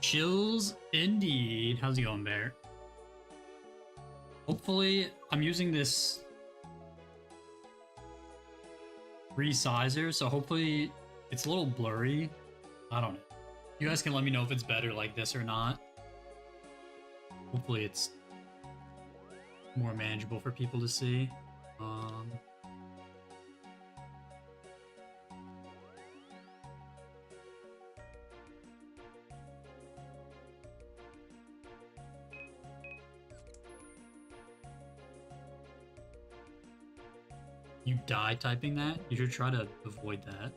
Chills indeed. How's it going, Bear? Hopefully, I'm using this resizer, so hopefully it's a little blurry. I don't know. You guys can let me know if it's better like this or not. Hopefully it's more manageable for people to see. you die typing that. You should try to avoid that.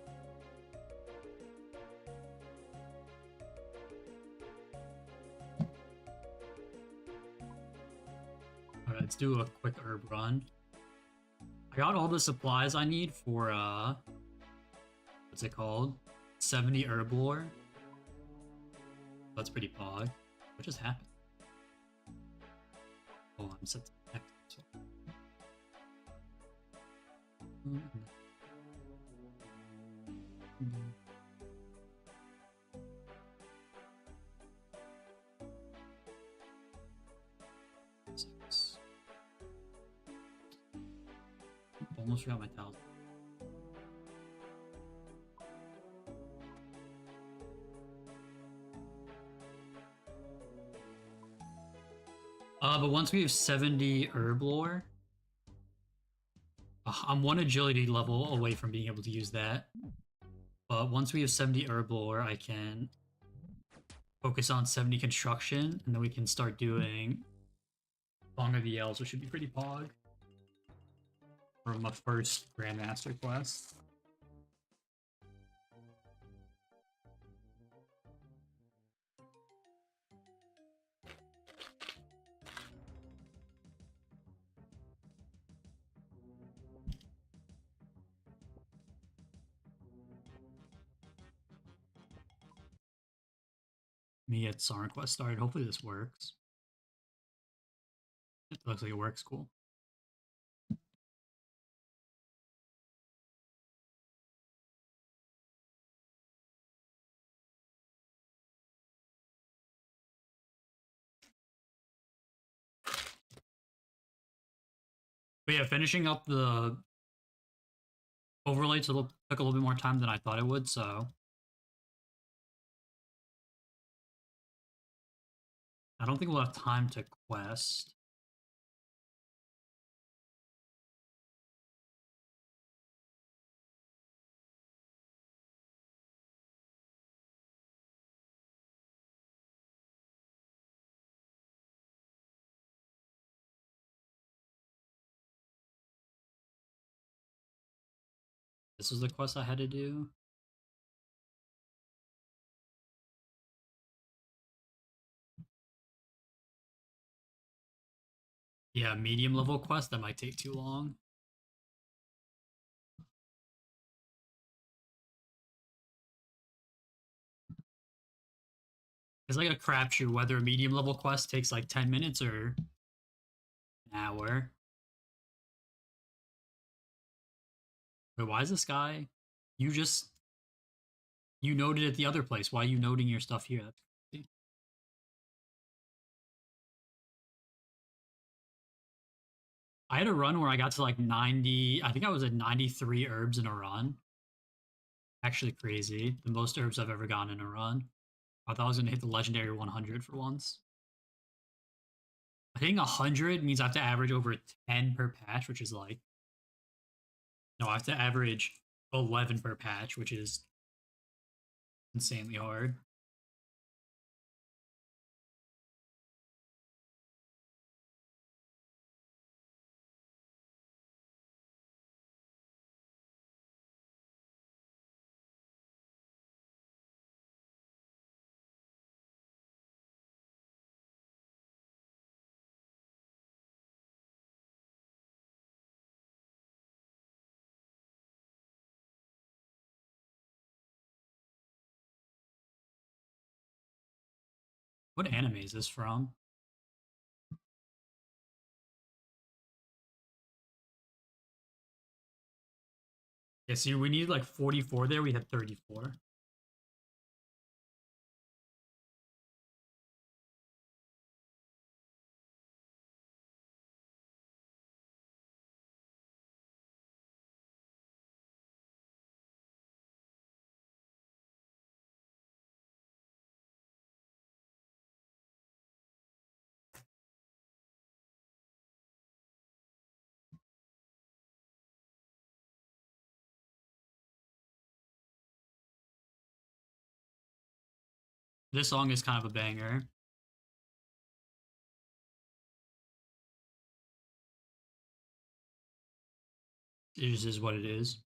Alright, let's do a quick herb run. I got all the supplies I need for, what's it called? 70 herb lore. That's pretty pog. What just happened? Oh, I'm set to X. Six. Almost forgot my towel. But once we have 70 herb lore, I'm one agility level away from being able to use that. But once we have 70 herb lore, I can focus on 70 construction, and then we can start doing Song of the Elves, which should be pretty pog for my first Grandmaster quest. Me get Sarn quest started. Hopefully this works. It looks like it works. Cool. But yeah, finishing up the overlay took a little bit more time than I thought it would, so I don't think we'll have time to quest. This was the quest I had to do. Yeah, medium level quest, that might take too long. It's like a crapshoot whether a medium level quest takes like 10 minutes or an hour. Wait, why is this guy? You noted at the other place. Why are you noting your stuff here? I had a run where I got to like 90. I think I was at 93 herbs in a run. Actually crazy. The most herbs I've ever gotten in a run. I thought I was going to hit the legendary 100 for once. I think 100 means I have to average over 10 per patch, which is like... No, I have to average 11 per patch, which is insanely hard. What anime is this from? Yeah, see, we need like 44 there. We had 34. This song is kind of a banger. It just is what it is.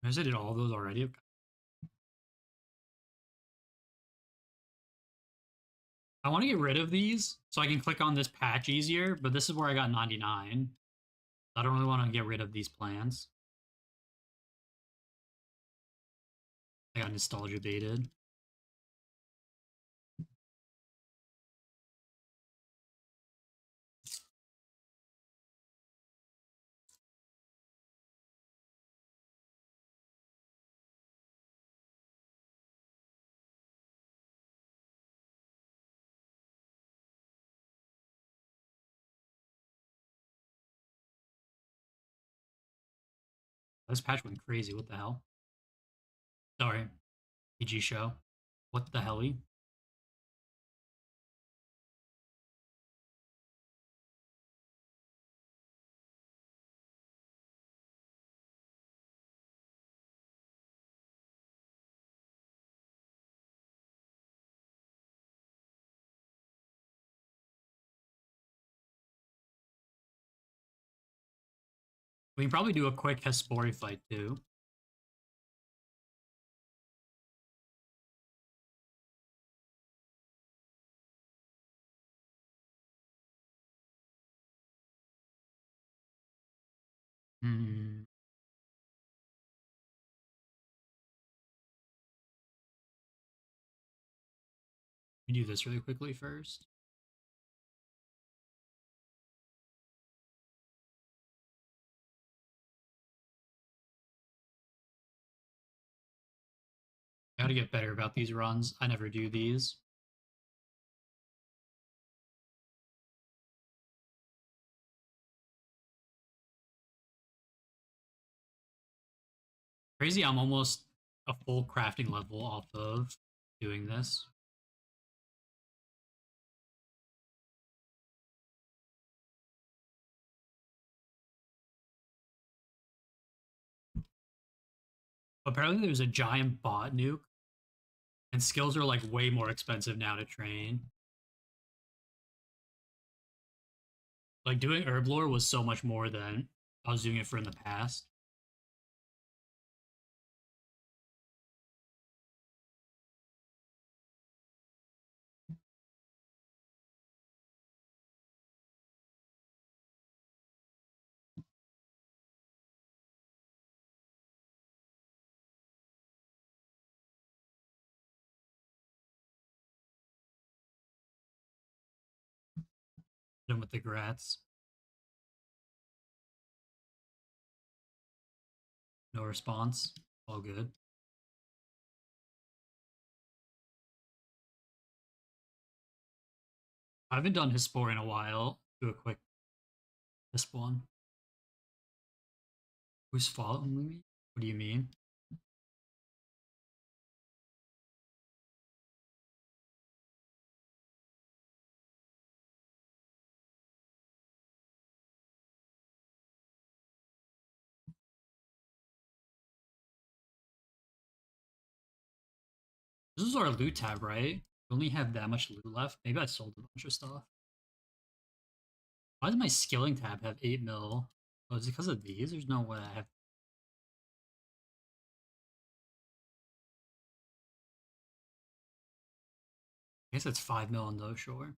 I did all of those already. Okay. I want to get rid of these so I can click on this patch easier, but this is where I got 99. I don't really want to get rid of these plans. I got nostalgia baited. This patch went crazy. What the hell? Sorry. PG show. What the hell? We can probably do a quick Hespori fight too. Hmm. We do this really quickly first. I gotta get better about these runs. I never do these. Crazy, I'm almost a full crafting level off of doing this. Apparently there's a giant bot nuke, and skills are like way more expensive now to train. Like doing Herblore was so much more than I was doing it for in the past. Than with the grats. No response. All good. I haven't done Hispor in a while. Do a quick Hisp one. Who's following me? What do you mean? This is our loot tab, right? We only have that much loot left. Maybe I sold a bunch of stuff. Why does my skilling tab have 8 mil? Oh, is it because of these? There's no way I have. I guess it's 5 mil on those, sure.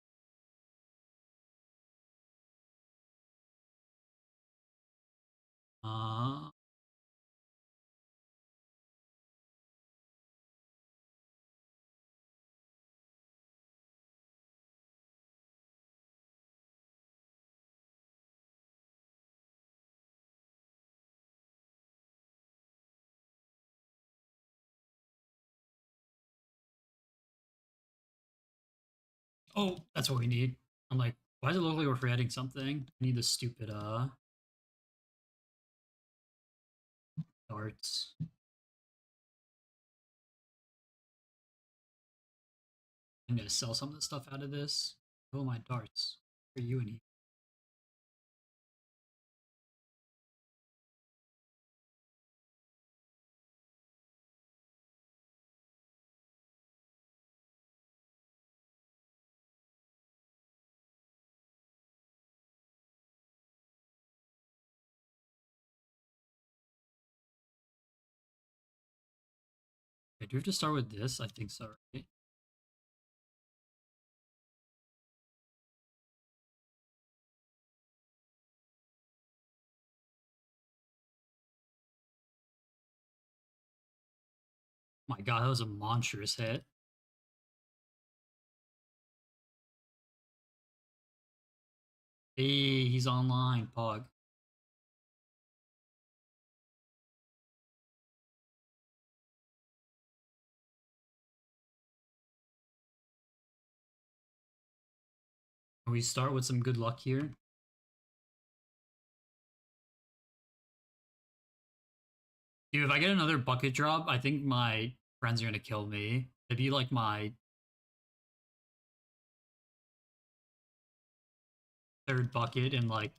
Uh, oh, that's what we need. I'm like, why does it look like we're forgetting something? I need the stupid darts. I'm gonna sell some of the stuff out of this. Oh, my darts. What are you in here? Okay, do we have to start with this? I think so, right? My god, that was a monstrous hit. Hey, he's online, Pog. Can we start with some good luck here? Dude, if I get another bucket drop, I think my friends are gonna kill me. It'd be like my third bucket in like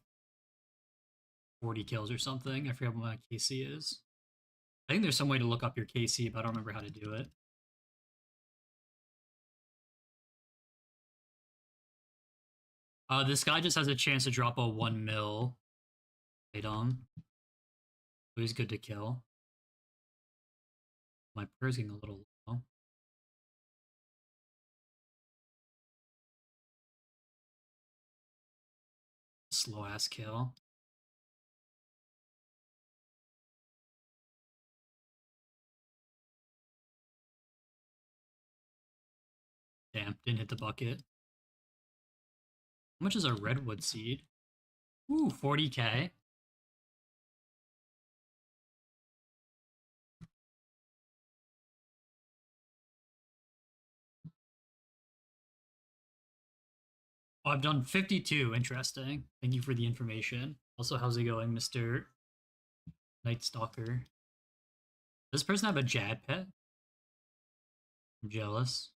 40 kills or something. I forget what my KC is. I think there's some way to look up your KC, but I don't remember how to do it. This guy just has a chance to drop a 1 mil item. So he's good to kill. My prayer's getting a little low. Slow ass kill. Damn, didn't hit the bucket. How much is a redwood seed? Ooh, 40k. Oh, I've done 52. Interesting. Thank you for the information. Also, how's it going, Mr. Night Stalker? Does this person have a Jad pet? I'm jealous.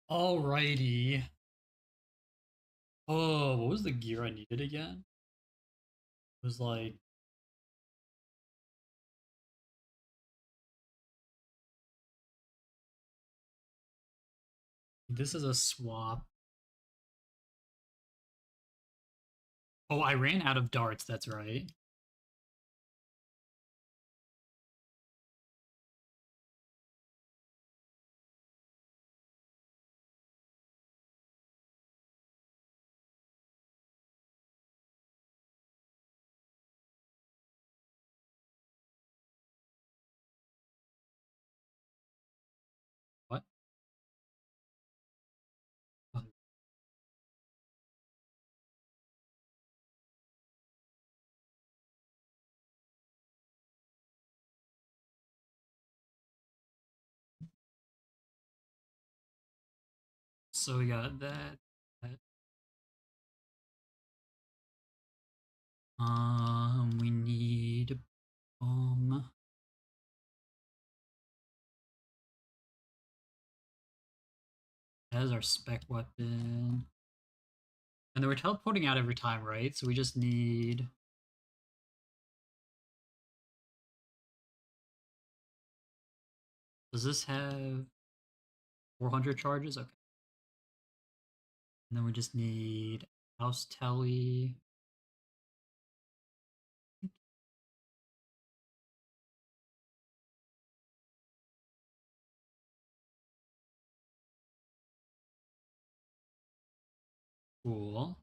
Alrighty. Oh, what was the gear I needed again? It was like this is a swap. Oh, I ran out of darts, that's right. What? Oh, so we got that. We need as our spec weapon. And then we're teleporting out every time, right? So we just need. Does this have 400 charges? Okay. And then we just need house telly. Cool.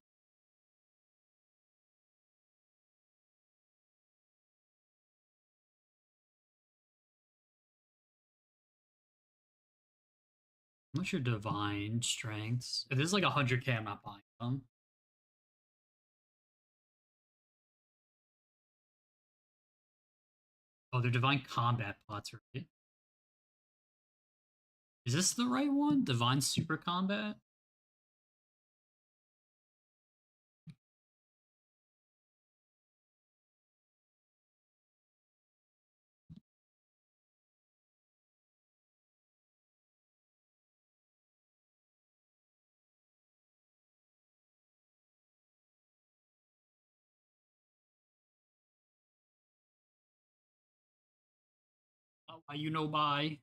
What's your divine strengths? If this is like 100k, I'm not buying them. Oh, they're divine combat pots, right? Is this the right one? Divine super combat? You know by.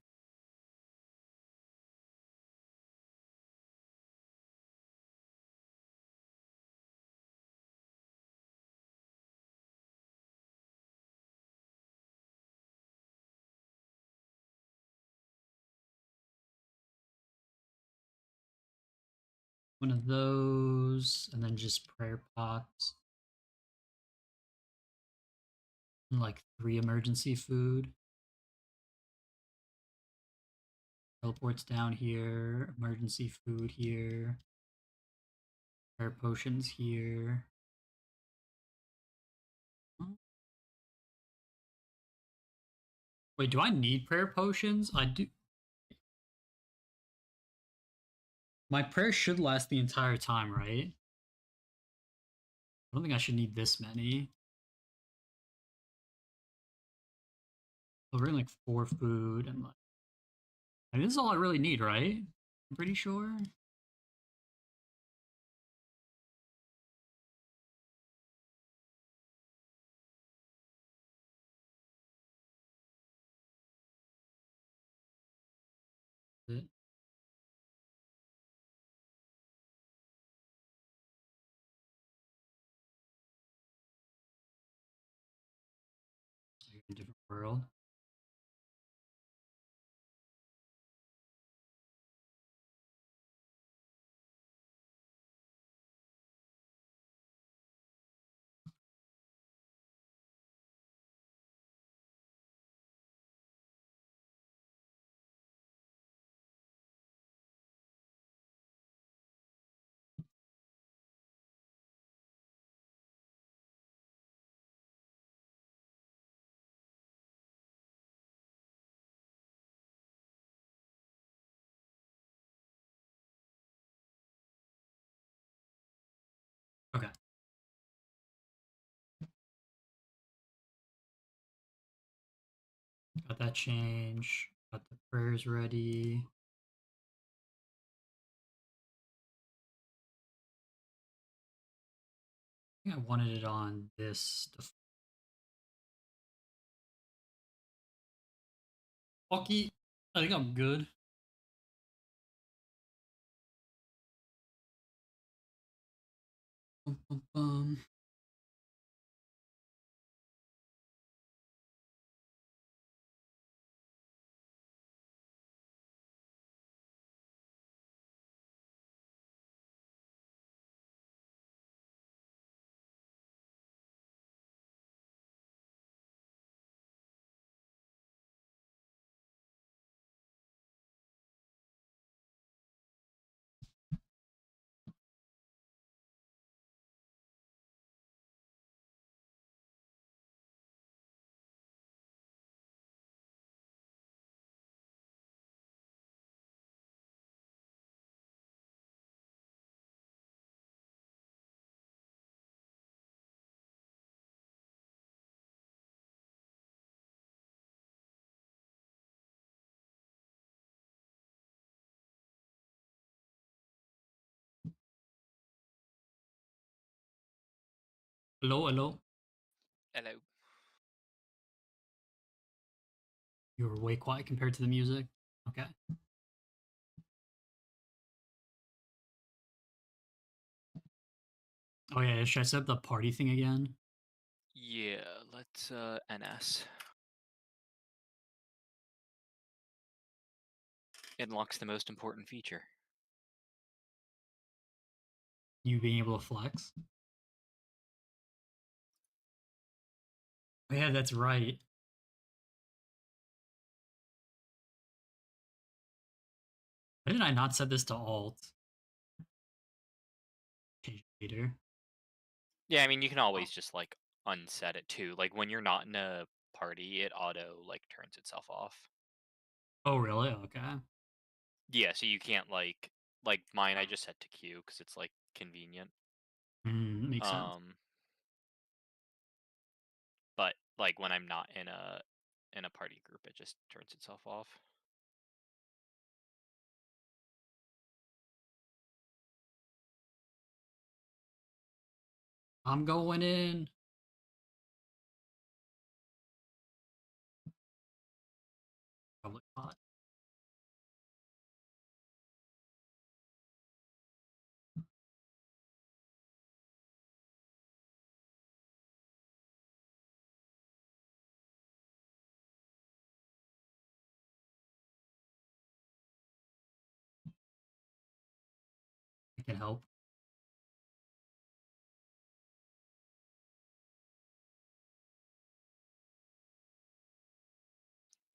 One of those, and then just prayer pots. And like 3 emergency food. Teleports down here. Emergency food here. Prayer potions here. Wait, do I need prayer potions? I do. My prayer should last the entire time, right? I don't think I should need this many. I'll bring like 4 food and like. I mean, this is all I really need, right? I'm pretty sure. It. A different world. Okay. Got that change. Got the prayers ready. I think I wanted it on this. Hockey. I think I'm good. Bum, bum, bum. Hello, hello. Hello. You were way quiet compared to the music. Okay. Oh yeah, should I set up the party thing again? Yeah, let's NS. It unlocks the most important feature. You being able to flex? Oh yeah, that's right. Why did I not set this to alt? Change later. Yeah, I mean you can always just like unset it too. Like when you're not in a party, it auto like turns itself off. Oh really? Okay. Yeah, so you can't like mine I just set to Q because it's like convenient. Makes sense. Um but like when I'm not in a party group it just turns itself off. I'm going in. can help.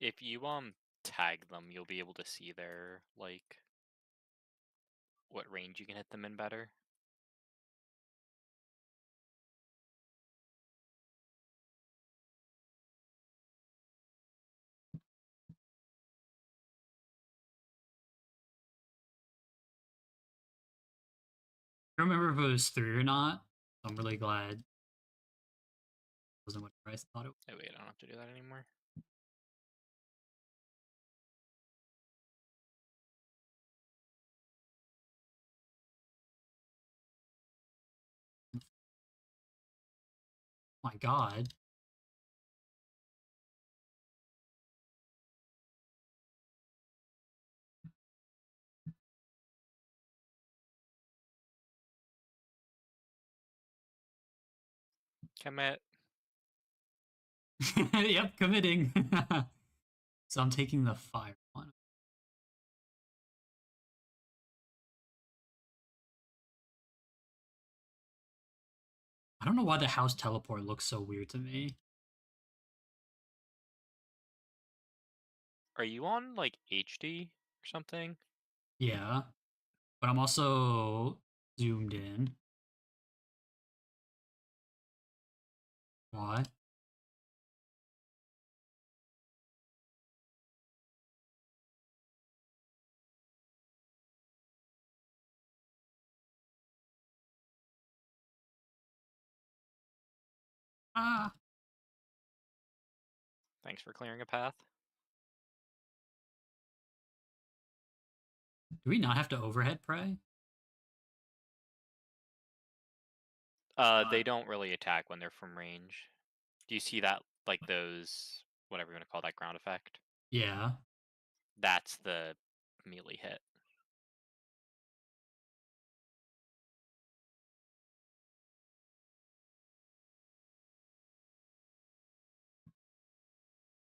If you tag them, you'll be able to see their like what range you can hit them in better. I don't remember if it was 3 or not. So I'm really glad it wasn't what I thought it was. Oh wait, I don't have to do that anymore. My god. Commit. Yep, committing. So I'm taking the fire one. I don't know why the house teleport looks so weird to me. Are you on like HD or something? Yeah, but I'm also zoomed in. Why? Ah, Thanks for clearing a path. do we not have to overhead pray? They don't really attack when they're from range. Do you see that like those whatever you want to call that ground effect? Yeah. That's the melee hit.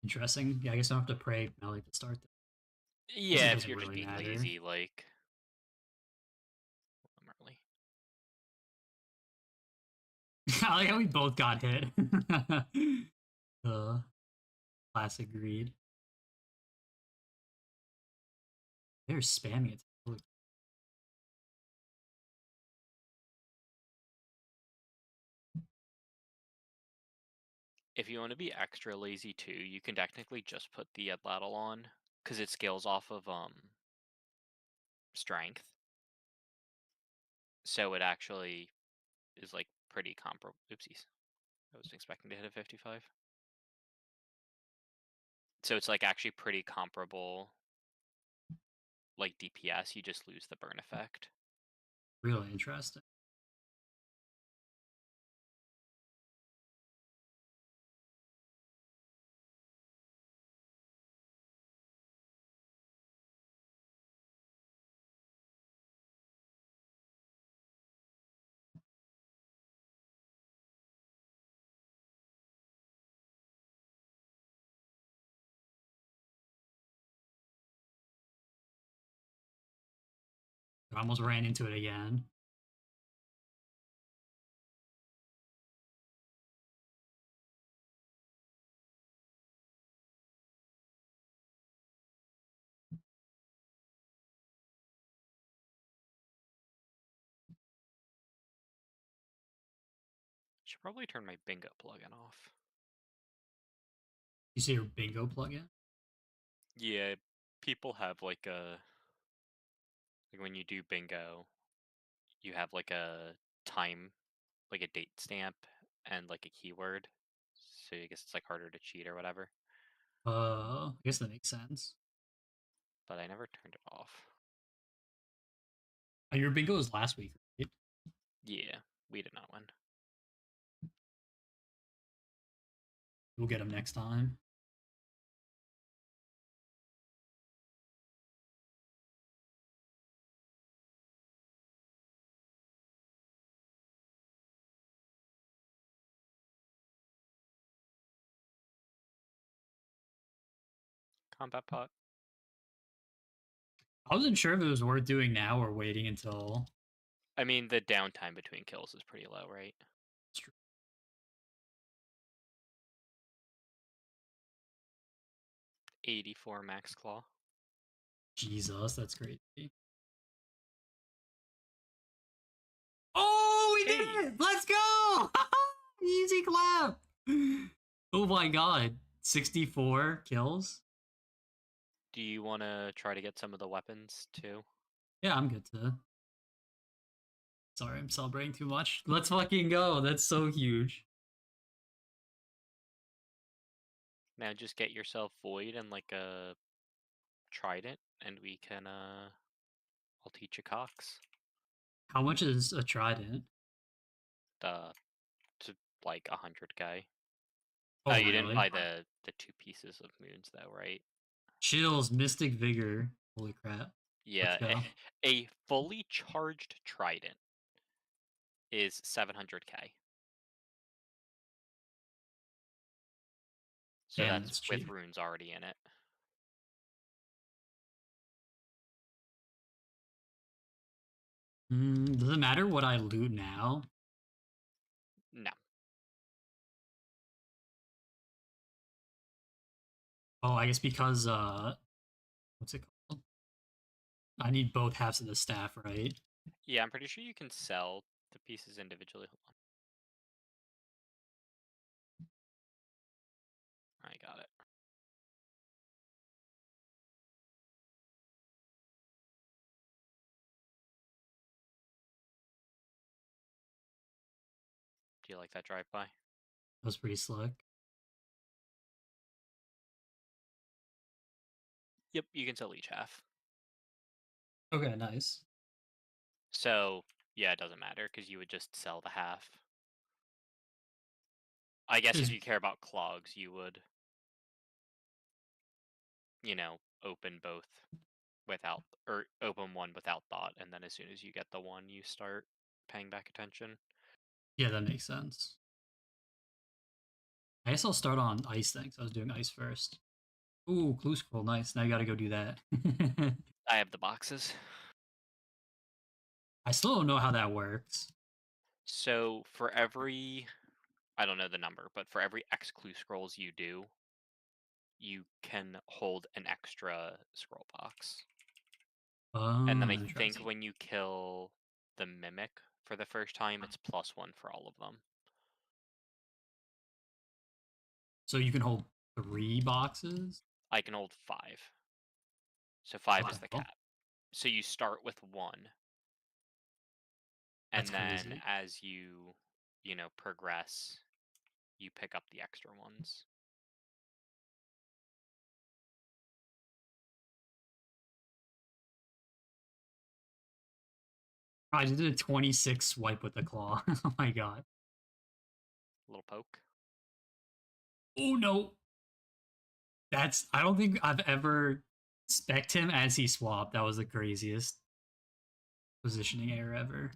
Interesting. Yeah, I guess I don't have to pray melee to start. I guess it Yeah, if doesn't you're just really being matter. lazy, like I'm early. I like how we both got hit. Classic greed. They're spamming it. If you want to be extra lazy too, you can technically just put the Edlatl on because it scales off of strength. So it actually is like pretty comparable. Oopsies. I wasn't expecting to hit a 55. So it's like actually pretty comparable like DPS, you just lose the burn effect. Really interesting. I almost ran into it again. Should probably turn my bingo plugin off. You see your bingo plugin? Yeah, people have like when you do bingo, you have like a time, like a date stamp and like a keyword. So I guess it's like harder to cheat or whatever. I guess that makes sense. But I never turned it off. Your bingo was last week, right? Yeah, we did not win. We'll get them next time. Combat pot. I wasn't sure if it was worth doing now or waiting until I mean, the downtime between kills is pretty low, right? It's true. 84 max claw. Jesus, that's crazy. Oh, we did Hey, it! Let's go! Easy clap. Oh my god, 64 kills. do you want to try to get some of the weapons too? Yeah, I'm good to. Sorry, I'm celebrating too much. Let's fucking go. That's so huge. Now just get yourself Void and like a Trident, and we can I'll teach you Cox. How much is a trident? The to like 100k. Oh, Oh, you didn't really? buy the two pieces of moons though, right? Chills, Mystic Vigor. Holy crap. Let's Yeah, go. a fully charged Trident is 700k. So Damn, that's that's with cheap. runes already in it. Does it matter what I loot now? No. Oh, I guess because what's it called? I need both halves of the staff, right? Yeah, I'm pretty sure you can sell the pieces individually. Hold on. I got it. Do you like that drive-by? That was pretty slick. Yep, you can sell each half. Okay, nice. So, yeah, it doesn't matter because you would just sell the half. I guess if Is you care about clogs, you would, open both without, or open one without thought, and then as soon as you get the one, you start paying back attention. yeah, that makes sense. I guess I'll start on ice then, 'cause I was doing ice first. Ooh, clue scroll, nice. Now you gotta go do that. I have the boxes. I still don't know how that works. So for every, I don't know the number, but for every X clue scrolls you do, you can hold an extra scroll box. And then Oh, I think interesting. when you kill the mimic for the first time, it's +1 for all of them. So you can hold 3 boxes? I can hold 5. So 5 What is the the hell? cap. So you start with 1, That's and then crazy. as you progress, you pick up the extra ones. I did a 26 swipe with the claw. Oh my god. Little poke. Oh no. I don't think I've ever spec'd him as he swapped. That was the craziest positioning error ever.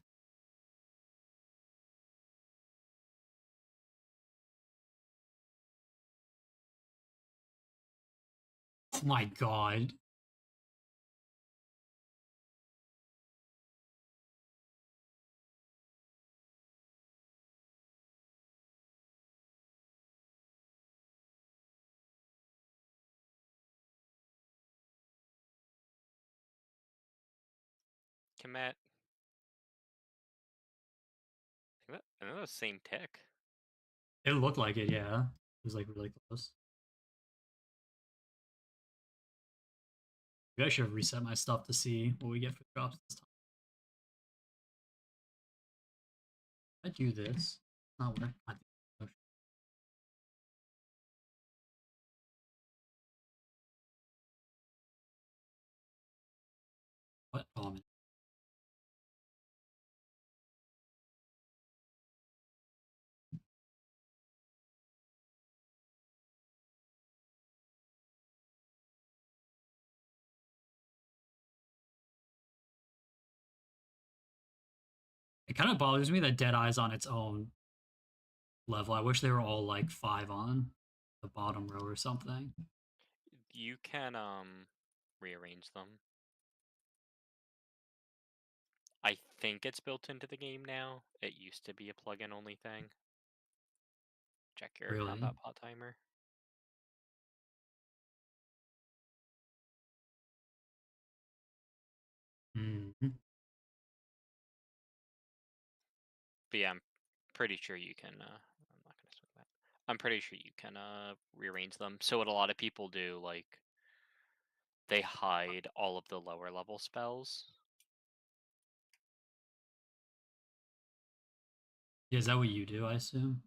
Oh my god. Commit. I think that was same tick. It looked like it, yeah. It was like really close. Maybe I should have reset my stuff to see what we get for drops this time. I do this. Not work. What? Oh, man. It kind of bothers me that Deadeye's on its own level. I wish they were all like 5 on the bottom row or something. You can rearrange them. I think it's built into the game now. It used to be a plugin only thing. Check your Really? combat pot timer. Mm. But yeah, I'm pretty sure you can. I'm not gonna swing that. I'm pretty sure you can rearrange them. So what a lot of people do, like they hide all of the lower level spells. Yeah, is that what you do, I assume?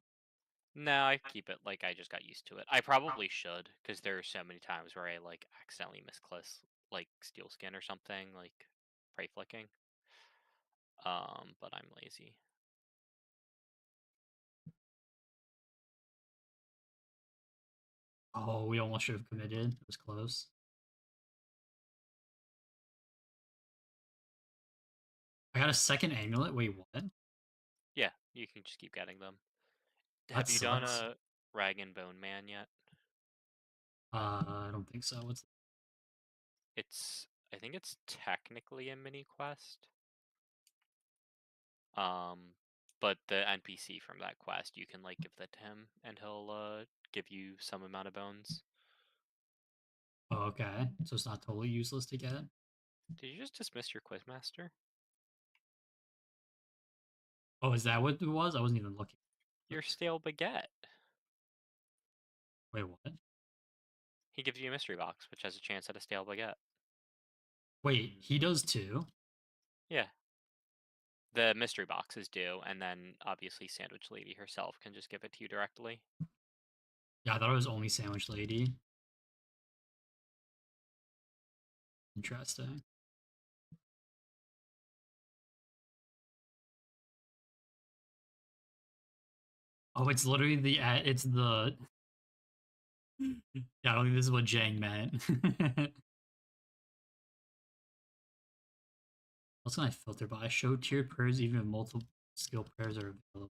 No, I keep it like I just got used to it. I probably should, because there are so many times where I like accidentally misclick like steel skin or something, like prey flicking. But I'm lazy. Oh, we almost should have committed. It was close. I got a second amulet. Wait, what? Yeah, you can just keep getting them. That Have you done sucks. a Rag and Bone Man yet? I don't think so. What's I think it's technically a mini quest. Um, but the NPC from that quest, you can like give that to him, and he'll give you some amount of bones. oh, okay? So it's not totally useless to get. Did you just dismiss your quizmaster? Oh, is that what it was? I wasn't even looking. Your stale baguette. Wait, what? He gives you a mystery box, which has a chance at a stale baguette. Wait, he does too. Yeah, the mystery boxes do, and then obviously Sandwich Lady herself can just give it to you directly. Yeah, I thought it was only Sandwich Lady. Interesting. Oh, it's literally the it's the. Yeah, I don't think this is what Jang meant. What's can I filter by? Show tiered prayers even if multiple skill prayers are available.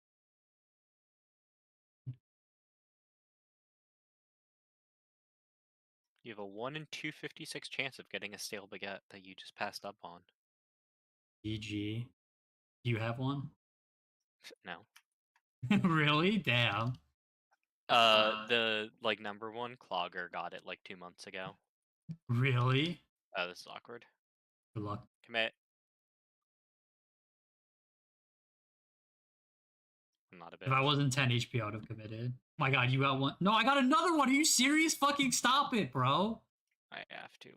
You have a 1 in 256 chance of getting a stale baguette that you just passed up on. EG. Do you have one? No. Really? Damn. The like number one clogger got it like 2 months ago. Really? Oh, this is awkward. Good luck. Commit. I'm not a If I bitch. wasn't 10 HP, I would have committed. My god, you got one. No, I got another one. Are you serious? Fucking stop it, bro. I have to,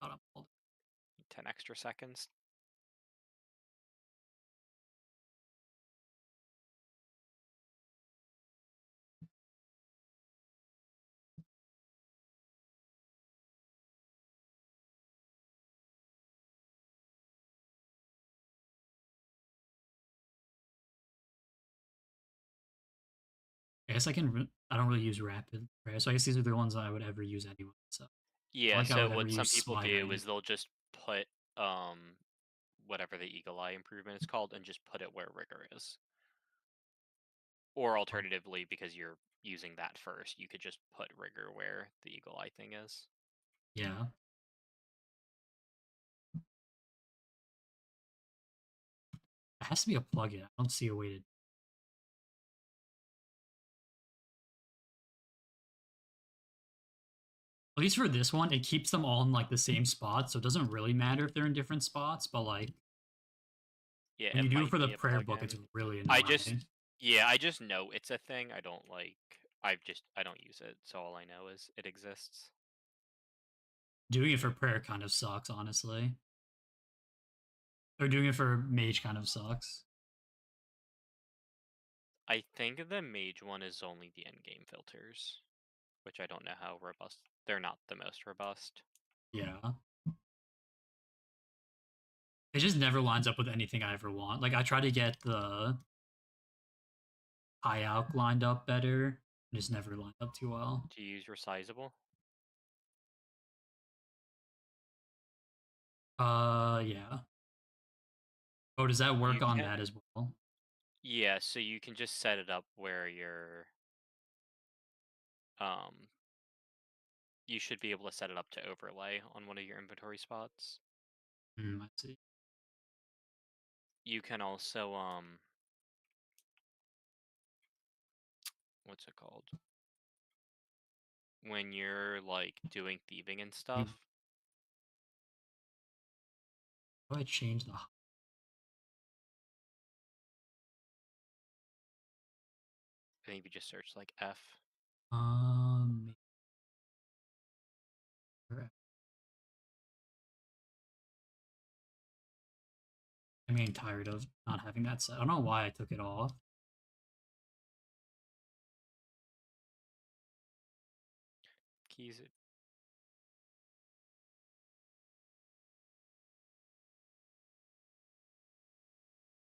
God, I'm old. 10 extra seconds. I guess I can. I don't really use rapid prayer, so I guess these are the ones I would ever use anyway. So I Yeah, like I so would ever what some use people slide do ring. is they'll just put, whatever the Eagle Eye improvement is called and just put it where Rigor is. Or alternatively, because you're using that first, you could just put Rigor where the Eagle Eye thing is. Yeah, it has to be a plugin. I don't see a way to. At least for this one, it keeps them all in like the same spot, so it doesn't really matter if they're in different spots. But like Yeah, when it you do it might for the be a prayer book, it's plugin. really I just, annoying. yeah, I just know it's a thing. I don't like, I don't use it, so all I know is it exists. Doing it for prayer kind of sucks, honestly. Or doing it for mage kind of sucks. I think the mage one is only the endgame filters, which I don't know how robust. They're not the most robust. Yeah. It just never lines up with anything I ever want. Like I try to get the high alk lined up better. It just never lined up too well. Do you use resizable? Yeah. Oh, does that You work on can. that as well? Yeah, so you can just set it up where um you should be able to set it up to overlay on one of your inventory spots. I see. you can also what's it called? When you're like doing thieving and You, stuff, how do I change the I think if you just search like F. um? I'm getting tired of not having that set. I don't know why I took it off. Keys.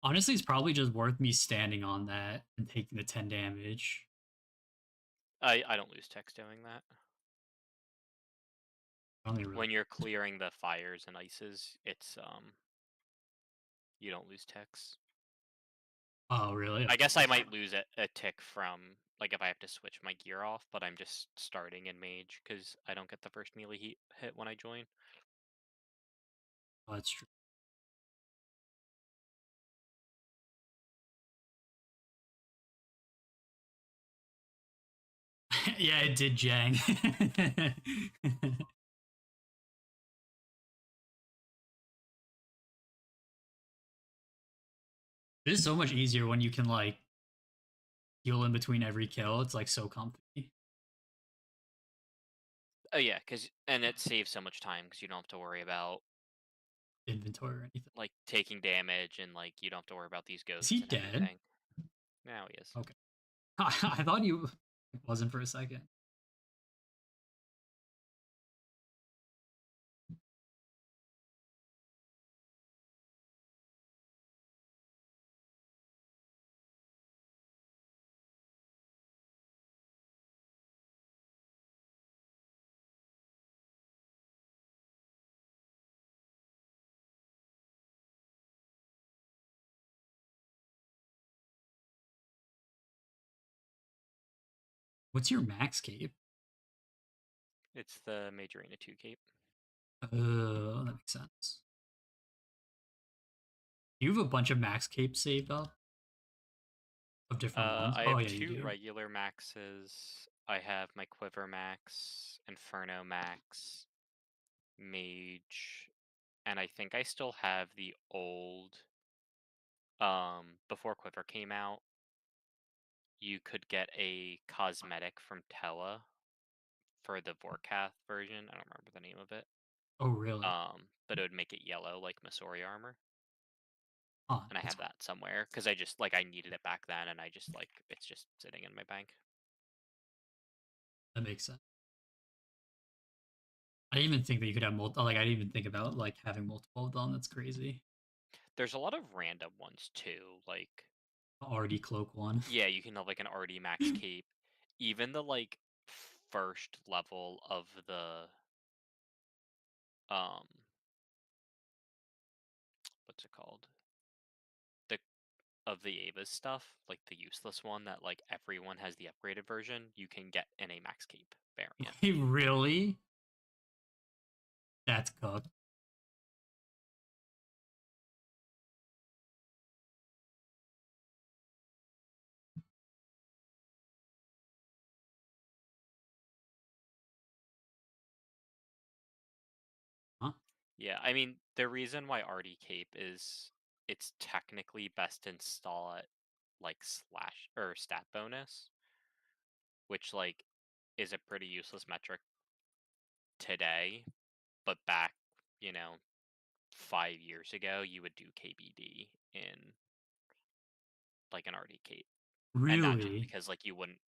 Honestly, it's probably just worth me standing on that and taking the 10 damage. I don't lose text doing that. I only really. When you're clearing the fires and ices, it's you don't lose ticks. Oh, really? I guess I might lose a tick from like if I have to switch my gear off, but I'm just starting in mage because I don't get the first melee hit when I join. Oh, that's true. Yeah, it did Jang. It is so much easier when you can like heal in between every kill. It's like so comfy. Oh yeah, and it saves so much time because you don't have to worry about Inventory or anything. like taking damage and like you don't have to worry about these Is he ghosts and dead? everything. Now he is. Okay. I thought you wasn't for a second. What's your max cape? It's the Mage Arena 2 cape. That makes sense. You have a bunch of max capes saved up of different ones. I Oh have yeah, you two do. regular maxes. I have my Quiver max, Inferno max, Mage, and I think I still have the old. Before Quiver came out, you could get a cosmetic from Tella for the Vorkath version. I don't remember the name of it. Oh really? But it would make it yellow like Masori armor, Huh, and I that's have that somewhere because I just like I needed it back then, and I just like it's just sitting in my bank. that makes sense. I didn't even think that you could have multiple. Like I didn't even think about like having multiple of them. That's crazy. There's a lot of random ones too, like The RD cloak one. yeah, you can have like an RD max cape. Even the like first level of the um what's it called? The of the Ava's stuff, like the useless one that like everyone has the upgraded version, you can get in a max cape variant. Really? That's cooked. Huh? Yeah, I mean the reason why RD cape is it's technically best to install it like slash or stat bonus, which like is a pretty useless metric today, but back, you know, 5 years ago, you would do KBD in like an RD cape, and not just Really? because like you wouldn't.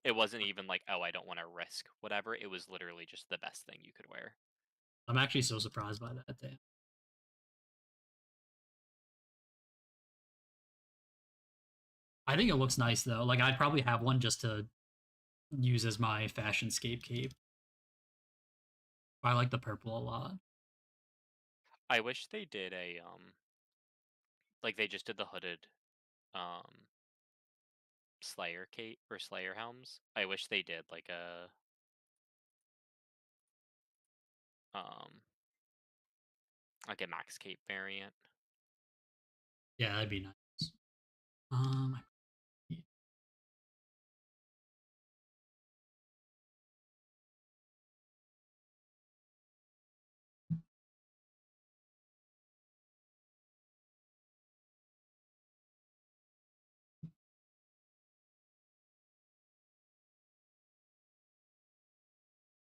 It wasn't even like oh I don't want to risk whatever. It was literally just the best thing you could wear. I'm actually so surprised by that. Damn. I think it looks nice though. Like I'd probably have one just to use as my fashion scape cape. I like the purple a lot. I wish they did a like they just did the hooded um Slayer cape or Slayer helms. I wish they did um like a max cape variant. Yeah, that'd be nice. Um,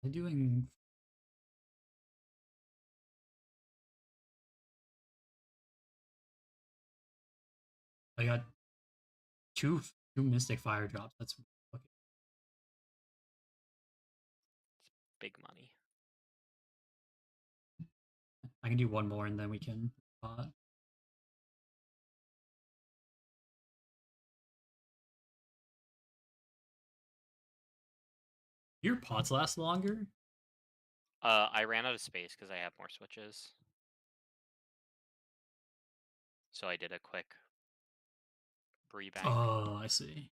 I'm doing. I got two Mystic Fire drops. That's okay. Big money. I can do one more and then we can. Your pots last longer? I ran out of space because I have more switches. So I did a quick rebank. Oh, I see.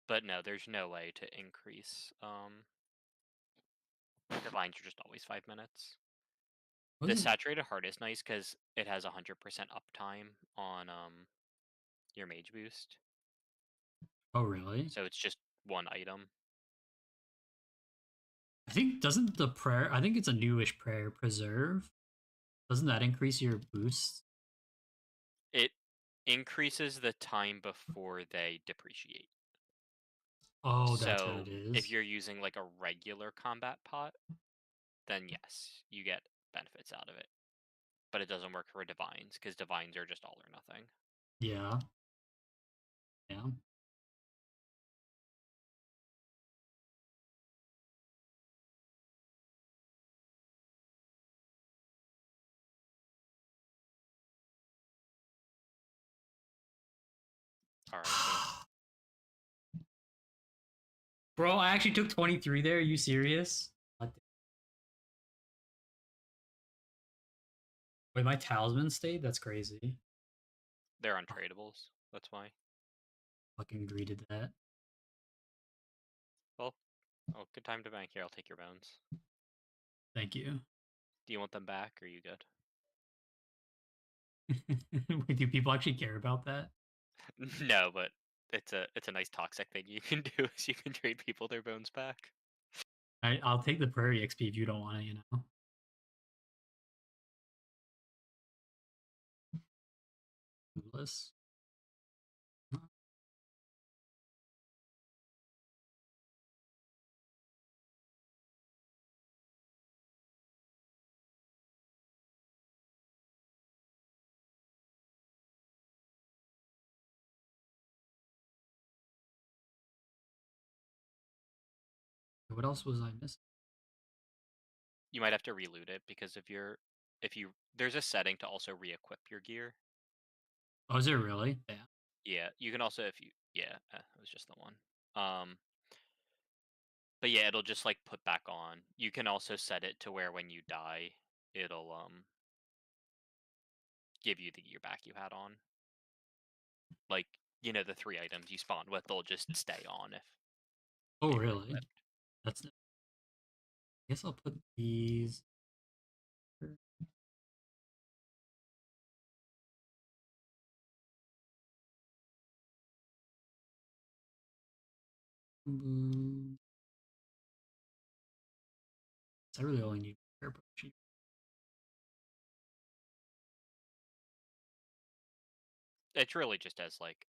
But no, there's no way to increase. Divines are just always 5 minutes. The Was it? saturated heart is nice because it has 100% uptime on your mage boost. Oh, really? So it's just one item. I think doesn't the prayer? I think it's a newish prayer preserve. Doesn't that increase your boost? It increases the time before they depreciate. Oh, that's what So it if is. you're using like a regular combat pot, then yes, you get benefits out of it. But it doesn't work for divines because divines are just all or nothing. Yeah. Yeah. All right, see. Bro, I actually took 23 there. Are you serious? Wait, my talisman stayed? That's crazy. They're untradables. That's why. Fucking greeted that. Well, oh, good time to bank here. I'll take your bones. Thank you. Do you want them back or are you good? Wait, do people actually care about that? No, but it's a nice toxic thing you can do is you can trade people their bones back. I'll take the prairie XP if you don't want to, Clueless. What else was I missing? You might have to reloot it because if you there's a setting to also re-equip your gear. Oh, is there really? Yeah. Yeah, you can also if you it was just the one. But yeah, it'll just like put back on. You can also set it to where when you die, it'll give you the gear back you had on. Like, the 3 items you spawned with, they'll just stay on if Oh, they were really? equipped. That's. I guess I'll put these. Boom. I really only need air potion. It's really just as like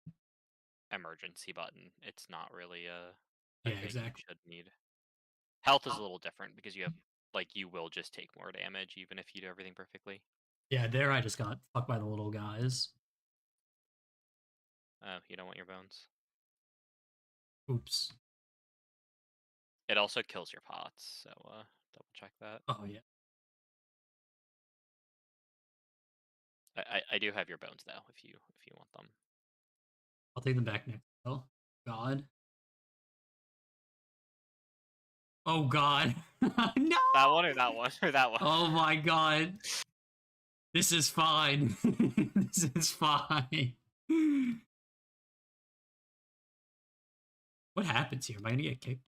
emergency button. It's not really a Yeah, thing you exactly. should need. Health is a little different because you have like you will just take more damage even if you do everything perfectly. Yeah, there I just got fucked by the little guys. Oh, you don't want your bones. Oops. It also kills your pots, so double check that. Oh yeah. I do have your bones though, if you want them. I'll take them back next. Oh God. Oh God. No. That one or that one or that one. Oh my God. This is fine. This is fine. What happens here? Am I gonna get kicked?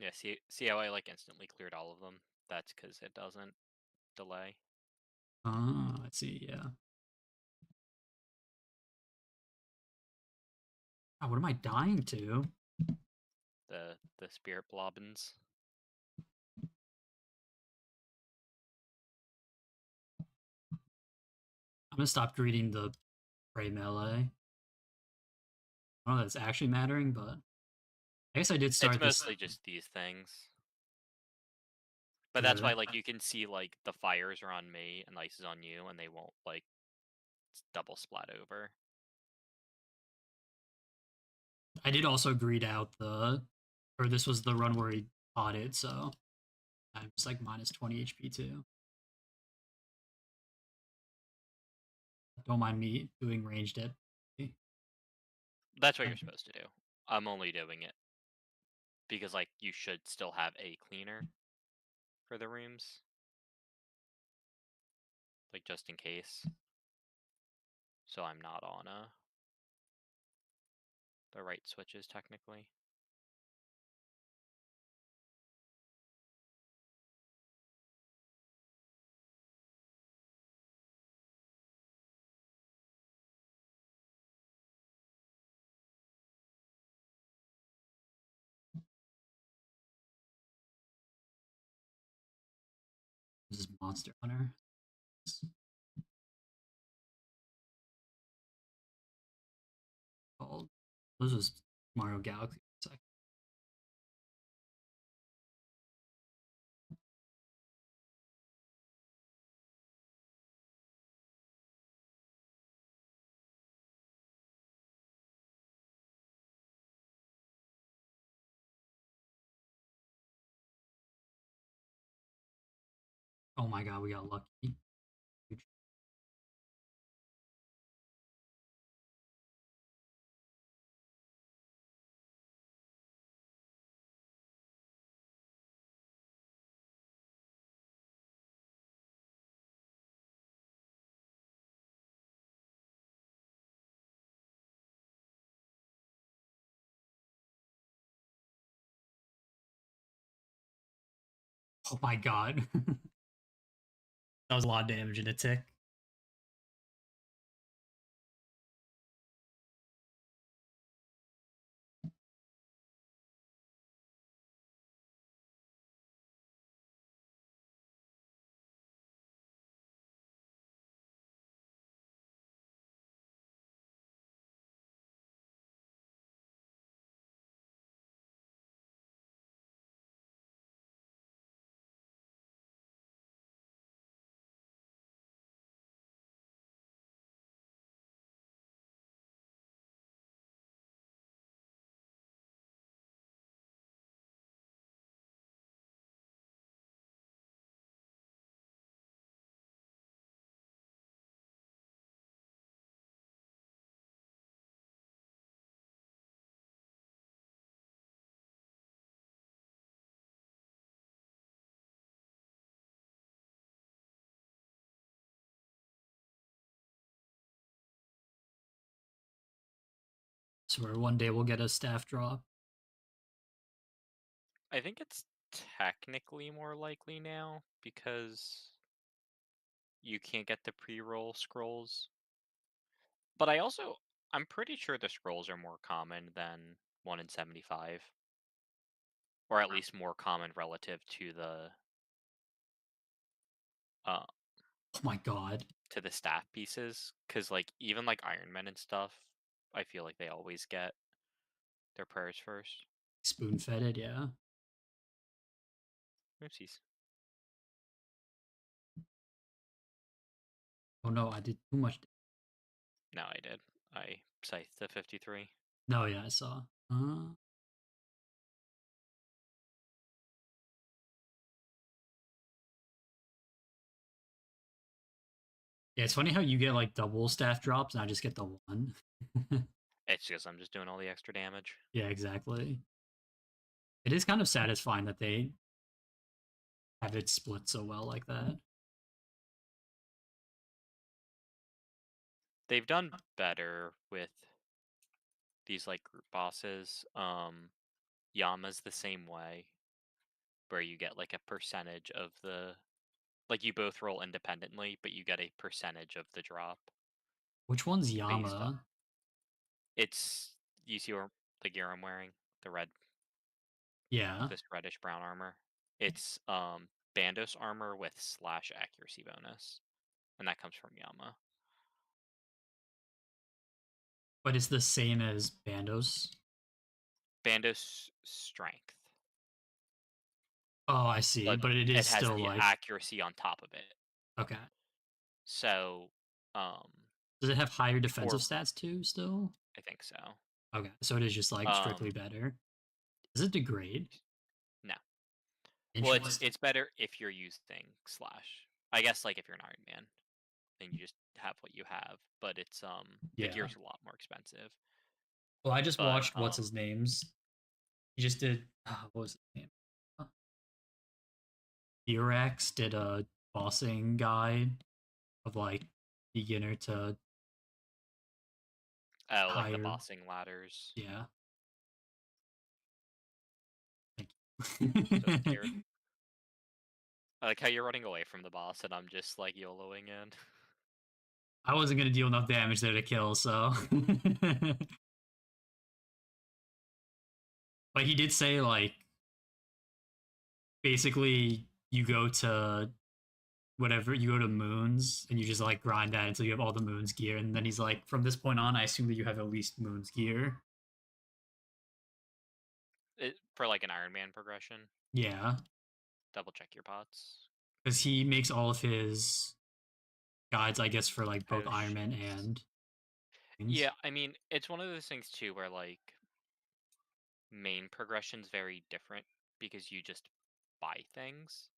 Yeah, see how I like instantly cleared all of them? That's because it doesn't delay. Ah, I see. Yeah. Oh, what am I dying to? The spirit blobbins. I'm gonna stop greeting the prey melee. I don't know if that's actually mattering, but I guess I did It's start this. mostly just these things. But that's Good. why like you can see like the fires are on me and ice is on you and they won't like double splat over. I did also greet out or this was the run where he caught it, so I'm just like minus 20 HP too. Don't mind me doing ranged at. That's what you're supposed to do. I'm only doing it because like you should still have a cleaner for the rooms. Like just in case. So I'm not on the right switches technically. This is Monster Hunter. It's called. This was Mario Galaxy. Oh my god, we got lucky. Oh my god. That was a lot of damage in a tick. So one day we'll get a staff drop. I think it's technically more likely now because you can't get the pre-roll scrolls. But I'm pretty sure the scrolls are more common than 1 in 75. Or at least more common relative uh Oh my god. to the staff pieces. Cause like even like Iron Men and stuff, I feel like they always get their prayers first. Spoon fed, yeah. Oopsies. Oh no, I did too much. No, I did. I scythed to 53. No, yeah, I saw. Yeah, it's funny how you get like double staff drops and I just get the one. It's just I'm just doing all the extra damage. Yeah, exactly. It is kind of satisfying that they have it split so well like that. They've done better with these like group bosses. Yama's the same way. where you get like a percentage of the like you both roll independently, but you get a percentage of the drop Which one's based on Yama? it's you see where the gear I'm wearing, the red Yeah. this reddish brown armor. It's Bandos armor with slash accuracy bonus. And that comes from Yama. But it's the same as Bandos. Bandos strength, Oh, I see. but But it is it has still the like accuracy on top of it. okay. So, um, Does it have higher defensive for stats too still? I think so. Okay. So it is just like strictly Um, better. Does it degrade? no. Well, Interesting. it's better if you're using slash. I guess like if you're an Iron Man, then you just have what you have. But it's the Yeah. gear's a lot more expensive. Well, I just But watched what's his name's. He just did what was his name? Erax did a bossing guide of like beginner to oh, like the higher. bossing ladders. Yeah. Thank So you. here, I like how you're running away from the boss, and I'm just like YOLOing in. I wasn't gonna deal enough damage there to kill, so. But he did say like basically you go to whatever you go to moons and you just like grind that until you have all the moons gear, and then he's like, from this point on, I assume that you have at least moons gear. For like an Iron Man progression. Yeah, Double check your pots. because he makes all of his guides, I guess, for like both Iron Man Potions. and things. Yeah, I mean, it's one of those things too where like main progression's very different because you just buy things.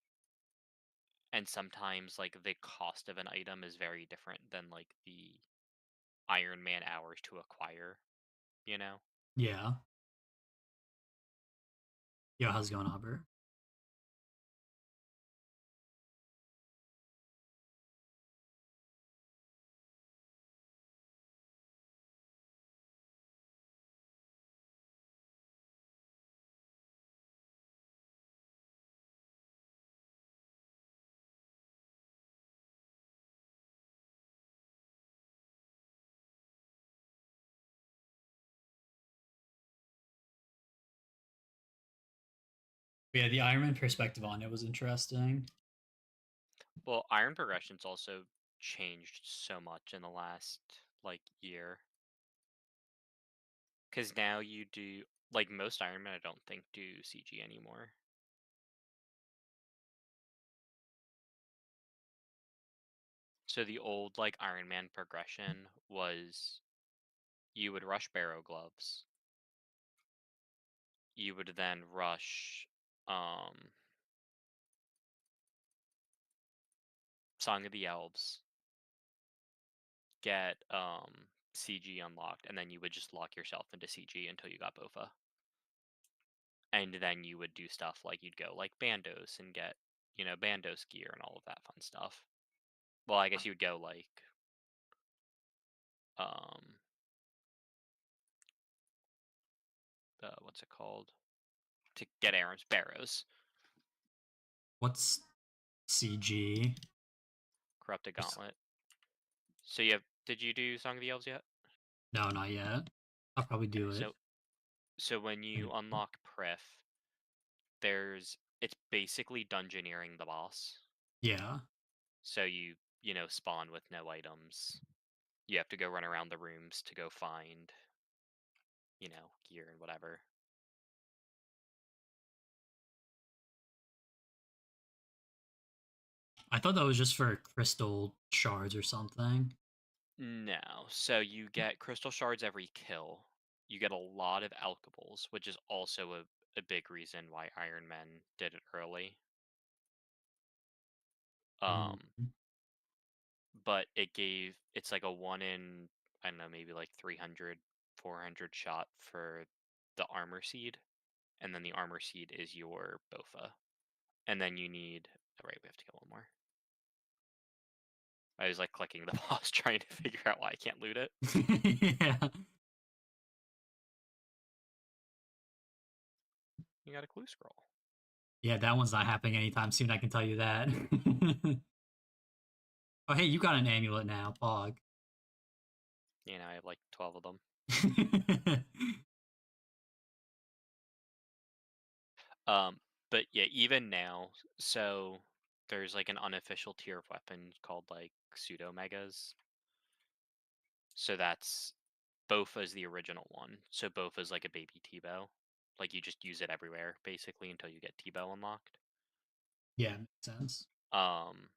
And sometimes like the cost of an item is very different than like the Iron Man hours to acquire, you know? Yeah. Yo, how's it going, Albert? But yeah, the Iron Man perspective on it was interesting. Well, iron progression's also changed so much in the last like year. Cuz now you do like most Iron Men I don't think do CG anymore. So the old like Iron Man progression was you would rush Barrow Gloves. You would then rush Song of the Elves, get CG unlocked, and then you would just lock yourself into CG until you got Bofa. And then you would do stuff like you'd go like Bandos and get, Bandos gear and all of that fun stuff. Well, I guess you would go like um what's it called? To get Aaron's Barrows. What's CG? Corrupted Gauntlet. So did you do Song of the Elves yet? No, not yet. I'll probably Okay, do it. so when you unlock Prif, it's basically dungeoneering the boss. Yeah. So you spawn with no items. You have to go run around the rooms to go find, gear and whatever. I thought that was just for crystal shards or something. No, so you get crystal shards every kill. You get a lot of alchables, which is also a big reason why Iron Men did it early. Um, Mhm. but it's like a 1 in, I don't know, maybe like 300, 400 shot for the armor seed, and then the armor seed is your Bofa. And then you need, oh, right, we have to kill one more. I was like clicking the boss trying to figure out why I can't loot it. Yeah. You got a clue scroll. Yeah, that one's not happening anytime soon. I can tell you that. Oh, hey, you got an amulet now, Pog. You know, I have like 12 of them. But yeah, even now, so there's like an unofficial tier of weapon called like pseudo megas. So that's both as the original one. So both as like a baby T-bow. Like you just use it everywhere basically until you get T-bow unlocked. Yeah, makes sense. Um,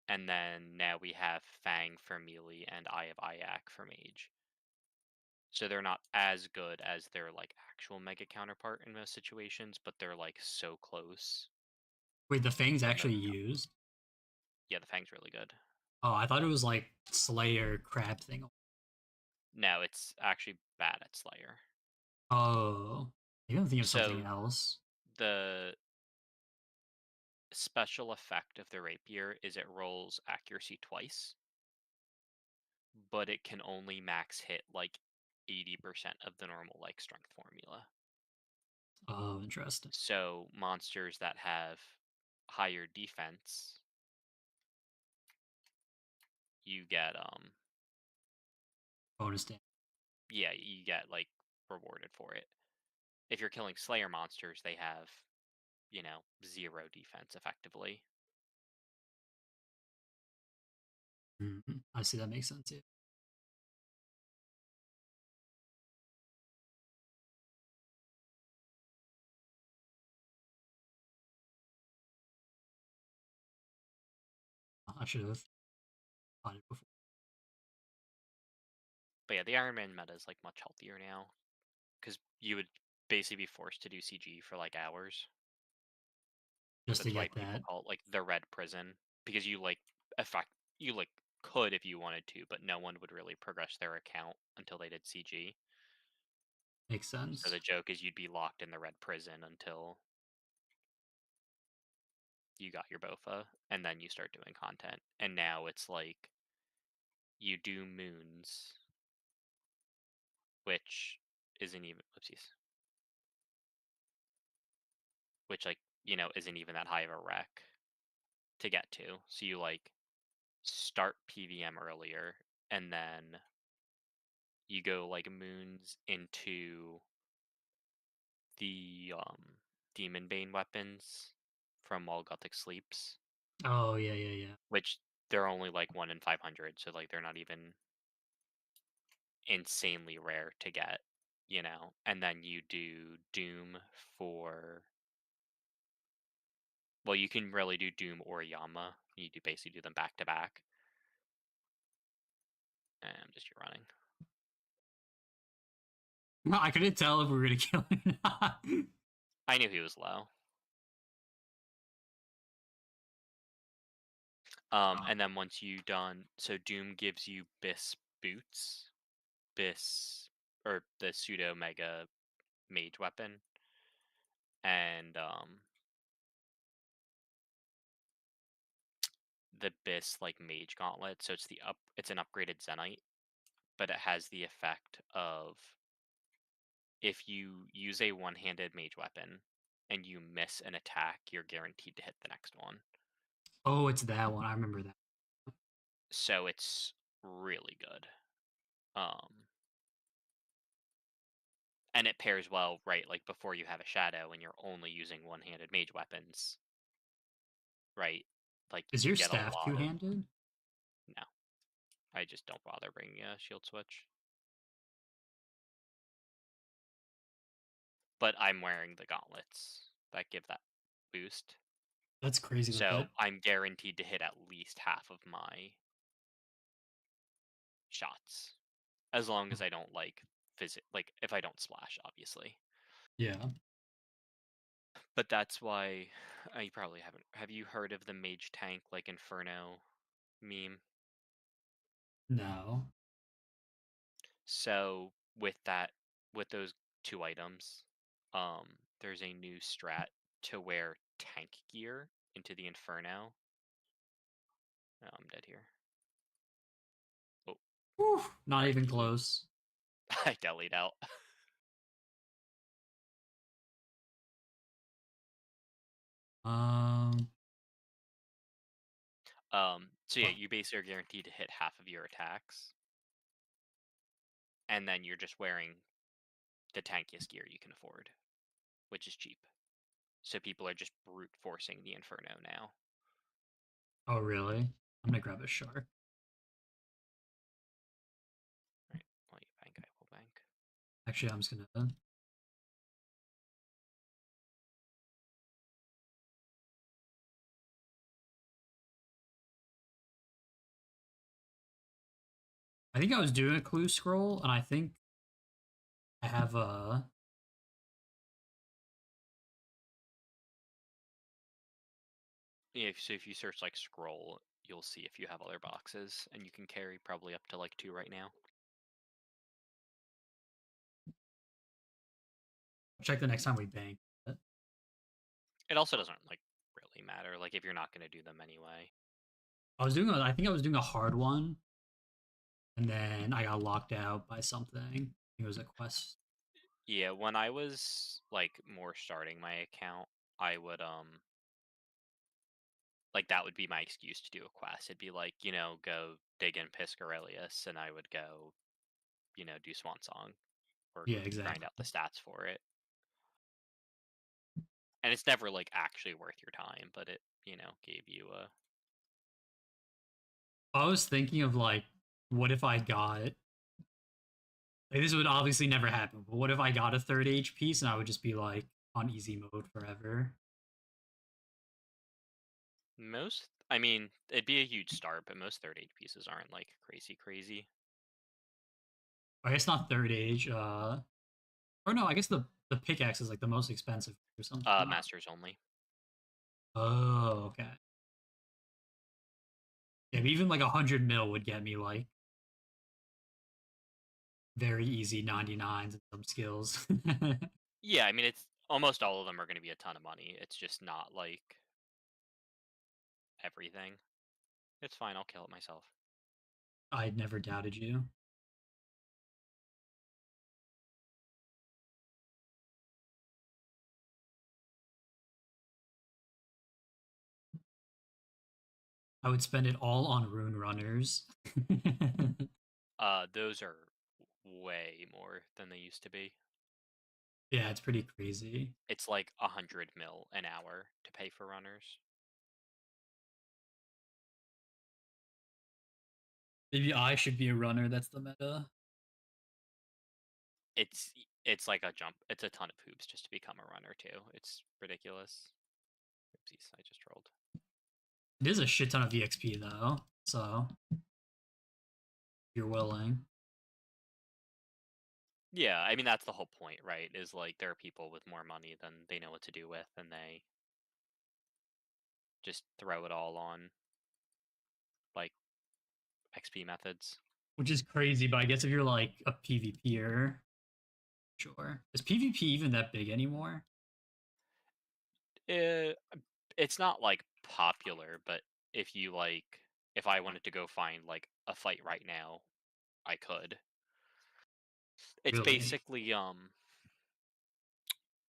and then now we have Fang for melee and Eye of Ayak for mage. So they're not as good as their like actual mega counterpart in most situations, but they're like so close Wait, the Fang's that no, actually used? yeah, the Fang's really good. Oh, I thought it was like Slayer crab thing. No, it's actually bad at Slayer. Oh, maybe I'm thinking of something So else. the special effect of the rapier is it rolls accuracy twice, but it can only max hit like 80% of the normal like strength formula. Oh, interesting. So monsters that have higher defense, you get Bonus damage. yeah, you get like rewarded for it. If you're killing Slayer monsters, they have, you know, zero defense effectively. Mhm. I see that makes sense. Yeah. I should have thought it before. But yeah, the Iron Man meta is like much healthier now because you would basically be forced to do CG for like hours. Just to That's why get people that. call it like the red prison because you like effect you like could if you wanted to, but no one would really progress their account until they did CG. Makes So sense. the joke is you'd be locked in the red prison until you got your BOFA, and then you start doing content. And now it's like you do moons, which isn't even whoopsies, which like you know isn't even that high of a rec to get to. So you like start PVM earlier, and then you go like moons into the Demon Bane weapons from All Gothic Sleeps, Oh yeah, yeah, yeah. which they're only like 1 in 500, so like they're not even insanely rare to get, you know. And then you do Doom for well, you can really do Doom or Yama. You do basically do them back to back. And just you're running. I couldn't tell if we were gonna kill him or not. I knew he was low. Oh, And then once you done, so Doom gives you Bis boots, Bis or the pseudo mega mage weapon, and the Bis like mage gauntlet. So it's an upgraded Zenite, but it has the effect of if you use a one-handed mage weapon and you miss an attack, you're guaranteed to hit the next one. oh, it's that one. I remember that. So it's really good. Um, and it pairs well, right? Like before you have a shadow and you're only using one-handed mage weapons, right? Like Is you your get a staff lot of two-handed? no. I just don't bother bringing a shield switch. But I'm wearing the gauntlets that give that boost. That's crazy that So that I'm guaranteed to hit at least half of my shots. As long as I don't like like if I don't splash, obviously. yeah. But that's why I probably haven't. Have you heard of the mage tank like Inferno meme? No. So with those two items, there's a new strat to wear tank gear into the Inferno. Oh, I'm dead here. Oh, Whew, not even RIP. close. I delete out. Um, So yeah, well, you basically are guaranteed to hit half of your attacks, and then you're just wearing the tankiest gear you can afford, which is cheap. So people are just brute forcing the Inferno now. oh really? I'm gonna grab a shark. Right. Well, you bank, I will bank. Actually, I'm just gonna. I think I was doing a clue scroll, and I think I have a. Yeah, so if you search like scroll, you'll see if you have other boxes, and you can carry probably up to like 2 right now. Check the next time we bank. It also doesn't like really matter, like if you're not going to do them anyway. I was doing. I think I was doing a hard one, and then I got locked out by something. I think it was a quest. Yeah, when I was like more starting my account, I would like that would be my excuse to do a quest. It'd be like, go dig in Piscarelius, and I would go, do Swan Song or Yeah, grind exactly. out the stats for it. And it's never like actually worth your time, but it, gave you a I was thinking of like, what if I got like this would obviously never happen, but what if I got a third H piece and I would just be like on easy mode forever? most. I mean, it'd be a huge start, but most third age pieces aren't like crazy, crazy. I guess not third age. Or no, I guess the pickaxe is like the most expensive or something. Not. Masters only. Oh, okay. Yeah, but even like 100 mil would get me like very easy 99s and some skills. Yeah, I mean, it's almost all of them are going to be a ton of money. It's just not like everything. It's fine. I'll kill it myself. I never doubted you. I would spend it all on rune runners. Those are way more than they used to be. Yeah, it's pretty crazy. It's like 100 mil an hour to pay for runners. Maybe I should be a runner. That's the meta. It's like a jump. It's a ton of hoops just to become a runner too. It's ridiculous. Oopsies, I just rolled. It is a shit ton of EXP though. So if you're willing. Yeah, I mean that's the whole point, right? Is like there are people with more money than they know what to do with, and they just throw it all on like XP methods. Which is crazy, but I guess if you're like a PvPer, sure. Is PvP even that big anymore? Uh, it's not like popular, but if you like, if I wanted to go find like a fight right now, I could. It's Really? basically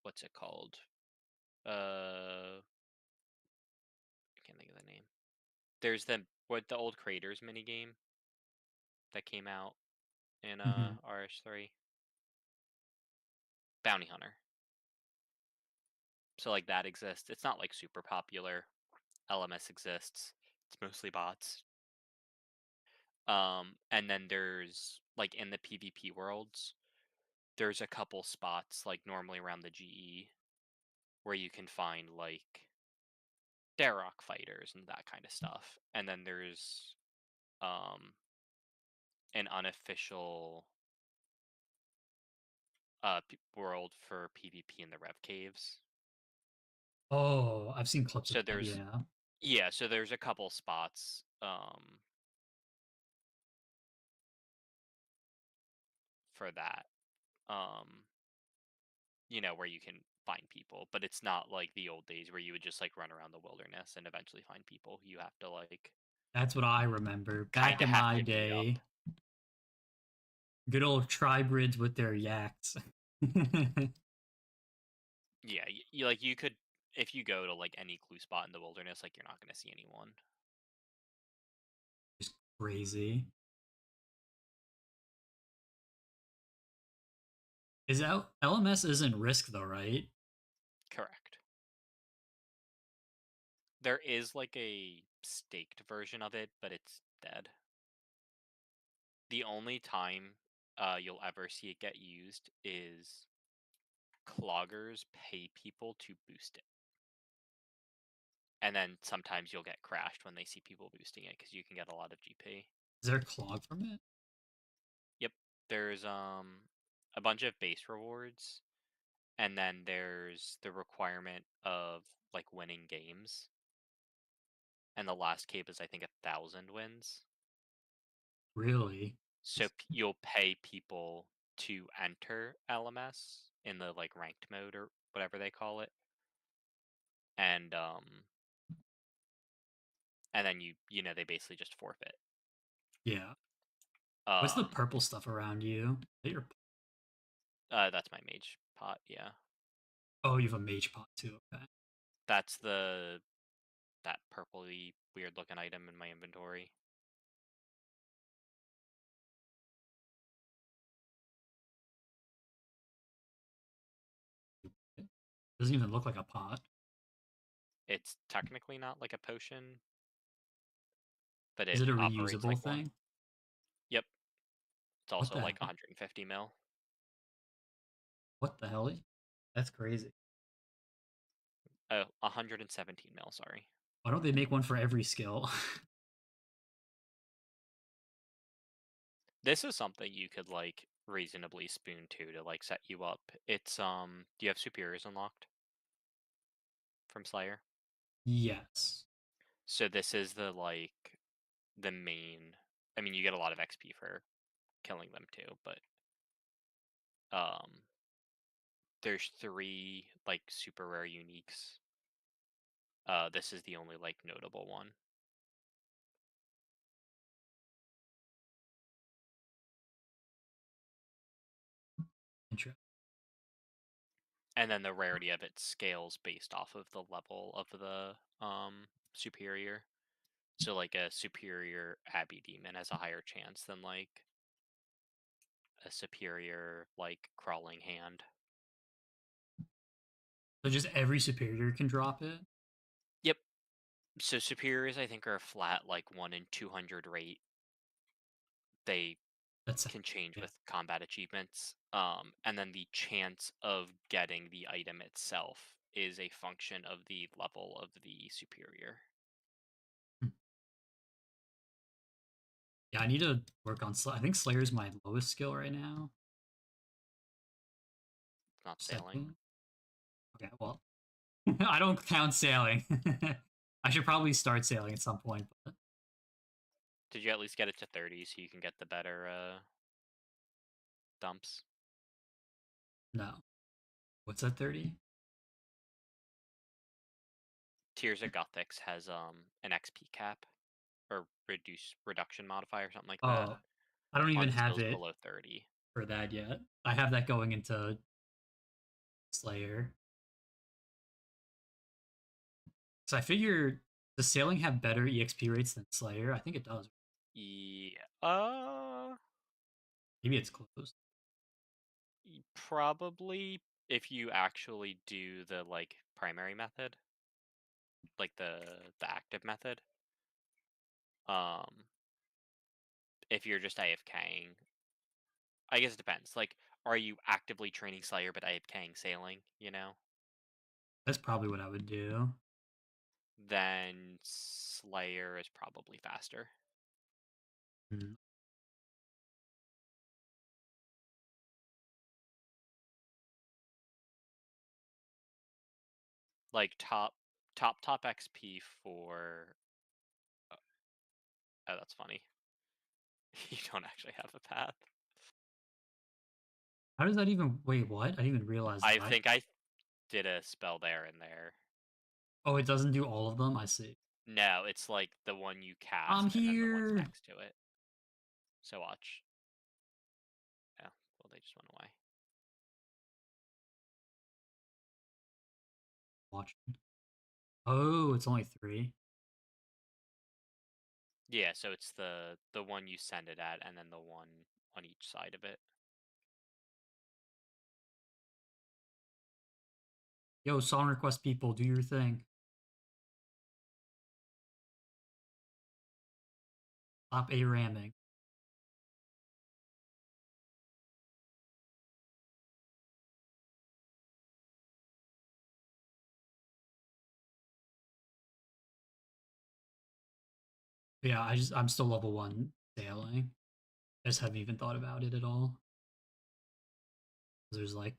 what's it called? I can't think of the name. There's the old creators mini game that came out in Hmm. RS3. Bounty Hunter. So like that exists. It's not like super popular. LMS exists. It's mostly bots. And then there's like in the PvP worlds, there's a couple spots like normally around the GE where you can find like Darrock fighters and that kind of stuff. And then there's um an unofficial world for PvP in the Rev Caves. Oh, I've seen clips of So that. there's Yeah. yeah, so there's a couple spots for that. Um where you can find people, but it's not like the old days where you would just like run around the wilderness and eventually find people. You have to like That's what I remember. kind Back of in have my to meet up. day, good old tribrids with their yaks. Yeah, you like you could if you go to like any clue spot in the wilderness, like you're not gonna see anyone. Just crazy. Is LMS isn't Risk though, right? Correct. There is like a staked version of it, but it's dead. The only time you'll ever see it get used is cloggers pay people to boost it. And then sometimes you'll get crashed when they see people boosting it because you can get a lot of GP. Is there a clog from it? Yep. There's a bunch of base rewards, and then there's the requirement of like winning games. And the last cape is I think 1,000 wins. Really? So you'll pay people to enter LMS in the like ranked mode or whatever they call it. And then you know they basically just forfeit. Yeah. What's the Um purple stuff around you? Is that your... that's my mage pot, yeah. Oh, you have a mage pot too. Okay. That's that purpley weird looking item in my inventory. It doesn't even look like a pot. It's technically not like a potion, but Is it it a operates reusable like one. thing? Yep. It's What also the like hell? 150 mil. What the hell? That's crazy. Oh, 117 mil, sorry. Why don't they make one for every skill? This is something you could like reasonably spoon to like set you up. It's do you have superiors unlocked from Slayer? Yes. So this is the main. I mean, you get a lot of XP for killing them too, but um there's 3 like super rare uniques. This is the only like notable one. Interesting. And then the rarity of it scales based off of the level of the superior. So like a superior Abbey demon has a higher chance than like a superior like crawling hand. So just every superior can drop it? Yep. So superiors I think are a flat like 1 in 200 rate. They That's... can change yeah. with combat achievements. And then the chance of getting the item itself is a function of the level of the superior. Hmm. Yeah, I need to work on I think Slayer's my lowest skill right now. It's not sailing. Second. Okay, well, I don't count sailing. I should probably start sailing at some point, but Did you at least get it to 30 so you can get the better dumps? no. What's that 30? Tears of Gothics has an XP cap or reduction modifier or something like that Oh, I don't even on have skills it below 30. for that yet. I have that going into Slayer. So I figure, does sailing have better EXP rates than Slayer? I think it does. Yeah, Maybe it's close. probably if you actually do the like primary method, like the active method. Um, if you're just AFKing, I guess it depends. Like, are you actively training Slayer but AFKing sailing? You know, That's probably what I would do. then Slayer is probably faster. Mm. Like top XP for. Oh, that's funny. You don't actually have a path. How does that even... Wait, what? I didn't even realize I that. think I did a spell there and there. Oh, it doesn't do all of them? I see. No, it's like the one you I'm cast and then the ones here! next to it. So watch. Yeah, well, they just went away. watching. Oh, it's only 3. Yeah, so it's the one you send it at, and then the one on each side of it. Yo, song request people, do your thing. Stop A ramming. Yeah, I'm still level 1 sailing. I just haven't even thought about it at all. There's like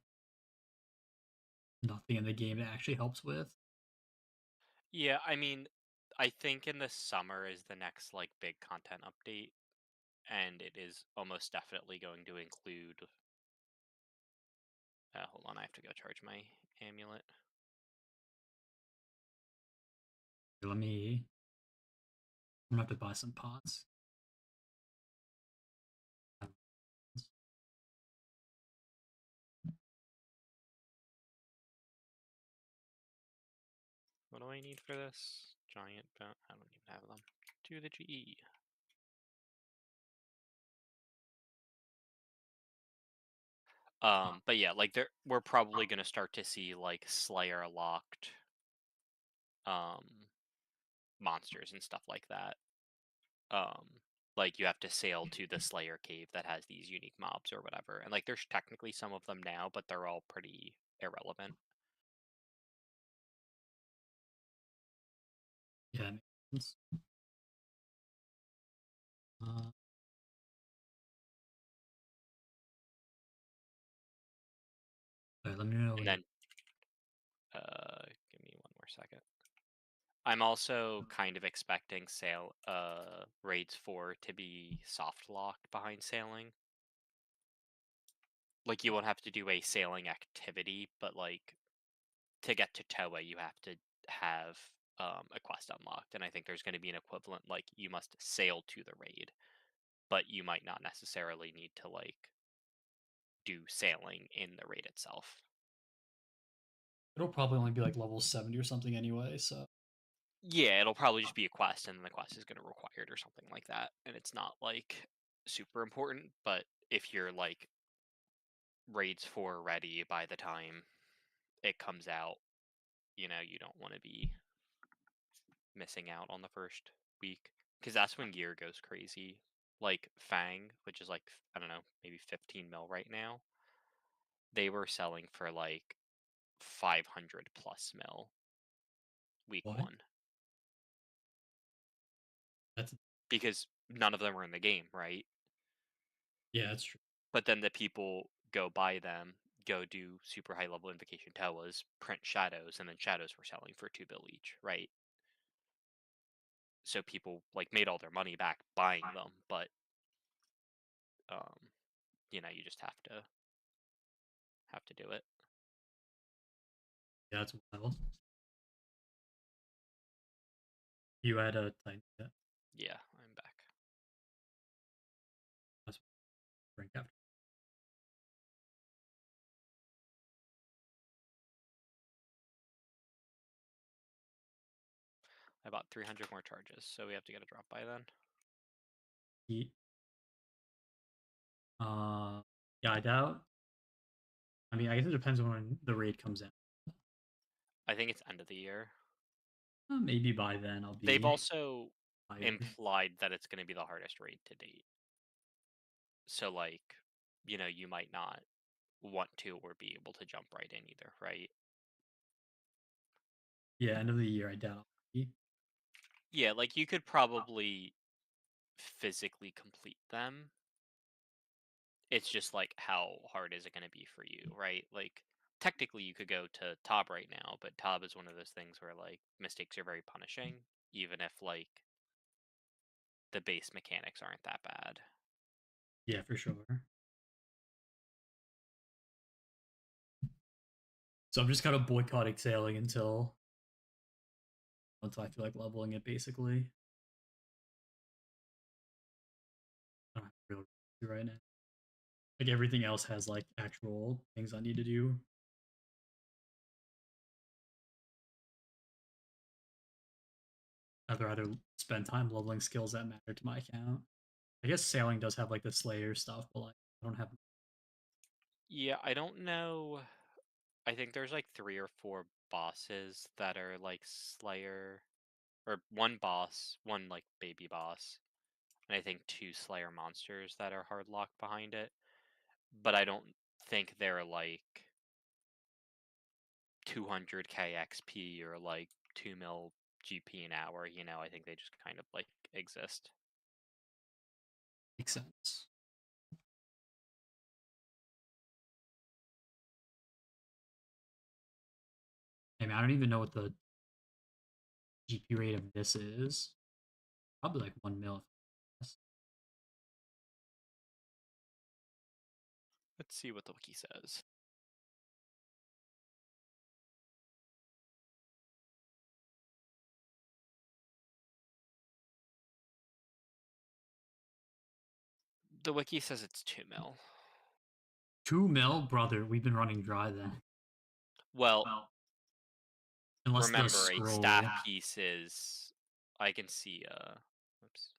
nothing in the game it actually helps with. Yeah, I mean, I think in the summer is the next like big content update, and it is almost definitely going to include. Hold on, I have to go charge my amulet. Let me. I'm gonna have to buy some pots. What do I need for this? Giant bone. I don't even have them. To the GE. But yeah, like we're probably gonna start to see like Slayer locked um monsters and stuff like that. Um, like you have to sail to the Slayer cave that has these unique mobs or whatever. And like there's technically some of them now, but they're all pretty irrelevant. Yeah, that makes sense. Uh, let me know And when you're. then give me one more second. I'm also kind of expecting sail raids 4 to be soft locked behind sailing. Like you won't have to do a sailing activity, but like to get to Toa you have to have a quest unlocked. And I think there's going to be an equivalent, like you must sail to the raid, but you might not necessarily need to like do sailing in the raid itself. It'll probably only be like level 70 or something anyway, so. Yeah, it'll probably just be a quest, and then the quest is going to require it or something like that. And it's not like super important, but if you're like raids 4 ready by the time it comes out, you don't want to be missing out on the first week because that's when gear goes crazy. Like Fang, which is like I don't know, maybe 15 mil right now. They were selling for like 500 plus mil week What? 1 That's. because none of them were in the game, right? Yeah, that's true. But then the people go buy them, go do super high level invocation Towas, print shadows, and then shadows were selling for 2 bill each, right? So people like made all their money back buying them, but um, you just have to do it. Yeah, that's wild. You had a Titan. Yeah, Yeah, I'm back. that's rank after. I bought 300 more charges, so we have to get a drop by then. Heat. Yeah, I doubt. I mean, I guess it depends on when the raid comes in. I think it's end of the year. Maybe by then I'll They've be also tired. implied that it's going to be the hardest raid to date. So like, you might not want to or be able to jump right in either, right? Yeah, end of the year, I doubt I'll be. Yeah, like you could probably physically complete them. It's just like how hard is it going to be for you, right? Like technically you could go to Tob right now, but Tob is one of those things where like mistakes are very punishing, even if like the base mechanics aren't that bad. Yeah, for sure. So I'm just kind of boycotting sailing until I feel like leveling it. Basically, I don't have real to right now. Like everything else has like actual things I need to do. I'd rather spend time leveling skills that matter to my account. I guess sailing does have like the Slayer stuff, but like I don't have. Yeah, I don't know. I think there's like 3 or 4 bosses that are like Slayer, or one boss, one like baby boss, and I think 2 Slayer monsters that are hard locked behind it. But I don't think they're like 200k XP or like 2 mil GP an hour. I think they just kind of like exist. Makes sense. I mean, I don't even know what the GP rate of this is. Probably like 1 mil. Let's see what the wiki says. The wiki says it's 2 mil. 2 mil, brother. We've been running dry then. Well, Unless the remember a staff scroll. piece is, I can see, oops.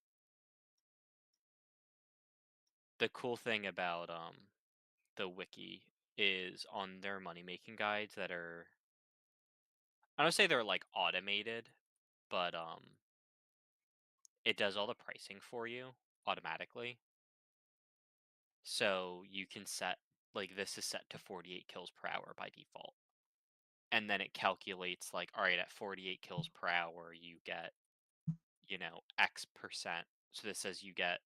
The cool thing about the wiki is on their money making guides that are, I don't say they're like automated, but it does all the pricing for you automatically. So you can set, like, this is set to 48 kills per hour by default. And then it calculates like, all right, at 48 kills per hour you get, X percent. So this says you get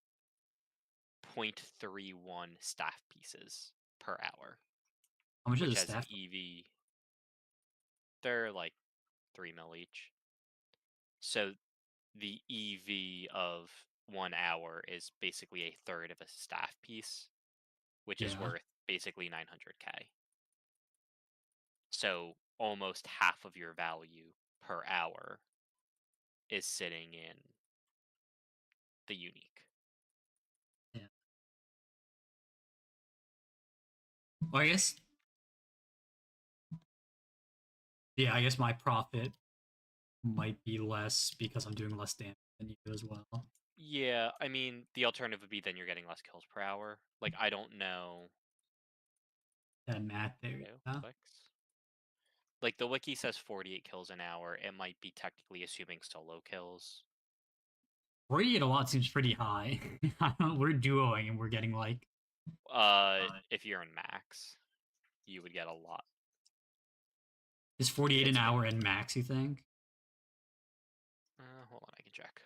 0.31 staff pieces per hour, How much is which a has an staff? EV. They're like 3 mil each. So the EV of 1 hour is basically a third of a staff piece, which is Yeah. worth basically 900k. So almost half of your value per hour is sitting in the unique. Yeah. Well, I guess. Yeah, I guess my profit might be less because I'm doing less damage than you as well. Yeah, I mean, the alternative would be then you're getting less kills per hour. Like, I don't know. That math there. Oh, Yeah. clicks. Like, the wiki says 48 kills an hour. It might be technically assuming solo kills. 48 a lot seems pretty high. We're duoing and we're getting like. If you're in max, you would get a lot. Is 48 an It's hour in max, you think? hold on, I can check.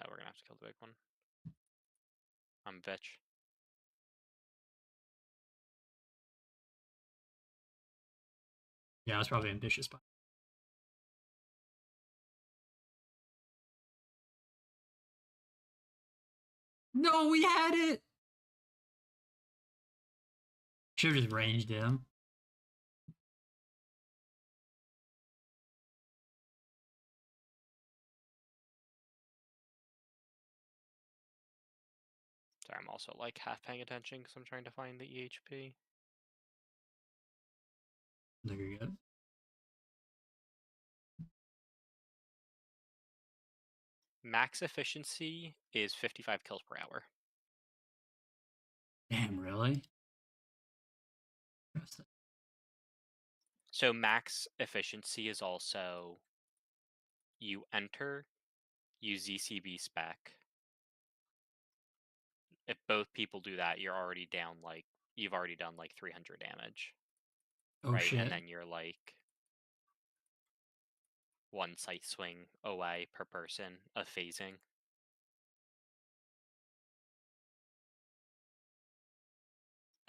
We're gonna have to kill the big one. I'm a bitch. Yeah, that's probably ambitious. But no, we had it. Should have just ranged him. Sorry, I'm also like half paying attention because I'm trying to find the EHP. I think you're good. Max efficiency is 55 kills per hour. Damn, really? Interesting. So max efficiency is also you enter, use ZCB spec. If both people do that, you've already done like 300 damage, Oh right? And shit. then you're like one scythe swing away per person of phasing.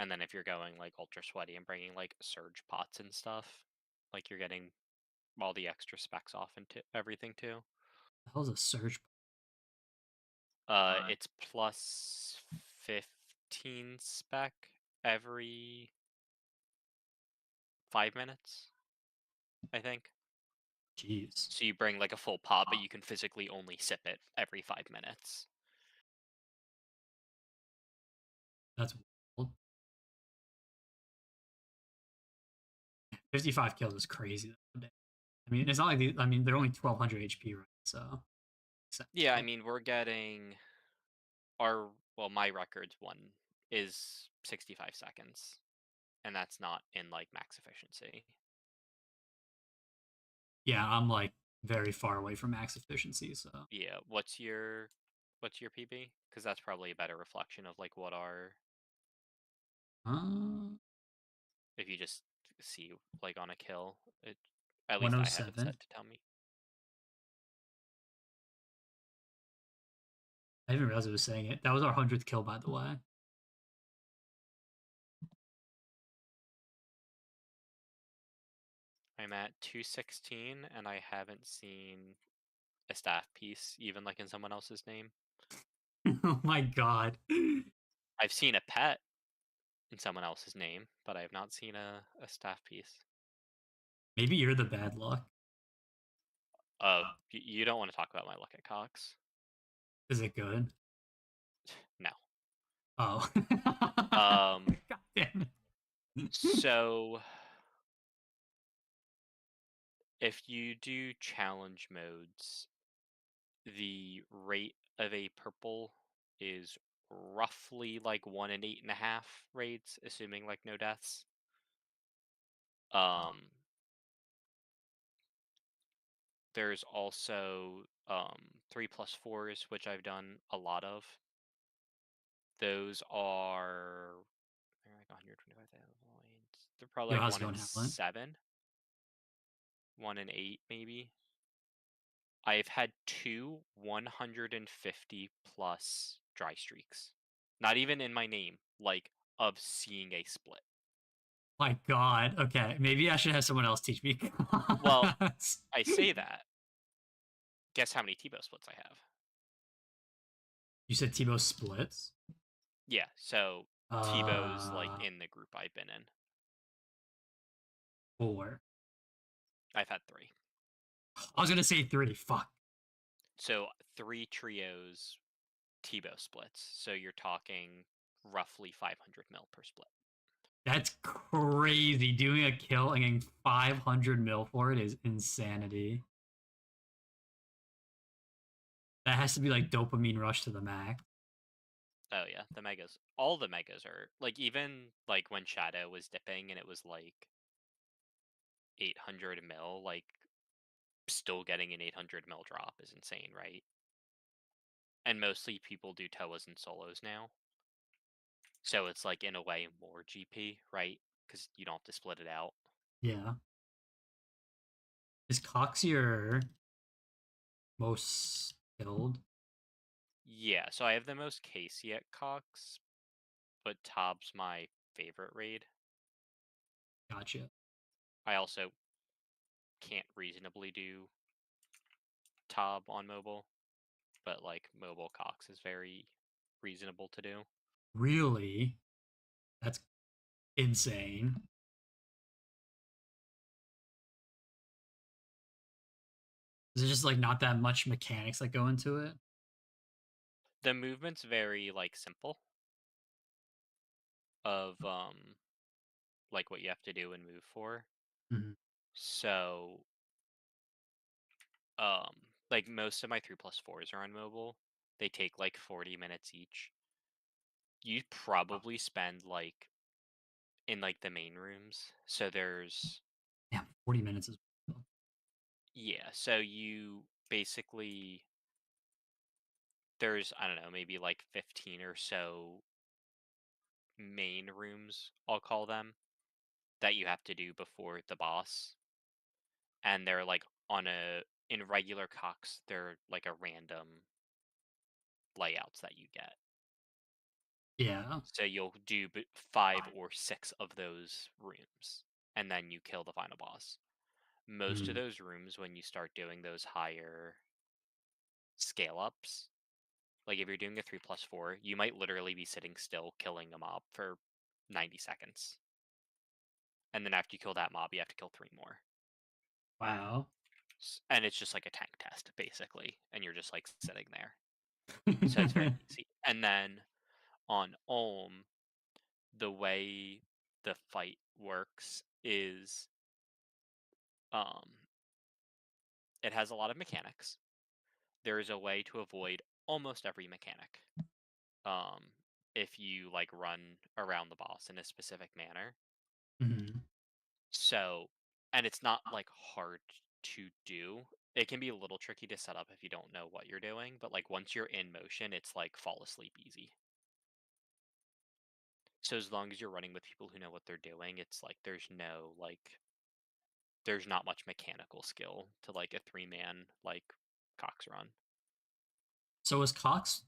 And then if you're going like ultra sweaty and bringing like surge pots and stuff, like you're getting all the extra specs off into everything too. The hell's a surge? It's plus 15 spec every 5 minutes, I think. Jeez. So you bring like a full pot, but you can physically only sip it every 5 minutes. That's wild. 55 kills is crazy. I mean, it's not like I mean, they're only 1200 HP, right? So makes sense, Yeah, I but mean, we're getting our well, my record's one is 65 seconds, and that's not in like max efficiency. yeah, I'm like very far away from max efficiency. So Yeah, what's your PB? Because that's probably a better reflection of like what our uh, if you just see like on a kill, it at least I have it 107. set to tell me. I didn't realize it was saying it. That was our 100th kill, by the way. I'm at 216, and I haven't seen a staff piece even like in someone else's name. Oh my god. I've seen a pet in someone else's name, but I have not seen a staff piece. Maybe you're the bad luck. You don't want to talk about my luck at Cox. Is it good? No. Oh. Um. God damn it. So if you do challenge modes, the rate of a purple is roughly like 1 in 8.5 raids, assuming like no deaths. Oh. Um, there's also 3+4s, which I've done a lot of. Those are they're like 125,000 points. They're probably Yo, like how's it one in going, Howland? 7, 1 in 8 maybe. I've had two 150 plus dry streaks. Not even in my name, like of seeing a split. My god. Okay, maybe I should have someone else teach me. Well, I say that. Guess how many T-bow splits I have? You said Tebow splits? Yeah, so T-bow's like Uh, in the group I've been in. 4. I've had 3. I was gonna say 3. Fuck. So 3 trios T-bow splits. So you're talking roughly 500 mil per split. That's crazy. Doing a kill and getting 500 mil for it is insanity. That has to be like dopamine rush to the max. Oh yeah, the megas. All the megas are like even like when Shadow was dipping and it was like 800 mil, like still getting an 800 mil drop is insane, right? And mostly people do Toas and solos now. So it's like in a way more GP, right? Because you don't have to split it out. Yeah. Is Cox your most skilled? Yeah, so I have the most Casey at Cox, but Tob's my favorite raid. Gotcha. I also can't reasonably do Tob on mobile, but like mobile Cox is very reasonable to do. Really? That's insane. Is it just like not that much mechanics that go into it? The movement's very like simple of like what you have to do and move for. Mhm. So um like most of my 3+4s are on mobile. They take like 40 minutes each. You Wow. probably spend like in like the main rooms. So there's Damn, 40 minutes is. yeah, so you basically there's I don't know, maybe like 15 or so main rooms, I'll call them, that you have to do before the boss. And they're like on a in regular Cox, they're like a random layouts that you get. Yeah. So you'll do 5 or 6 of those rooms, and then you kill the final boss. Most of Mm. those rooms, when you start doing those higher scale ups, like if you're doing a 3+4, you might literally be sitting still killing a mob for 90 seconds. And then after you kill that mob, you have to kill 3 more. Wow. And it's just like a tank test, basically. And you're just like sitting there. So it's very easy. And then on Ulm, the way the fight works is Um, it has a lot of mechanics. There is a way to avoid almost every mechanic. Um, if you like run around the boss in a specific manner. Hmm. So, and it's not like hard to do. It can be a little tricky to set up if you don't know what you're doing, but like once you're in motion, it's like fall asleep easy. So as long as you're running with people who know what they're doing, it's like there's not much mechanical skill to like a three-man like Cox run. So is Cox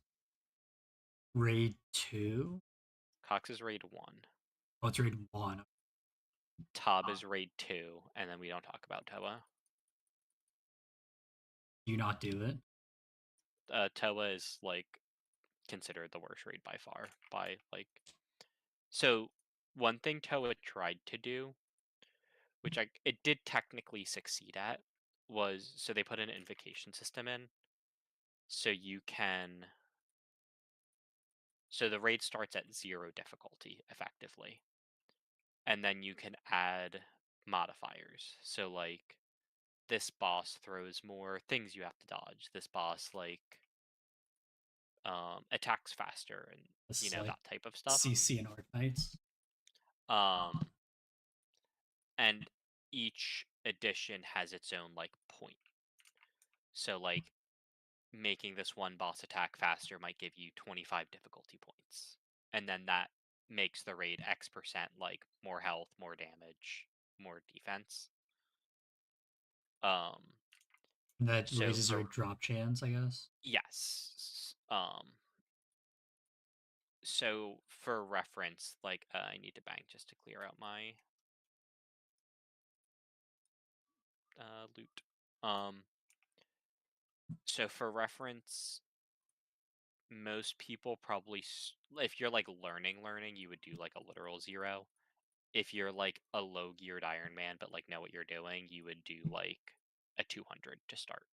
raid 2? Cox is raid 1. Oh, it's raid 1. Tob Uh, is raid 2, and then we don't talk about Toa. do you not do it? Toa is like considered the worst raid by far. By like so one thing Toa tried to do, which it did technically succeed at, was so they put an invocation system in, so you can so the raid starts at 0 difficulty effectively, and then you can add modifiers. So like this boss throws more things you have to dodge. This boss like attacks faster and It's like that type of stuff. CC and Arknights. Um, and each edition has its own like point. So like making this one boss attack faster might give you 25 difficulty points, and then that makes the raid X% like more health, more damage, more defense. Um, That so raises your for drop chance, I guess. yes, so for reference, like I need to bank just to clear out my loot. Um, so for reference, most people probably if you're like learning, you would do like a literal 0. If you're like a low geared Iron Man but like know what you're doing, you would do like a 200 to start.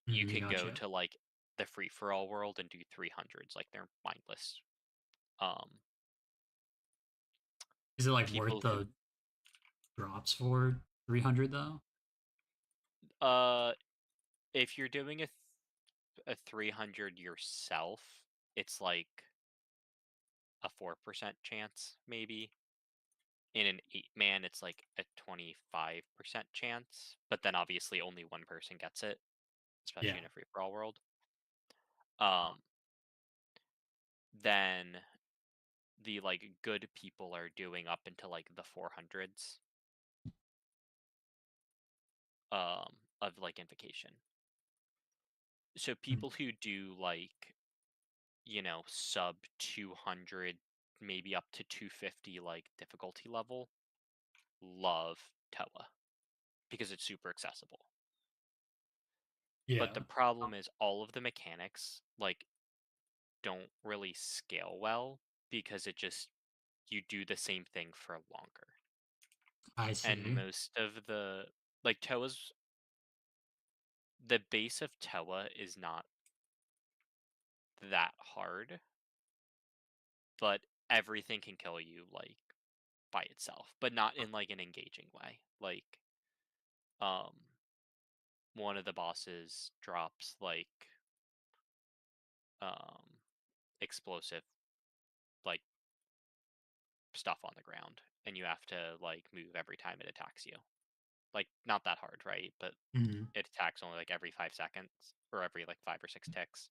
You Mm, can go gotcha. to like the free for all world and do 300s, like they're mindless. Um, Is it like worth people who the drops for 300 though? uh if you're doing a 300 yourself, it's like a 4% chance maybe. In an 8-man, it's like a 25% chance, but then obviously only one person gets it, especially Yeah. in a free for all world. Um, then the like good people are doing up into like the 400s of like invocation. So Mm, people who do like, sub 200, maybe up to 250 like difficulty level, love Toa because it's super accessible. But yeah. the problem is all of the mechanics like don't really scale well because you do the same thing for longer. I And see. most of the like Toa's the base of Toa is not that hard, but everything can kill you like by itself, but not in like an engaging way. Like um one of the bosses drops like um explosive like stuff on the ground and you have to like move every time it attacks you. Like not that hard, right? But Mm. it attacks only like every 5 seconds or every like 5 or 6 ticks.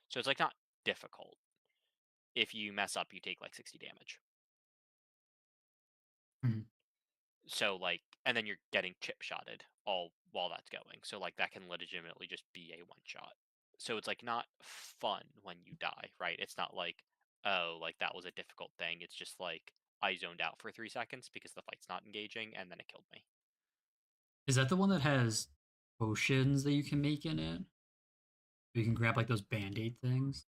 So it's like not difficult. If you mess up, you take like 60 damage. Mm. So like, and then you're getting chip shotted all while that's going. So like that can legitimately just be a one shot. So it's like not fun when you die, right? It's not like, oh, like that was a difficult thing. It's just like I zoned out for 3 seconds because the fight's not engaging and then it killed me. Is that the one that has potions that you can make in it? You can grab like those band-aid things?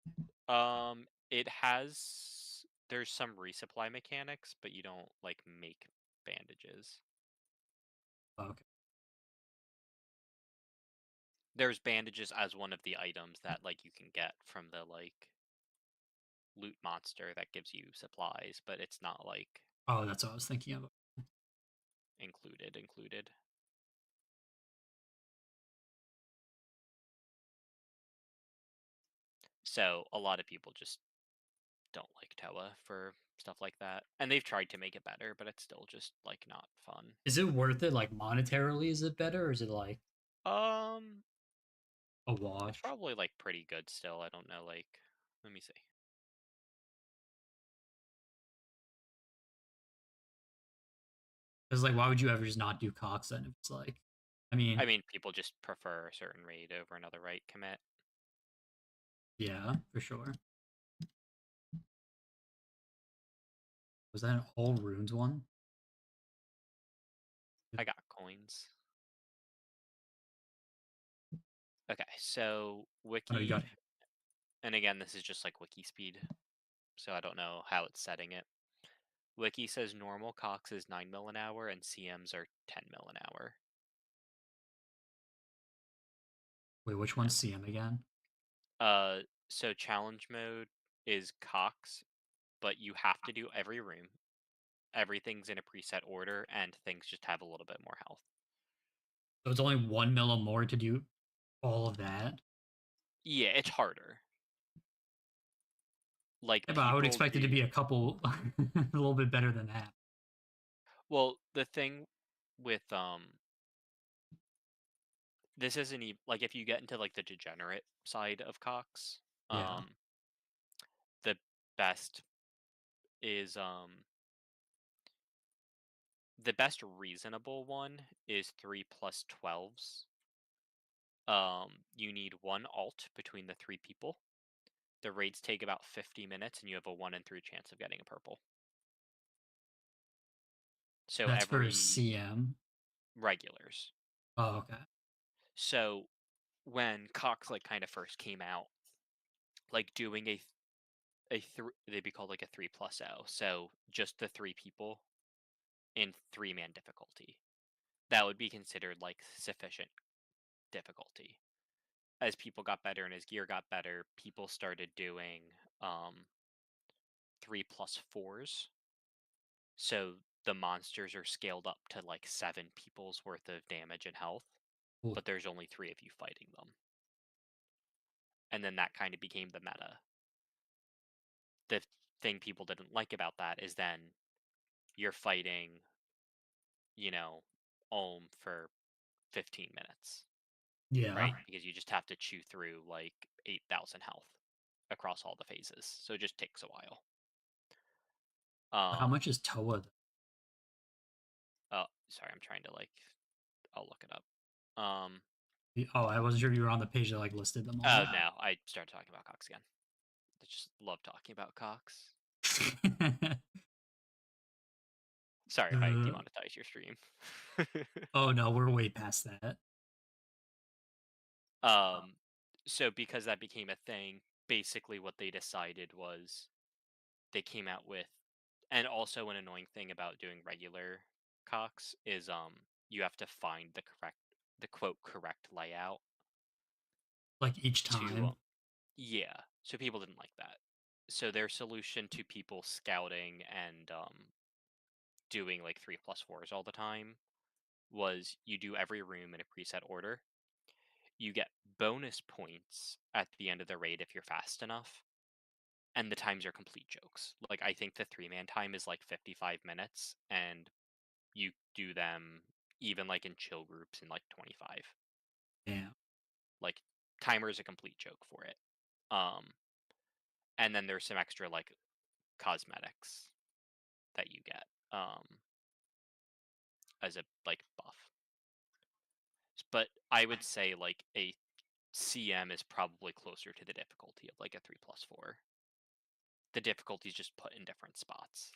It has there's some resupply mechanics, but you don't like make bandages. Okay. There's bandages as one of the items that like you can get from the like loot monster that gives you supplies, but it's not like Oh, that's what I was thinking of. included. So a lot of people just don't like Toa for stuff like that. And they've tried to make it better, but it's still just like not fun. Is it worth it? Like monetarily, is it better, or is it like Um a it's wash? probably like pretty good still. I don't know, like let me see. Because like, why would you ever just not do Cox then? If it's like, I I mean, mean people just prefer a certain raid over another right commit. yeah, for sure. Was that an whole runes one? I got coins. Okay, so Oh, you got wiki, and again this is just like wiki speed, so I don't know how it's setting it. Wiki says normal Cox is 9 mil an hour and CMs are 10 mil an hour. wait. Which one's CM again? Uh, so challenge mode is Cox, but you have to do every room. Everything's in a preset order, and things just have a little bit more health. So it's only 1 mil more to do all of that. Yeah, it's harder. Like Yeah, but I would people expect it to be do. a couple, a little bit better than that. Well, the thing with this isn't even like if you get into like the degenerate side of Cox, Yeah. the best is the best reasonable one is 3 plus 12s. You need one alt between the three people. The raids take about 50 minutes, and you have a 1 in 3 chance of getting a purple. So That's for every CM. regulars. Oh, okay. So when Cox like kind of first came out, like doing they'd be called like a 3 plus 0. So just the three people in 3-man difficulty. That would be considered like sufficient difficulty. As people got better and as gear got better, people started doing 3 plus 4s. So the monsters are scaled up to like 7 people's worth of damage and health, Cool. but there's only 3 of you fighting them. And then that kind of became the meta. The thing people didn't like about that is then you're fighting, you know, for 15 minutes, Yeah. right? Because you just have to chew through like 8,000 health across all the phases. So it just takes a while. How much is Toa? Sorry, I'm trying to like I'll look it up. Um Oh, I wasn't sure if you were on the page that like listed them oh all. no, I started talking about Cox again. I just love talking about Cox. Sorry if I uh, demonetize your stream. oh no, we're way past that. um so because that became a thing, basically what they decided was they came out with, and also an annoying thing about doing regular Cox is you have to find the quote correct layout Like each to time. yeah. So people didn't like that. So their solution to people scouting and doing like 3 plus 4s all the time was you do every room in a preset order. You get bonus points at the end of the raid if you're fast enough, and the times are complete jokes. Like I think the 3-man time is like 55 minutes, and you do them even like in chill groups in like 25. Damn. Like timer is a complete joke for it. Um, and then there's some extra like cosmetics that you get as a like buff. But I would say like a CM is probably closer to the difficulty of like a 3 plus 4. The difficulty is just put in different spots.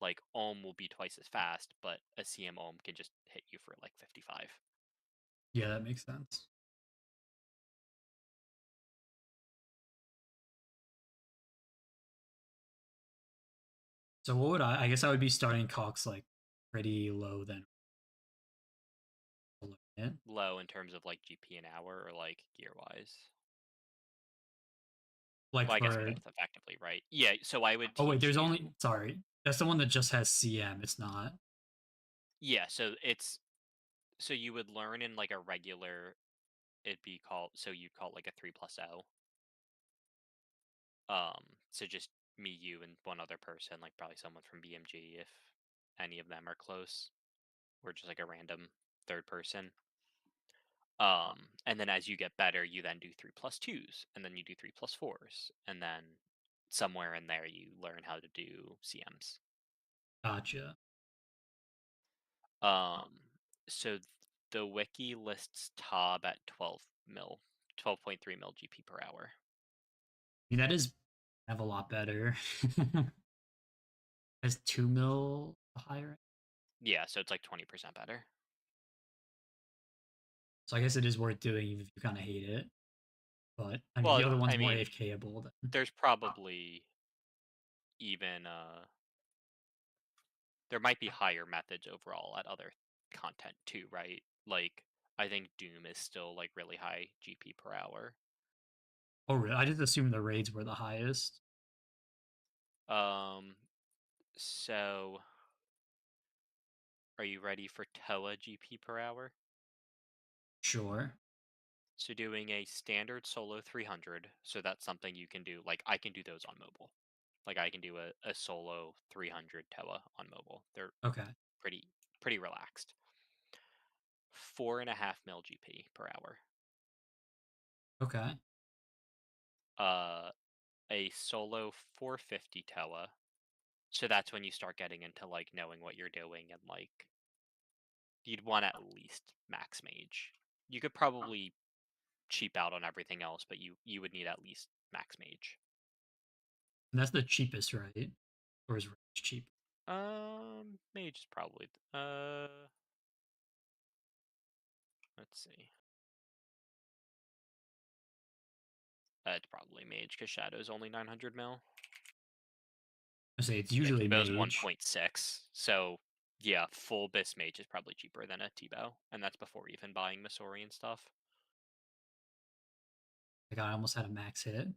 Like Ohm will be twice as fast, but a CM Ohm can just hit you for like 55. Yeah, that makes sense. So what would I guess I would be starting Cox like pretty low then. Low in terms of like GP an hour or like gear wise. Like Well, I guess for both effectively, right? Yeah, so I would oh wait, teach there's you. only sorry. That's the one that just has CM. It's not. Yeah, so you would learn in like a regular, it'd be called, so you'd call it like a 3+0. So just me, you, and one other person, like probably someone from BMG if any of them are close, or just like a random third person. And then as you get better, you then do 3+2s, and then you do 3+4s, and then somewhere in there you learn how to do CMs. Gotcha. Um, so the wiki lists Tob at 12.3 mil GP per hour. I mean, that is have a lot better. Has 2 mil higher. Yeah, so it's like 20% better. So I guess it is worth doing even if you kind of hate it. But I mean, the Well, other I one's more mean, AFKable. Then. there's probably even there might be higher methods overall at other content too, right? Like I think Doom is still like really high GP per hour. Oh, really? I just assumed the raids were the highest. Um, so are you ready for TOA GP per hour? Sure. So doing a standard solo 300, so that's something you can do. Like I can do those on mobile. Like I can do a solo 300 TOA on mobile. They're Okay. pretty pretty relaxed. 4.5 mil GP per hour. Okay. Uh, a solo 450 TOA. So that's when you start getting into like knowing what you're doing, and like you'd want at least max mage. You could probably cheap out on everything else, but you would need at least max mage. And that's the cheapest, right? Or is rage cheap? Mage is probably let's see. It's probably mage because shadow's only 900 mil. I say it's Yeah, usually T-Bow's mage. 1.6. So yeah, full bis mage is probably cheaper than a T-Bow, and that's before even buying Misori and stuff. Like I almost had a max hit.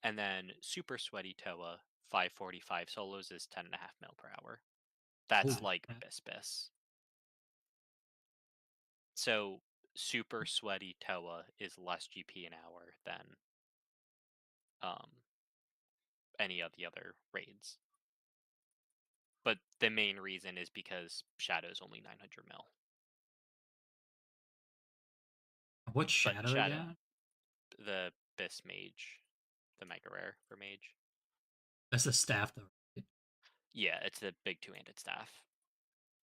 And then super sweaty Toa 545 solos is 10.5 mil per hour. That's Holy like crap. bis. So super sweaty Toa is less GP an hour than um, any of the other raids. But the main reason is because Shadow's only 900 mil. What's But shadow Shadow, again? the bis mage, the mega rare for mage. That's the staff though. Right? Yeah, it's the big two-handed staff.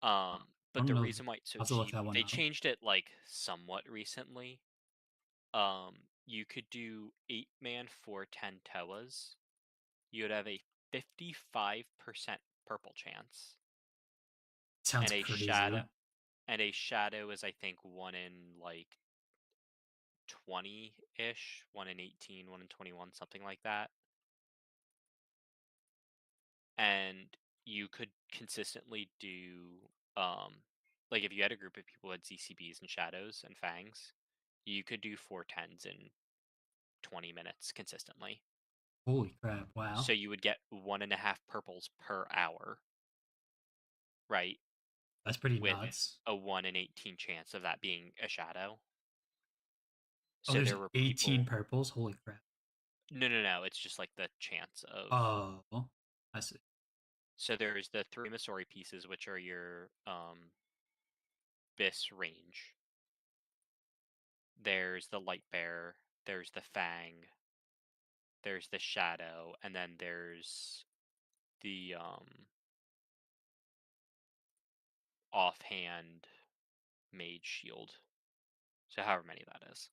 I But don't the know. reason why it's so I'll have to look cheap, that one they up. changed it like somewhat recently. You could do 8-man 410 Tewas. You would have a 55% purple chance, Sounds and a crazy. shadow is I think one in like 20-ish, one in 18, one in 21, something like that. And you could consistently do like if you had a group of people who had ZCBs and shadows and fangs, you could do 410s in 20 minutes consistently. Holy crap! Wow, So you would get 1.5 purples per hour, right? that's pretty With nuts. a 1 in 18 chance of that being a shadow. Oh, So there's there were 18 people. purples. Holy crap! No. It's just like the chance of. Oh, I see. So there's the three Misori pieces, which are your Bis range. There's the light bear. There's the fang. There's the shadow, and then there's the offhand mage shield. So however many that is,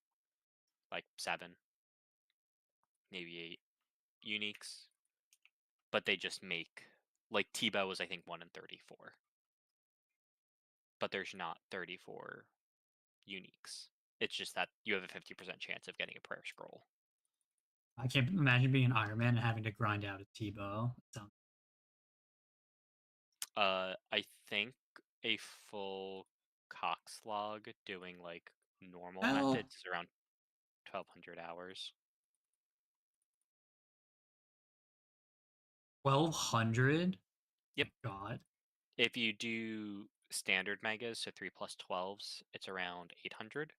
like 7, maybe 8 uniques. But they just make like T-Bow is I think 1 in 34, but there's not 34 uniques. It's just that you have a 50% chance of getting a prayer scroll. I can't imagine being an Iron Man and having to grind out a T-bow. Sounds I think a full Cox log doing like normal hell. methods is around 1,200 hours. 1200. Yep. My God. If you do standard megas, so 3 plus 12s, it's around 800.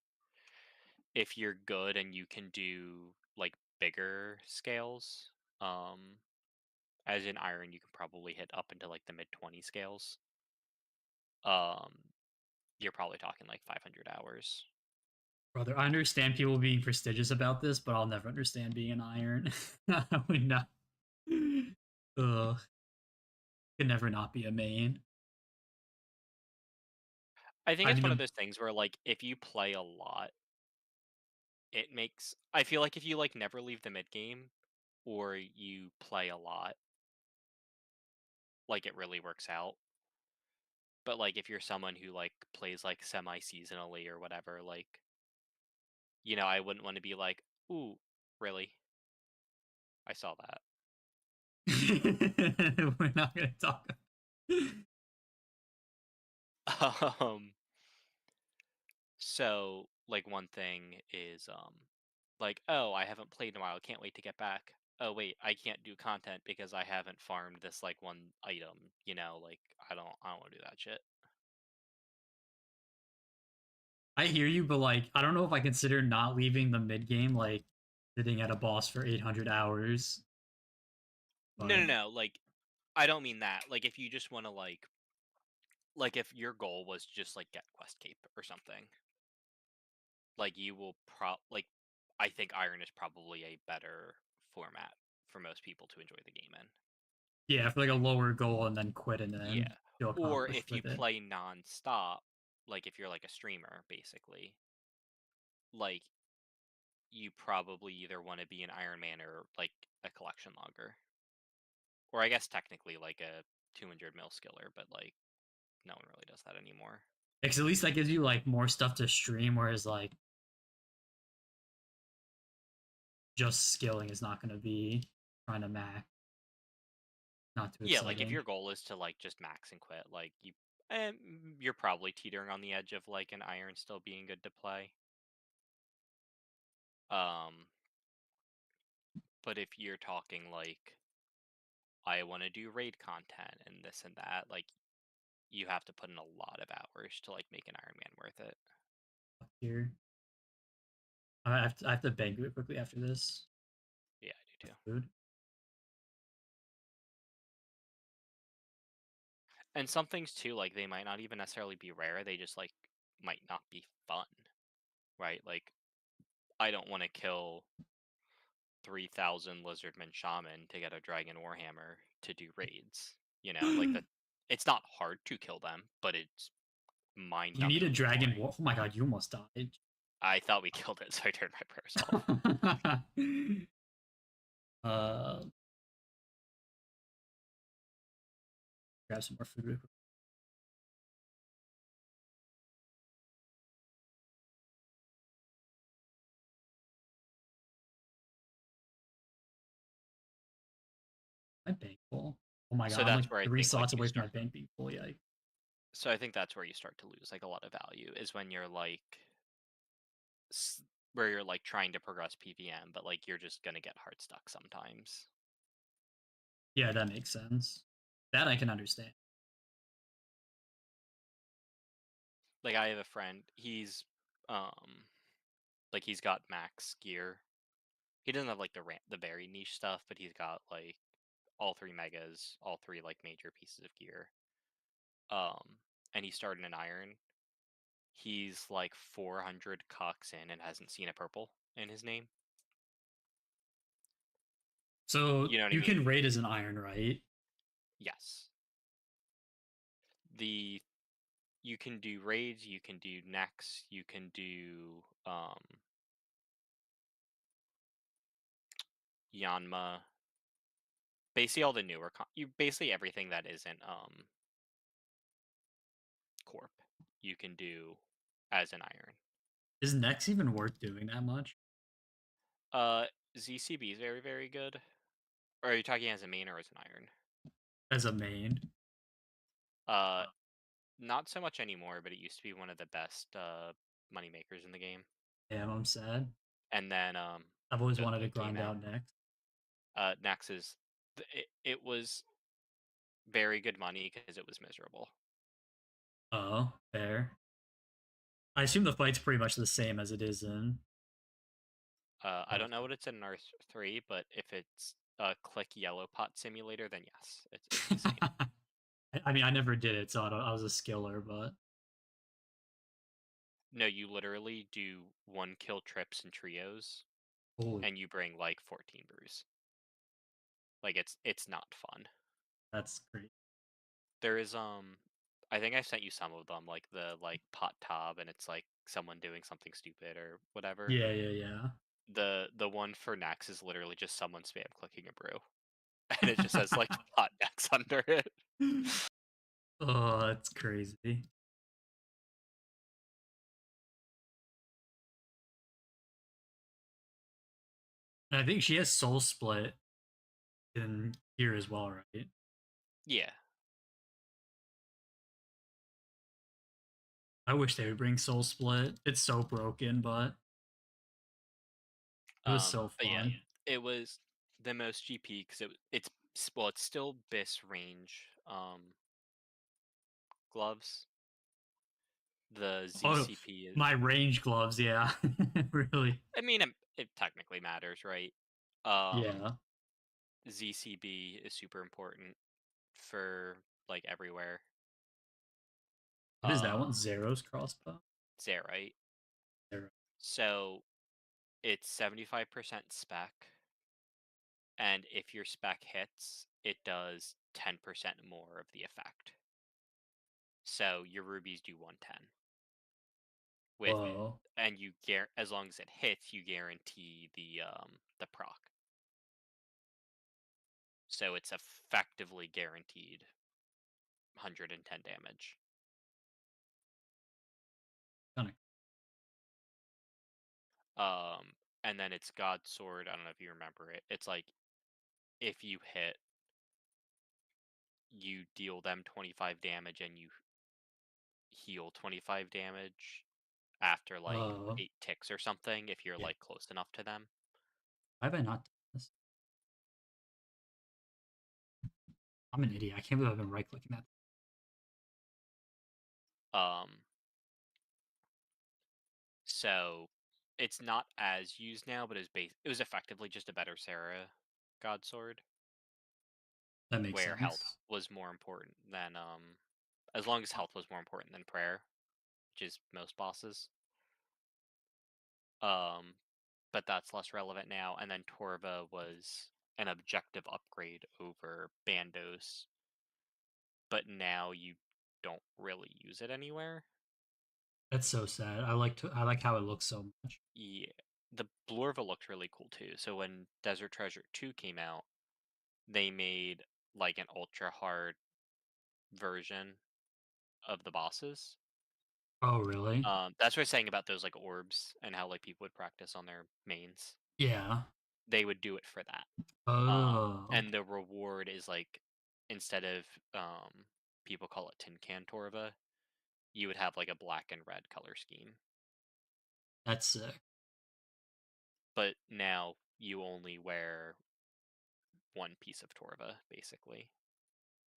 If you're good and you can do like bigger scales, as in iron, you can probably hit up into like the mid 20 scales. Um, you're probably talking like 500 hours. Brother, I understand people being prestigious about this, but I'll never understand being an iron. I would not. Ugh. Could never not be a main. I think I it's mean, one of those things where like if you play a lot, it makes I feel like if you like never leave the mid game or you play a lot, like it really works out. But like if you're someone who like plays like semi-seasonally or whatever, like I wouldn't want to be like, "Ooh, really? I saw that." we're not gonna talk. Um, so like one thing is like, "Oh, I haven't played in a while. Can't wait to get back." Oh wait, I can't do content because I haven't farmed this like one item, like I don't want to do that shit. I hear you, but like, I don't know if I consider not leaving the mid game like sitting at a boss for 800 hours. No, But no, no. Like I don't mean that. Like if you just want to like if your goal was just like get quest cape or something, like you will like I think iron is probably a better format for most people to enjoy the game in. yeah, for like a lower goal and then quit and then Yeah. feel Or accomplished if you with it. play non-stop, like if you're like a streamer basically, like you probably either want to be an Iron Man or like a collection logger. Or I guess technically like a 200 mil skiller, but like no one really does that anymore. Because at least that gives you like more stuff to stream, whereas like just skilling is not going to be trying to max. Not too Yeah, like if exciting. your goal is to like just max and quit, like you're probably teetering on the edge of like an iron still being good to play. Um, but if you're talking like I want to do raid content and this and that, like you have to put in a lot of hours to like make an Iron Man worth it. Here, I have to beg it quickly after this. Yeah, I do too. Food. And some things too, like they might not even necessarily be rare. They just like might not be fun, right? Like I don't want to kill 3,000 Lizardman Shaman to get a Dragon Warhammer to do raids. Like that. It's not hard to kill them, but it's You need a mind-numbingly dragon boring. wolf. Oh my god, you almost died. I thought we killed it, so I turned my prayers off. uh, grab some more food. My bank full. Oh my god, So I'm like that's where I three think like slots you away from start. my bank being full. Yikes. So I think that's where you start to lose like a lot of value is when you're like where you're like trying to progress PVM, but like you're just gonna get hard stuck sometimes. Yeah, that makes sense. That I can understand. Like I have a friend, um like he's got max gear. He doesn't have like the very niche stuff, but he's got like all three megas, all three like major pieces of gear. And he started an iron. He's like 400 cucks in and hasn't seen a purple in his name. So You know what I you mean? can raid as an iron, right? Yes. The You can do raids, you can do necks, you can do Yanma, basically all the newer you basically everything that isn't corp you can do as an iron. Is Nex even worth doing that much Uh ZCB is very very good. Or are you talking as a main or as an iron? as a main? Uh Not so much anymore, but it used to be one of the best money makers in the game. Damn, I'm sad. And then I've always the wanted to came grind out. out Nex. Nex is It was very good money because it was miserable. Oh, fair. I assume the fight's pretty much the same as it is in. I don't know what it's in R3, but if it's a click yellow pot simulator, then yes, it's the same. I mean, I never did it, so I was a skiller, but No, you literally do one kill trips and trios, holy, and you bring like 14 brews. Like it's not fun. that's great. There is I think I sent you some of them, like the like pot tob, and it's like someone doing something stupid or whatever. Yeah, yeah, yeah. The one for Nex is literally just someone spam clicking a brew, and it just says like pot Nex under it. Oh, that's crazy. And I think she has Soul Split in here as well, right? Yeah. I wish they would bring Soul Split. It's so broken, but it was so But yeah, fun. it was the most GP because it's still BIS range gloves. The Oh, ZCP is. my range gloves, yeah. Really. I mean, it technically matters, right? Um, Yeah. ZCB is super important for like everywhere. What is that one? Um, Zero's crossbow? Zerite. Zero. So it's 75% spec, and if your spec hits, it does 10% more of the effect. So your rubies do 110 with, Whoa. and as long as it hits, you guarantee the proc. So it's effectively guaranteed 110 damage. Kind of. Um, and then it's God Sword. I don't know if you remember it. It's like if you hit, you deal them 25 damage and you heal 25 damage after like Oh. 8 ticks or something if you're Yeah. like close enough to them. Why have I not done this? I'm an idiot. I can't believe I've been right clicking that. Um, so it's not as used now, but it was effectively just a better Sarah God Sword That makes where health sense. was more important than as long as health was more important than prayer, which is most bosses. Um, but that's less relevant now. And then Torva was an objective upgrade over Bandos, but now you don't really use it anywhere. That's so sad. I like how it looks so much. Yeah, the Blorva looked really cool too. So when Desert Treasure 2 came out, they made like an ultra hard version of the bosses. Oh, really? That's what I was saying about those like orbs and how like people would practice on their mains. Yeah. They would do it for that. Oh, And okay. the reward is like instead of people call it tin can torva, you would have like a black and red color scheme. That's sick. But now you only wear one piece of torva, basically.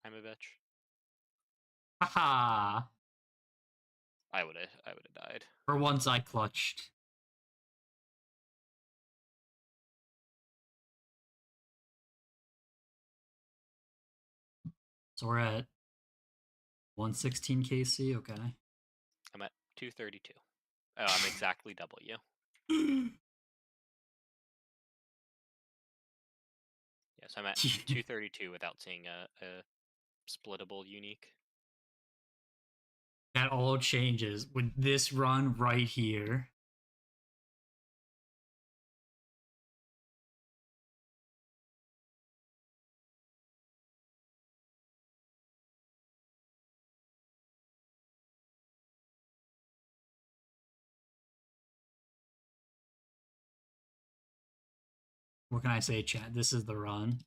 I'm a bitch. Haha. I would have died. For once I clutched. So we're at 116 KC. Okay. I'm at 232. Oh, I'm exactly double you. Yes, I'm at 232 without seeing a splittable unique. That all changes with this run right here. What can I say, chat? This is the run.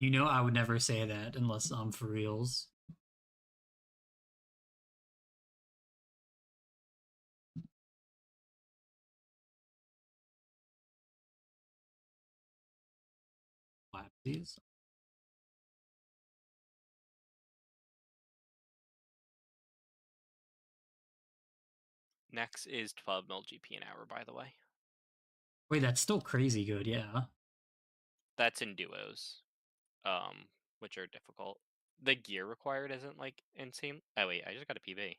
You know I would never say that unless I'm for reals. These. Next is 12 mil GP an hour, by the way. Wait, that's still crazy good, yeah. That's in duos, which are difficult. The gear required isn't like insane. Oh wait, I just got a PB.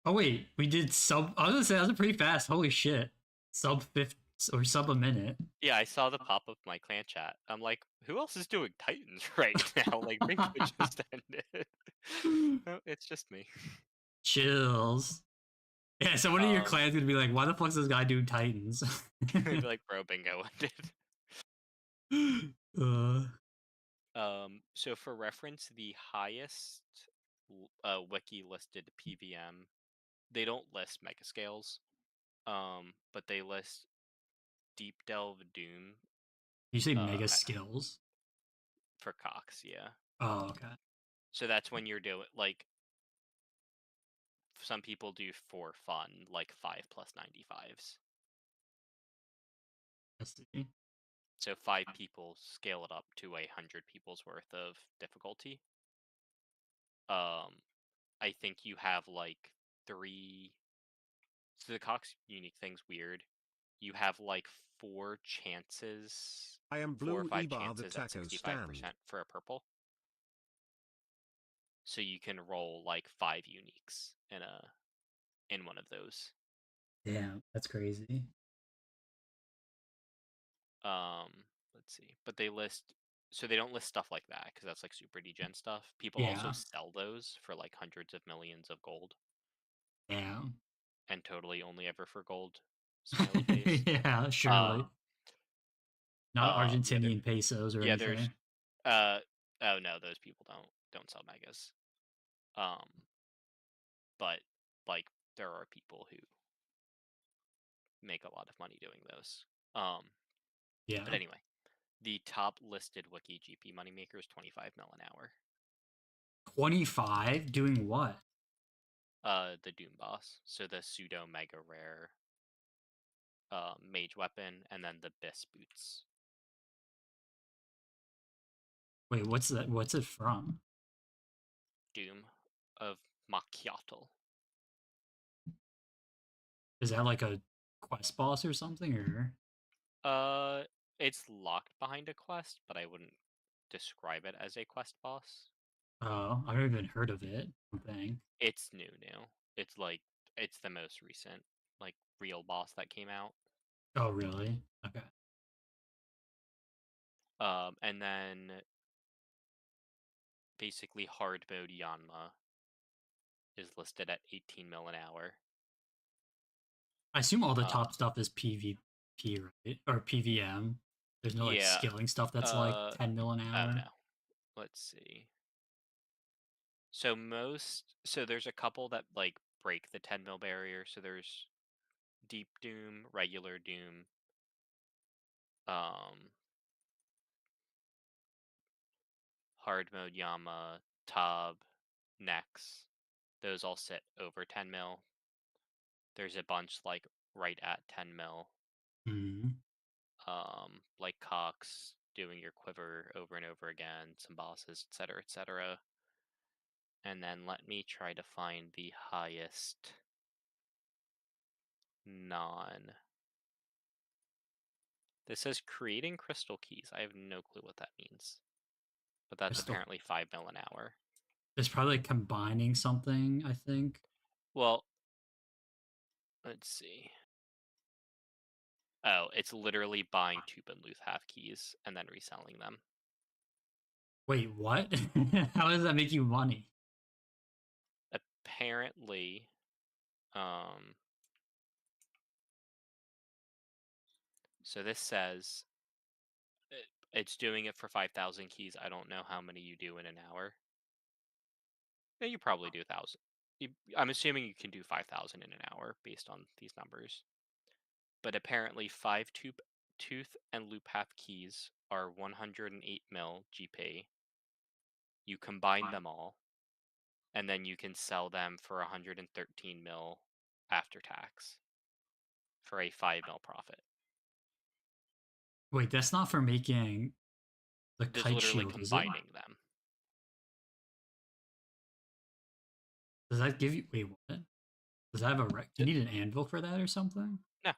Oh wait, we did sub. I was gonna say that was pretty fast. Holy shit, sub 50 or sub a minute. Yeah, I saw the pop up my clan chat. I'm like, who else is doing Titans right now? Like, Bingo just ended. No, it's just me. Chills. Yeah, so one of your Um, clans gonna be like, "Why the fuck is this guy doing Titans?" I'd be like, bro, Bingo ended. uh, So for reference, the highest wiki listed PVM, they don't list mega scales, but they list Deep Delve Doom you say uh, mega at- skills. for Cox, yeah. Oh, okay. So that's when you're doing like some people do for fun, like 5+95s. I see. So 5 people scale it up to 100 people's worth of difficulty. I think you have like 3. So the Cox unique thing's weird. You have like 4 chances, I am 4 or Blue 5 Ebar the chances at taco stand. 65% for a purple. So you can roll like 5 uniques in one of those. Damn, that's crazy. Let's see. But they list, so they don't list stuff like that because that's like super degen stuff. People also Yeah. sell those for like hundreds of millions of gold Damn. and totally only ever for gold. Smiley face. Yeah, surely. Um, Not yeah, Argentinian pesos or yeah. There's, anything. uh, oh no, those people don't sell megas. Um, but like there are people who make a lot of money doing those. Yeah. But anyway, the top listed wiki GP moneymaker is 25 mil an hour. 25 doing what? The Doom boss. So the pseudo mega rare mage weapon, and then the Bis boots. Wait, what's that? What's it from? Doom of Macchiato. Is that like a quest boss or something? Or It's locked behind a quest, but I wouldn't describe it as a quest boss. oh, I've never even heard of it. Thing. It's new. It's like it's the most recent like real boss that came out. Oh, really? Okay. And then basically hard mode Yanma is listed at 18 mil an hour. I assume all the top stuff is PvP, right? Or PVM. There's no like Yeah. skilling stuff that's like 10 mil an Oh hour. no. Let's see. So there's a couple that like break the 10 mil barrier. So there's Deep Doom, regular Doom, um, hard mode Yama, Tob, Nex. Those all sit over 10 mil. There's a bunch like right at 10 mil. Hmm. Like Cox doing your quiver over and over again, some bosses, etc., etc. And then let me try to find the highest non. This says creating crystal keys. I have no clue what that means. But that's Crystal. apparently 5 mil an hour. It's probably combining something, I think. Well, let's see. Oh, it's literally buying tube and Luth half keys and then reselling them. Wait, what? How does that make you money? Apparently, so this says it's doing it for 5,000 keys. I don't know how many you do in an hour. Yeah, you probably do 1,000. I'm assuming you can do 5,000 in an hour based on these numbers. But apparently 5 tooth and loop half keys are 108 mil GP. You combine them all, and then you can sell them for 113 mil after tax for a 5 mil profit. Wait, that's not for making The There's kite literally shield, is it? combining them. Does that give you? Wait, what? Does that have a rec? Do So, you need an anvil for that or something? no,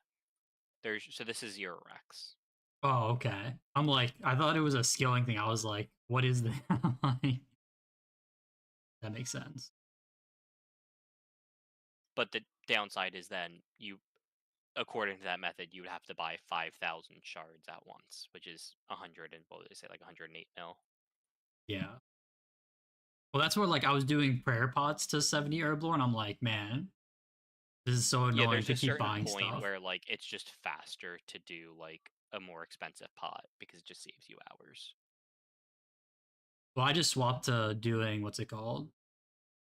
so this is your Rex. Oh, okay. I'm like, I thought it was a skilling thing. I was like, what is that? Like, that makes sense. But the downside is then you, according to that method, you would have to buy 5,000 shards at once, which is 100 and what did they say, like 108 mil. Yeah. Well, that's where like I was doing prayer pots to 70 Herblore, and I'm like, man, this is so Yeah, annoying there's to a keep certain buying point stuff. where like it's just faster to do like a more expensive pot because it just saves you hours. Well, I just swapped to doing what's it called?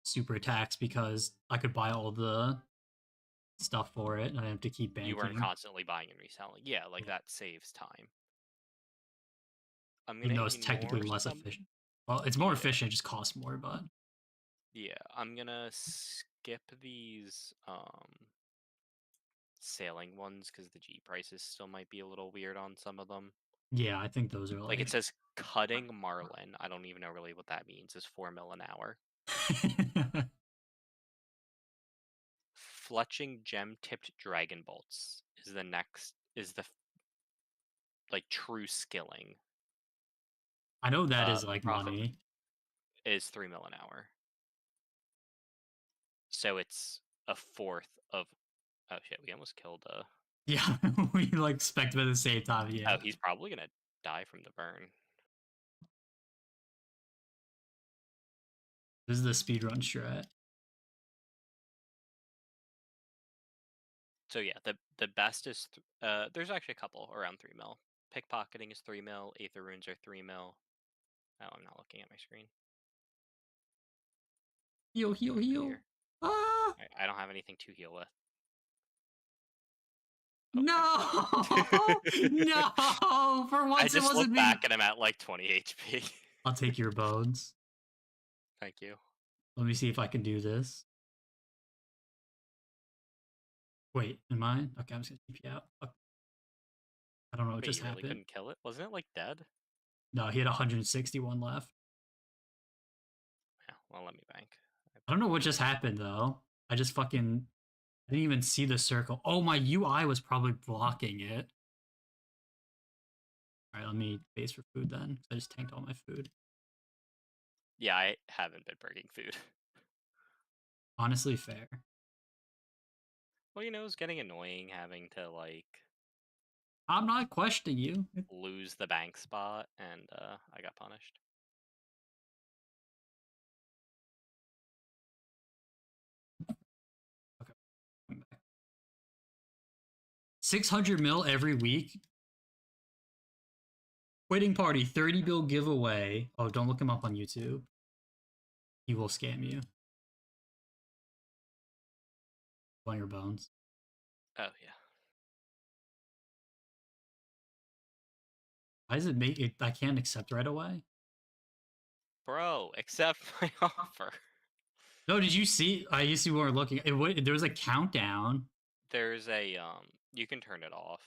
Super attacks because I could buy all the stuff for it and I didn't have to keep You weren't banking. constantly buying and reselling. Yeah, like Yeah. that saves time. I'm Even gonna though it's technically ignore less some. efficient. Well, it's more Yeah, efficient, it just costs more, but yeah. I'm gonna skip these sailing ones because the G prices still might be a little weird on some of them. yeah, I think those are Like it like says cutting marlin. I don't even know really what that means. Is 4 mil an hour. Fletching gem tipped dragon bolts is the next is the like true skilling. I know that is like Profit money. is 3 mil an hour. So it's a fourth of. Oh shit, we almost killed Yeah, we like expect them at the same time, Oh, yeah. he's probably gonna die from the burn. This is the speedrun strat. So yeah, the best is there's actually a couple around 3 mil. Pickpocketing is 3 mil, Aether runes are 3 mil. Oh, I'm not looking at my screen. Heal, heal, Over heal. here. Ah! I don't have anything to heal with. Oh, thanks. No! No! For I once it just wasn't look me. back and I'm at like 20 HP. I'll take your bones. Thank you. Let me see if I can do this. Wait, am I? Okay, I'm just gonna keep you out. Fuck. I don't know what Wait, just you really happened. couldn't kill it? Wasn't it like dead? No, he had 161 left. Yeah, well, let me bank. I don't know what just happened though. I just fucking I didn't even see the circle. Oh, my UI was probably blocking it. All right, let me base for food then. I just tanked all my food. Yeah, I haven't been bringing food. Honestly, fair. Well, it's getting annoying having to like I'm not questioning you. lose the bank spot, and I got punished. Okay, 600 mil every week. Quitting party 30 bill giveaway. Oh, don't look him up on YouTube. He will scam you. On your bones. Oh yeah. Why does it make it? I can't accept right away. Bro, accept my offer. No, did you see? I used to we weren't looking. There was a countdown. There's a you can turn it off.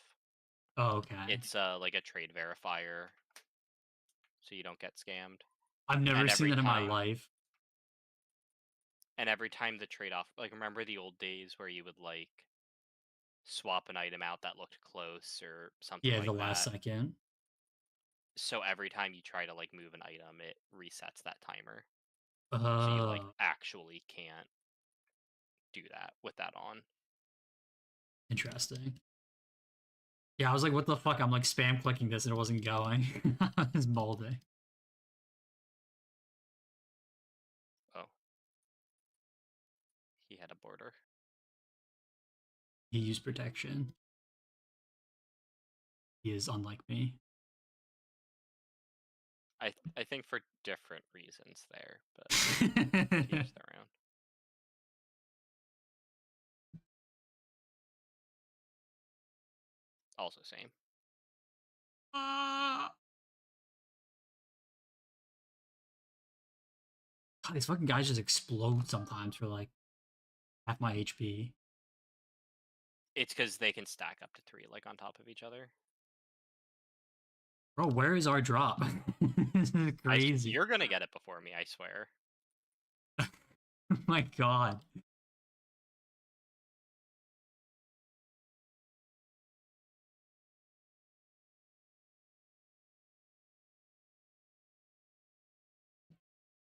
Oh, okay. It's like a trade verifier, so you don't get scammed. I've never And seen every that in my time, life. and every time the trade off, like remember the old days where you would like swap an item out that looked close or something Yeah, the like last that. second. So every time you try to like move an item, it resets that timer. So you like Uh, actually can't do that with that on. interesting. Yeah, I was like, what the fuck? I'm like spam clicking this and it wasn't going. It's molding. Oh, he had a border. He used protection. He is unlike me. I think for different reasons there, but to each their own. Also same. God, these fucking guys just explode sometimes for like half my HP. It's because they can stack up to 3 like on top of each other. Bro, where is our drop? This is crazy. You're gonna get it before me, I swear. Oh my god.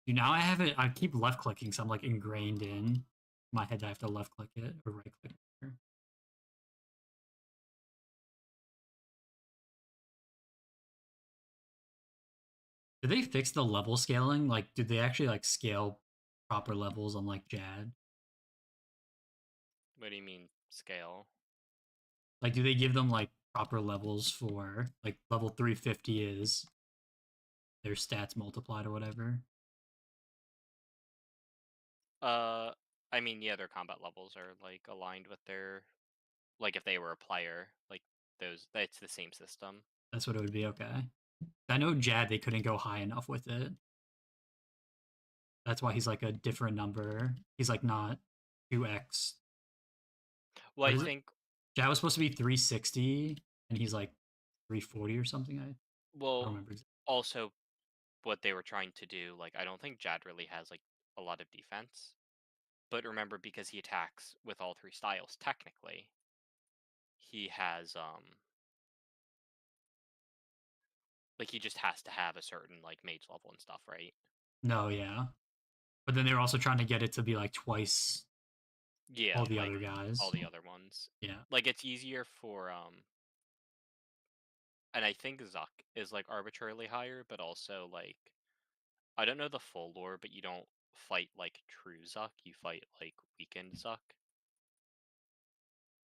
Dude, now I have it. I keep left clicking, so I'm like ingrained in my head. I have to left click it or right click it. Did they fix the level scaling? Like, did they actually like scale proper levels on like Jad? What do you mean scale? Like, do they give them like proper levels for like level 350 is their stats multiplied or whatever? Uh, I mean, yeah, their combat levels are like aligned with their like if they were a player, like those. It's the same system. That's what it would be. Okay. I know Jad they couldn't go high enough with it. That's why he's like a different number. He's like not 2x. Well, What I is it? think. Jad was supposed to be 360 and he's like 340 or something. I don't Well, remember exactly. also what they were trying to do. Like, I don't think Jad really has like a lot of defense. But remember, because he attacks with all three styles, technically, he has like he just has to have a certain like mage level and stuff, right? No, yeah. But then they were also trying to get it to be like twice Yeah, all the like other all guys. the other ones. Yeah. Like it's easier for and I think Zuck is like arbitrarily higher, but also like I don't know the full lore, but you don't fight like true Zuck, you fight like weakened Zuck.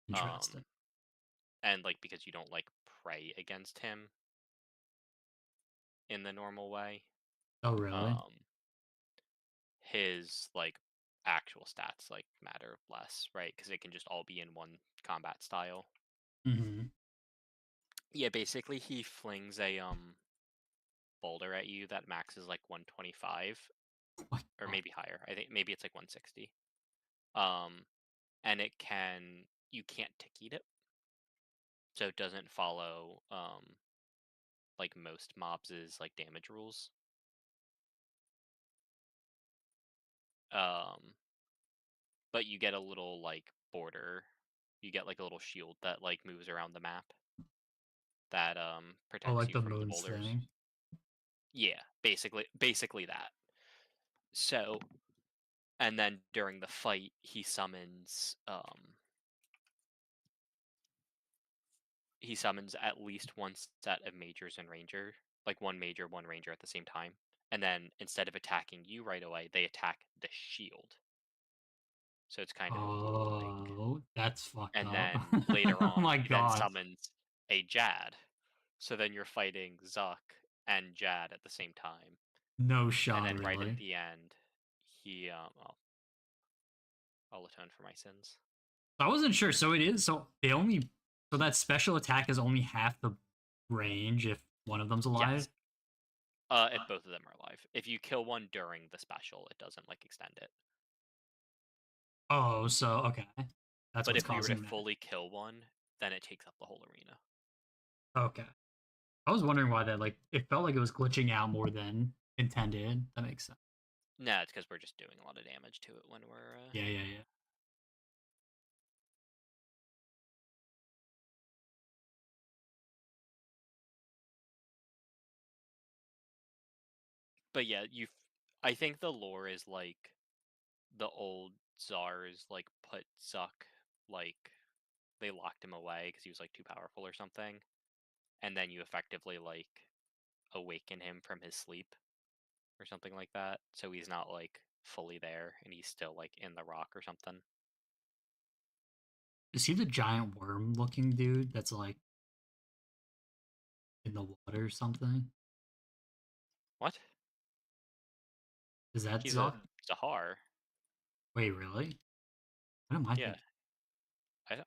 Interesting. Um and like because you don't like pray against him in the normal way. Oh, really? Um his like actual stats like matter less, right? Because it can just all be in one combat style. Mm-hmm. Yeah, basically he flings a boulder at you that maxes like 125 Oh my or god. maybe higher. I think maybe it's like 160. Um, and it can you can't tick eat it, so it doesn't follow like most mobs' like damage rules. Um, but you get a little like border. You get like a little shield that like moves around the map that Oh, protects like you the from the moons boulders. thing. Yeah, basically that. So, and then during the fight, he summons at least one set of majors and ranger, like one major, one ranger at the same time. And then instead of attacking you right away, they attack the shield. So it's kind of a cool like. Oh, that's fucked And up. then later Oh on, my he then god. summons a Jad. So then you're fighting Zuck and Jad at the same time. No And shot, then right at really. the end, he I'll atone for my sins. I wasn't sure. So it is. So they only. So that special attack is only half the range if one of them's alive. Yes. If both of them are alive. If you kill one during the special, it doesn't like extend it. Oh, so okay. That's But what's if you were to causing that. fully kill one, then it takes up the whole arena. Okay. I was wondering why that like it felt like it was glitching out more than intended. That makes sense. No, it's because we're just doing a lot of damage to it when we're. Yeah, yeah, yeah. But yeah, I think the lore is like the old czars like put Zuck like they locked him away because he was like too powerful or something, and then you effectively like awaken him from his sleep or something like that, so he's not like fully there and he's still like in the rock or something. Is he the giant worm looking dude that's like in the water or something? What? Is that He's a Zuck? Zahar. Wait, really? What am I Yeah, thinking?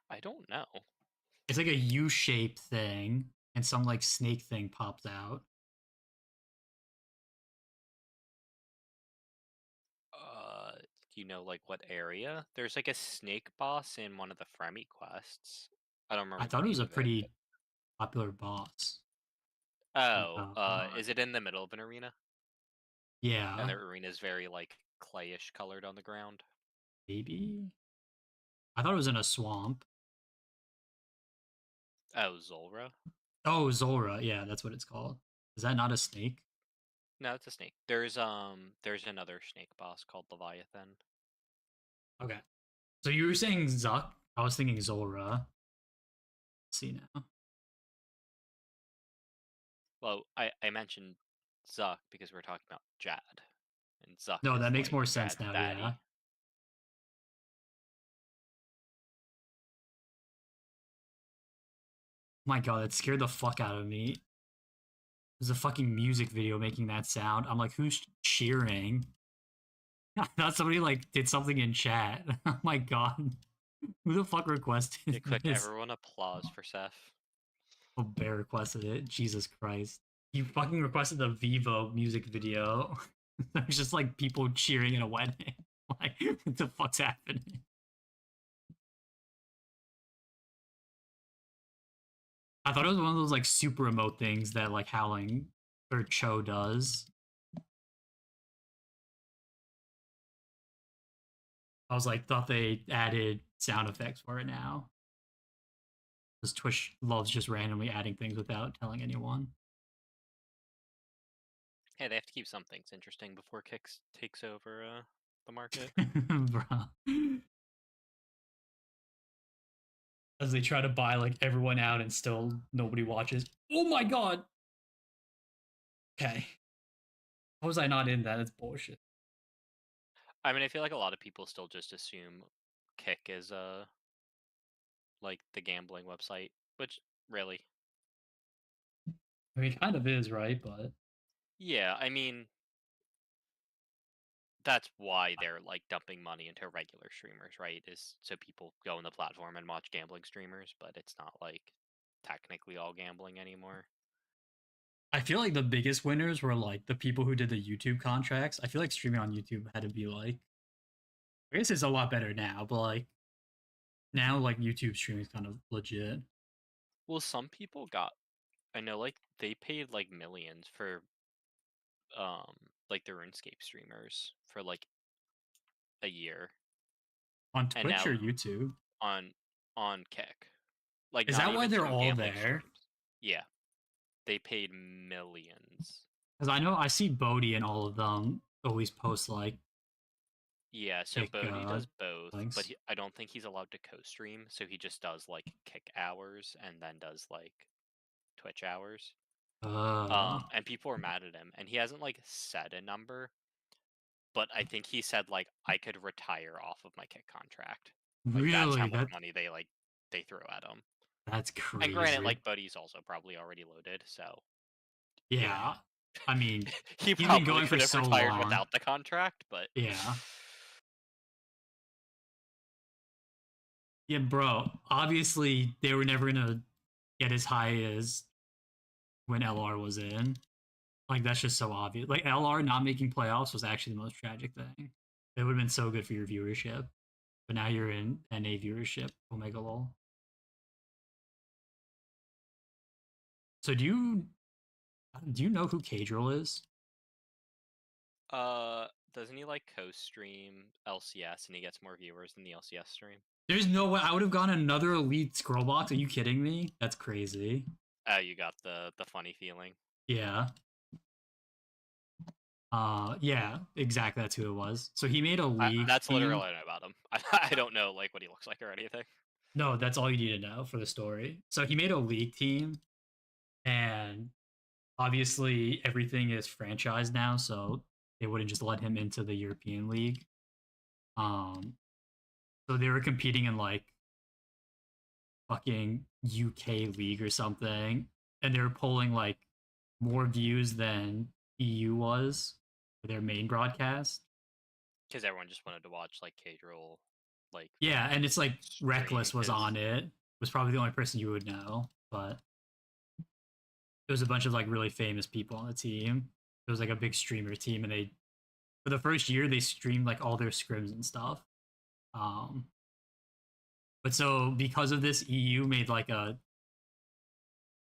I don't know. It's like a U-shaped thing, and some like snake thing pops out. Do you know like what area? There's like a snake boss in one of the Fremi quests. I don't I remember the thought it was name a of it, but pretty popular boss. Oh, is it in the middle of an arena? And Yeah, their arena is very like clayish colored on the ground. maybe. I thought it was in a swamp. Oh, Zulra? Oh, Zora. Yeah, that's what it's called. Is that not a snake? No, it's a snake. There's another snake boss called Leviathan. Okay. So you were saying Zuck. I was thinking Zora. Let's see now. Well, I mentioned Zuck because we're talking about Jad, and Zuck No, is that makes like more sense Jad's now. Yeah. daddy. My God, that scared the fuck out of me. There's a fucking music video making that sound. I'm like, who's cheering? I thought somebody like did something in chat. Oh my God, who the fuck requested You click this? everyone applause for Seth. Oh, Bear requested it. Jesus Christ. You fucking requested the Vivo music video. There's just like people cheering in a wedding. Like, what the fuck's happening? I thought it was one of those like super remote things that like Howling or Cho does. I was like, thought they added sound effects for it now. Because Twitch loves just randomly adding things without telling anyone. Hey, they have to keep some things interesting before Kix takes over the market. Bruh. As they try to buy like everyone out and still nobody watches. Oh my God. Okay. How was I not in that? That's bullshit. I mean, I feel like a lot of people still just assume Kick is like the gambling website, which really, I mean, it kind of is, right? But yeah, I mean, that's why they're like dumping money into regular streamers, right? Is so people go on the platform and watch gambling streamers, but it's not like technically all gambling anymore. I feel like the biggest winners were like the people who did the YouTube contracts. I feel like streaming on YouTube had to be like, I guess it's a lot better now, but like now, like YouTube streaming is kind of legit. Well, some people got, I know, like they paid like millions for um like the RuneScape streamers for like a year, On and Twitch now or YouTube? on Kick, like Is not that why even they're through all gambling there? streams. Yeah, they paid millions. Because I know I see Bodhi and all of them always post like Yeah, so kick Bodhi does both, but links. I don't think he's allowed to co-stream, so he just does like Kick hours and then does like Twitch hours. Uh, And people are mad at him, and he hasn't like said a number, but I think he said like I could retire off of my Kick contract. Like that's how really? much money they throw at him. That's And granted, crazy. like Bodhi's also probably already loaded, so you know Yeah. I mean, he he's been probably going for could have so retired long. without the contract, but Yeah. Yeah, bro. Obviously, they were never gonna get as high as when LR was in. Like that's just so obvious. Like LR not making playoffs was actually the most tragic thing. It would have been so good for your viewership, but now you're in NA viewership. Omega lol. So do you know who Cadril is? doesn't he like co-stream LCS and he gets more viewers than the LCS stream? There's no way I would have gone another elite scroll box. Are you kidding me? That's crazy. Oh, you got the funny feeling. Yeah. Yeah, exactly. That's who it was. So he made a league That's literally team. all I know about him. I don't know like what he looks like or anything. No, that's all you need to know for the story. So he made a league team, and obviously everything is franchised now, so they wouldn't just let him into the European League. Um, so they were competing in like fucking UK League or something, and they were pulling like more views than EU was for their main broadcast. Because everyone just wanted to watch like Cadril, like Yeah, and it's like stream. Reckless was Because on it. Was probably the only person you would know, but it was a bunch of like really famous people on the team. It was like a big streamer team, and they for the first year they streamed like all their scrims and stuff. Um, but so because of this, EU made like a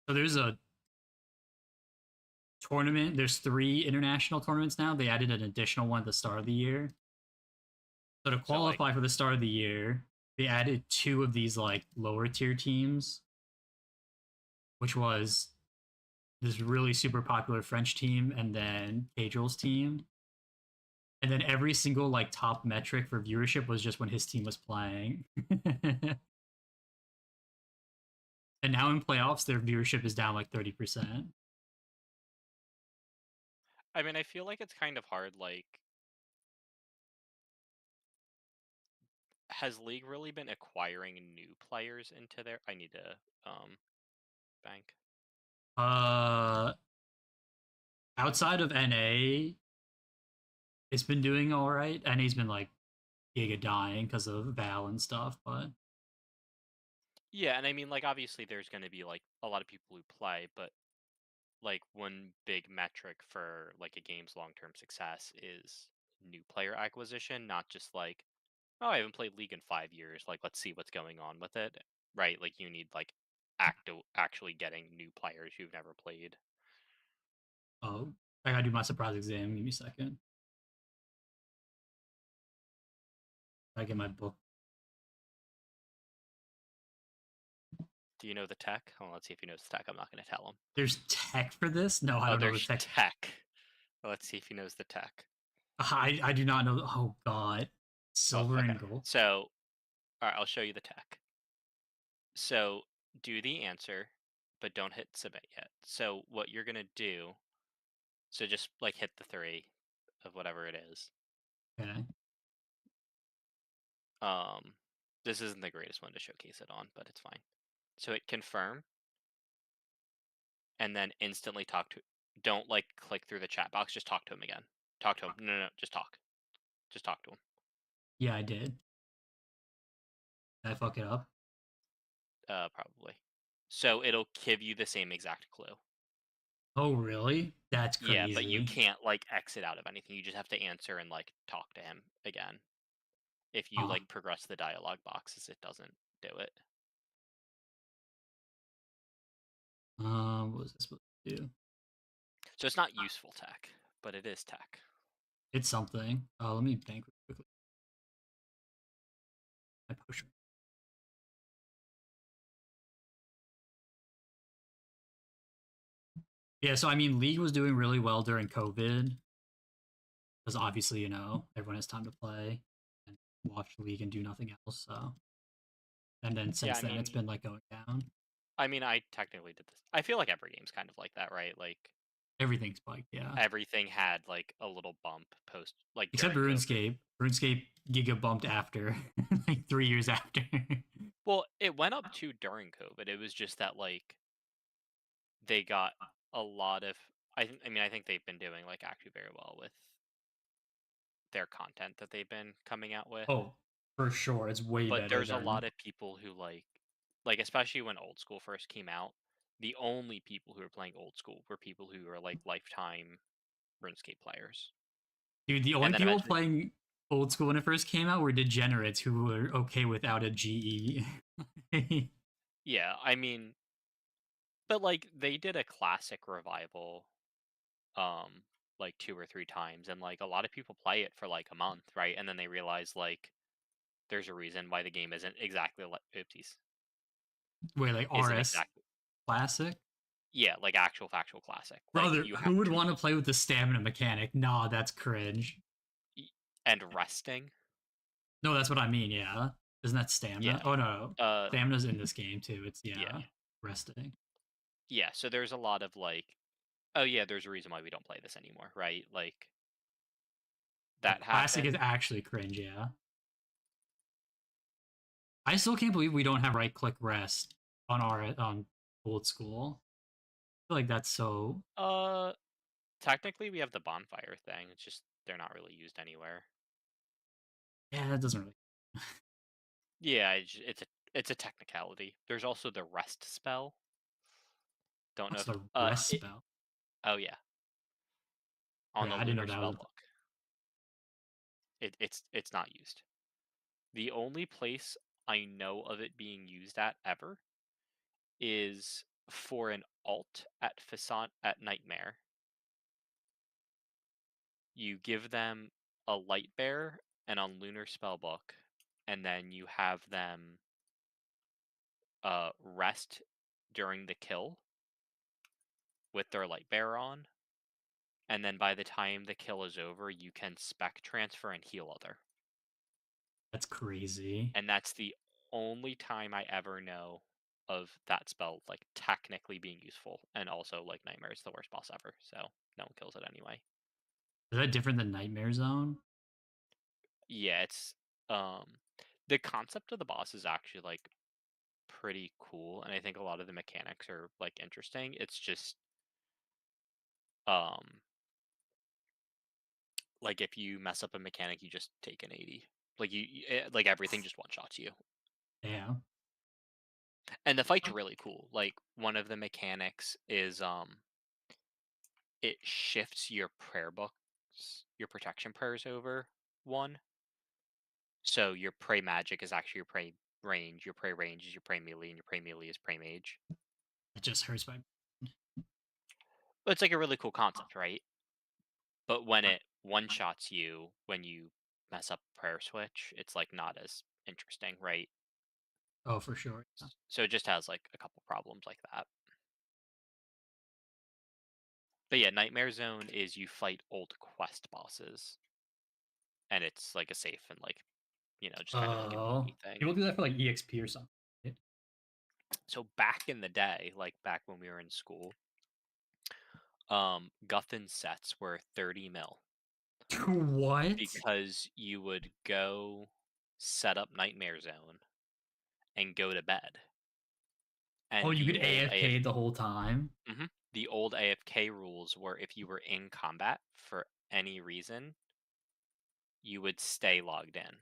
so there's a tournament. There's 3 international tournaments now. They added an additional one at the start of the year. So to So like, qualify for the start of the year, they added 2 of these like lower tier teams, which was this really super popular French team and then Cajal's team. And then every single like top metric for viewership was just when his team was playing. And now in playoffs, their viewership is down like 30%. I mean, I feel like it's kind of hard. Like, has League really been acquiring new players into their? I need to bank. Uh, outside of NA, it's been doing all right. NA's been like giga dying because of Val and stuff, but Yeah, and I mean, like, obviously, there's going to be like a lot of people who play, but like one big metric for like a game's long-term success is new player acquisition, not just like, oh, I haven't played League in 5 years. Like, let's see what's going on with it, right? Like, you need like actually getting new players who've never played. oh, I gotta do my surprise exam. Give me a second. I get my book. Do you know the tech? Oh, let's see if he knows the tech. I'm not going to tell him. There's tech for this? No, I Oh, don't know the there's tech. tech. Let's see if he knows the tech. I do not know. Oh god, Oh, silver okay. and gold. So, all right, I'll show you the tech. So, do the answer, but don't hit submit yet. So, what you're going to do, so just like hit the 3 of whatever it is. Okay. Um, this isn't the greatest one to showcase it on, but it's fine. So hit confirm, and then instantly talk to. Don't like click through the chat box. Just talk to him again. Talk to him. No, no, no. Just talk. Just talk to him. Yeah, I did. Did I fuck it up? Probably. So it'll give you the same exact clue. Oh really? That's Yeah, but you crazy. can't like exit out of anything. You just have to answer and like talk to him again. If you Huh. like progress the dialogue boxes, it doesn't do it. What was I supposed to do? So it's not useful tech, but it is tech. It's something. Let me bank quickly. My potion. Yeah, so I mean, League was doing really well during COVID because obviously, everyone has time to play and watch League and do nothing else. So, and then Yeah, since I then, it's mean, been like going down. I technically did this. I feel like every game's kind of like that, right? Like Everything spiked, yeah. everything had like a little bump post like Except during COVID. RuneScape. RuneScape Giga bumped after, like 3 years after. Well, it went up too during COVID. It was just that like they got a lot of I think they've been doing like actually very well with their content that they've been coming out with. Oh, for sure, it's way But better there's a than. lot of people who like especially when old school first came out, the only people who were playing old school were people who were like lifetime RuneScape players. Dude, the only And then people eventually playing old school when it first came out were degenerates who were okay without a GE. yeah, I mean, but like they did a classic revival um like 2 or 3 times, and like a lot of people play it for like a month, right? And then they realize like there's a reason why the game isn't exactly like oopsies. Wait, like Isn't RS exactly Classic? yeah, like actual factual classic. Like Brother, you have who would to want to play with the stamina mechanic? Nah, that's cringe. and resting. No, that's what I mean, yeah. Isn't that stamina? Yeah. Oh, no. Uh Stamina's in this game, too. It's, yeah. yeah, resting. Yeah, so there's a lot of like, oh yeah, there's a reason why we don't play this anymore, right? Like Yeah, that Classic is happened. actually cringe, yeah. I still can't believe we don't have right click rest on our on old school. I feel like that's so. Uh Technically we have the bonfire thing. It's just they're not really used anywhere. Yeah, that doesn't really. Yeah, it's a technicality. There's also the rest spell. Don't know What's if the rest spell? oh yeah, on Okay, the I didn't know lunar that spell was. book. It's not used. The only place I know of it being used at ever is for an alt at Facade at Nightmare. You give them a light bear and a lunar spellbook, and then you have them rest during the kill with their light bear on, and then by the time the kill is over, you can spec transfer and heal other. That's crazy. And that's the only time I ever know of that spell like technically being useful. And also like Nightmare is the worst boss ever, so no one kills it anyway. Is that different than Nightmare Zone? Yeah, it's um the concept of the boss is actually like pretty cool, and I think a lot of the mechanics are like interesting. It's just um like if you mess up a mechanic, you just take an 80. Like like everything just one shots you. Yeah. And the fight's really cool. Like one of the mechanics is it shifts your prayer books, your protection prayers over one. So your pray magic is actually your pray range, your pray range is your pray melee, and your pray melee is pray mage. It just hurts my. But it's like a really cool concept, right? But when it one shots you when you mess up prayer switch, it's like not as interesting, right? Oh, for sure. Yeah. So it just has like a couple problems like that. But yeah, Nightmare Zone is you fight old quest bosses, and it's like a safe and like just kind of like a Oh, PvP thing. people do that for like EXP or something. Right? So back in the day, like back when we were in school, Guffin sets were 30 mil What? because you would go set up Nightmare Zone and go to bed. Oh, And you could AFK the whole time. the old AFK rules were if you were in combat for any reason, you would stay logged in.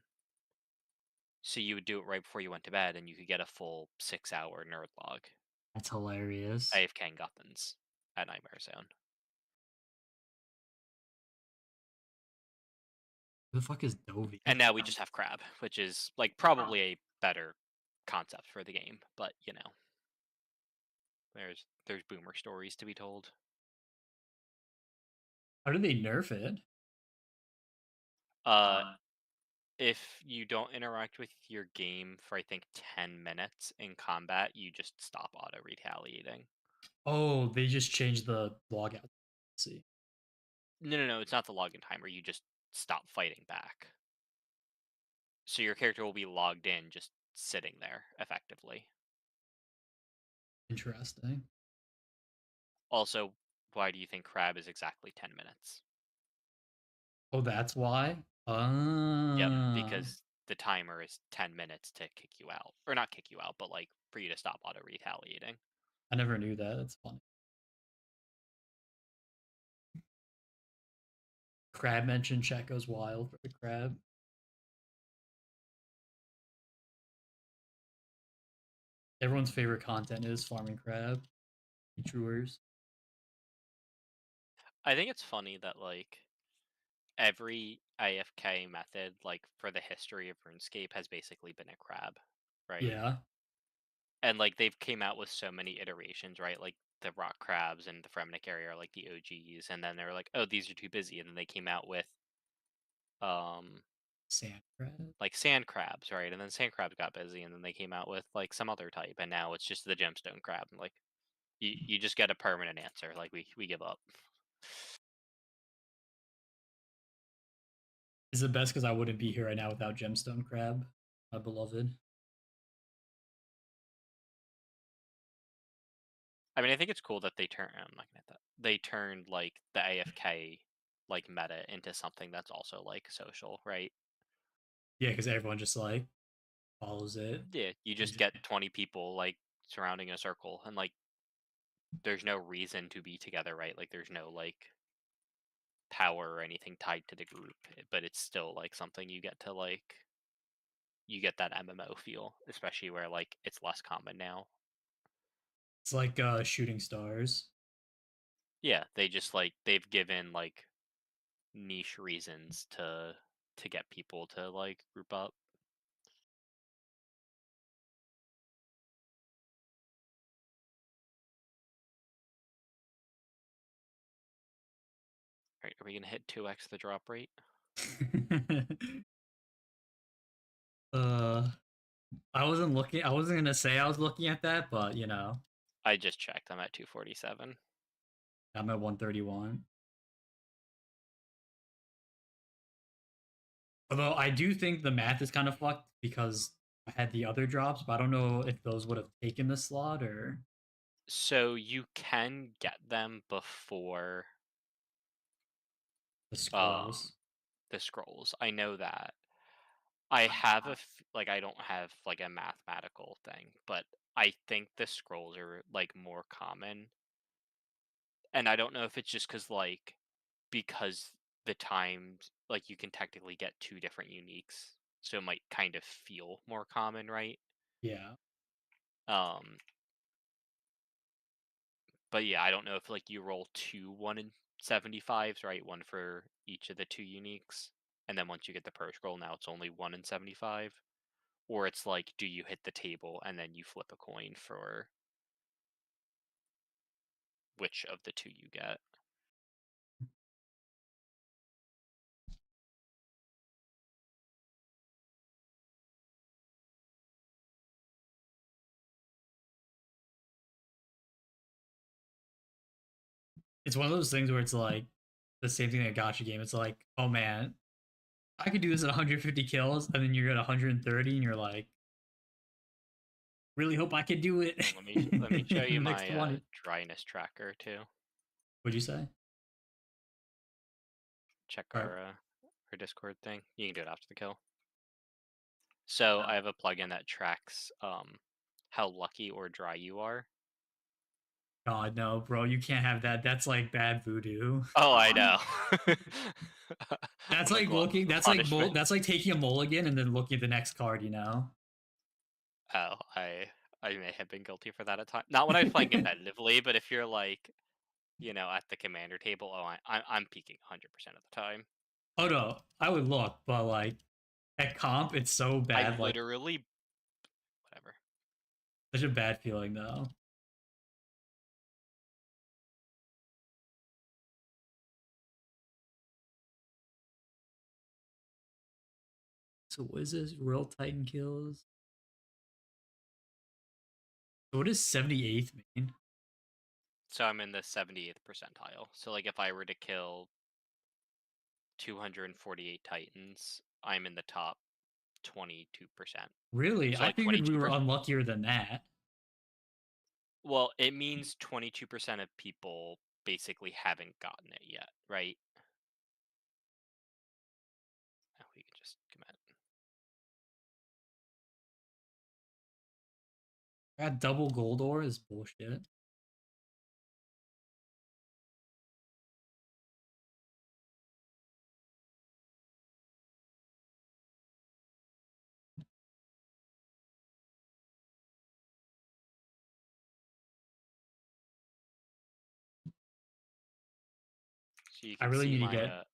So you would do it right before you went to bed, and you could get a full 6-hour nerd log. That's hilarious. AFK and Guffins at Nightmare Zone. Who the fuck is Dovey? And now we just have Crab, which is like probably a better concept for the game, but there's boomer stories to be told. How did they nerf it? Uh if you don't interact with your game for I think 10 minutes in combat, you just stop auto retaliating. Oh, they just changed the logout. Let's see. No, it's not the login timer, you just stop fighting back. So your character will be logged in just sitting there effectively. Interesting. Also, why do you think Crab is exactly 10 minutes? Oh, that's why? Yep, because the timer is 10 minutes to kick you out. Or not kick you out, but like for you to stop auto retaliating. I never knew that. That's funny. Crab mentioned chat goes wild for the crab. Everyone's favorite content is farming crab. Truers. I think it's funny that like every AFK method, like for the history of RuneScape, has basically been a crab, right? Yeah. And like they've came out with so many iterations, right? Like the rock crabs and the Fremnik area are like the OGs, and then they were like, oh, these are too busy, and then they came out with um Sand crab. like sand crabs, right? And then sand crabs got busy, and then they came out with like some other type, and now it's just the gemstone crab. Like you just get a permanent answer. Like we give up. Is the best because I wouldn't be here right now without gemstone crab, my beloved. I mean, I think it's cool that they turn. I'm not gonna hit that. They turned like the AFK like meta into something that's also like social, right? Yeah, because everyone just like follows it. Yeah, you And just just, get 20 people like surrounding a circle, and like there's no reason to be together, right? Like there's no like power or anything tied to the group, but it's still like something you get to like you get that MMO feel, especially where like it's less common now. it's like shooting stars. Yeah, they just like they've given like niche reasons to get people to like group up. Right, are we gonna hit 2x the drop rate? uh, I wasn't looking. I wasn't gonna say I was looking at that, but you know, I just checked. I'm at 247. I'm at 131. Although I do think the math is kind of fucked because I had the other drops, but I don't know if those would have taken the slot or So you can get them before the um scrolls. the scrolls. I know that. I have like I don't have like a mathematical thing, but I think the scrolls are like more common. And I don't know if it's just because the times like you can technically get two different uniques, so it might kind of feel more common, right? Yeah. Um but yeah, I don't know if like you roll two 1 in 75s, right? One for each of the two uniques. And then once you get the per scroll, now it's only 1 in 75. Or it's like, do you hit the table and then you flip a coin for which of the two you get? It's one of those things where it's like the same thing in a gotcha game. It's like, oh man, I could do this at 150 kills, and then you're at 130, and you're like, really hope I could do it Here, let me show in you the next my 20. dryness tracker too. What'd you say? Check All right. our Discord thing. You can do it after the kill. So I have a plugin that tracks how lucky or dry you are. God, no, bro, you can't have that. That's like bad voodoo. Oh, I know. That's I'm like, like well, looking. punishment. That's like taking a mulligan and then looking at the next card. You know. Oh, I may have been guilty for that at times. Not when I was playing competitively, but if you're like, at the commander table, oh, I'm peaking 100% of the time. Oh no, I would look, but like at comp, it's so I bad. Like literally, whatever. such a bad feeling though. So what is this? Real Titan kills. So what does 78th mean? So I'm in the 78th percentile. So like if I were to kill 248 titans, I'm in the top 22%. Really? So I like figured we were 22%. unluckier than that. Well, it means 22% of people basically haven't gotten it yet, right? Oh, we can just commit. That double gold ore is bullshit. So you I can really see need to my get.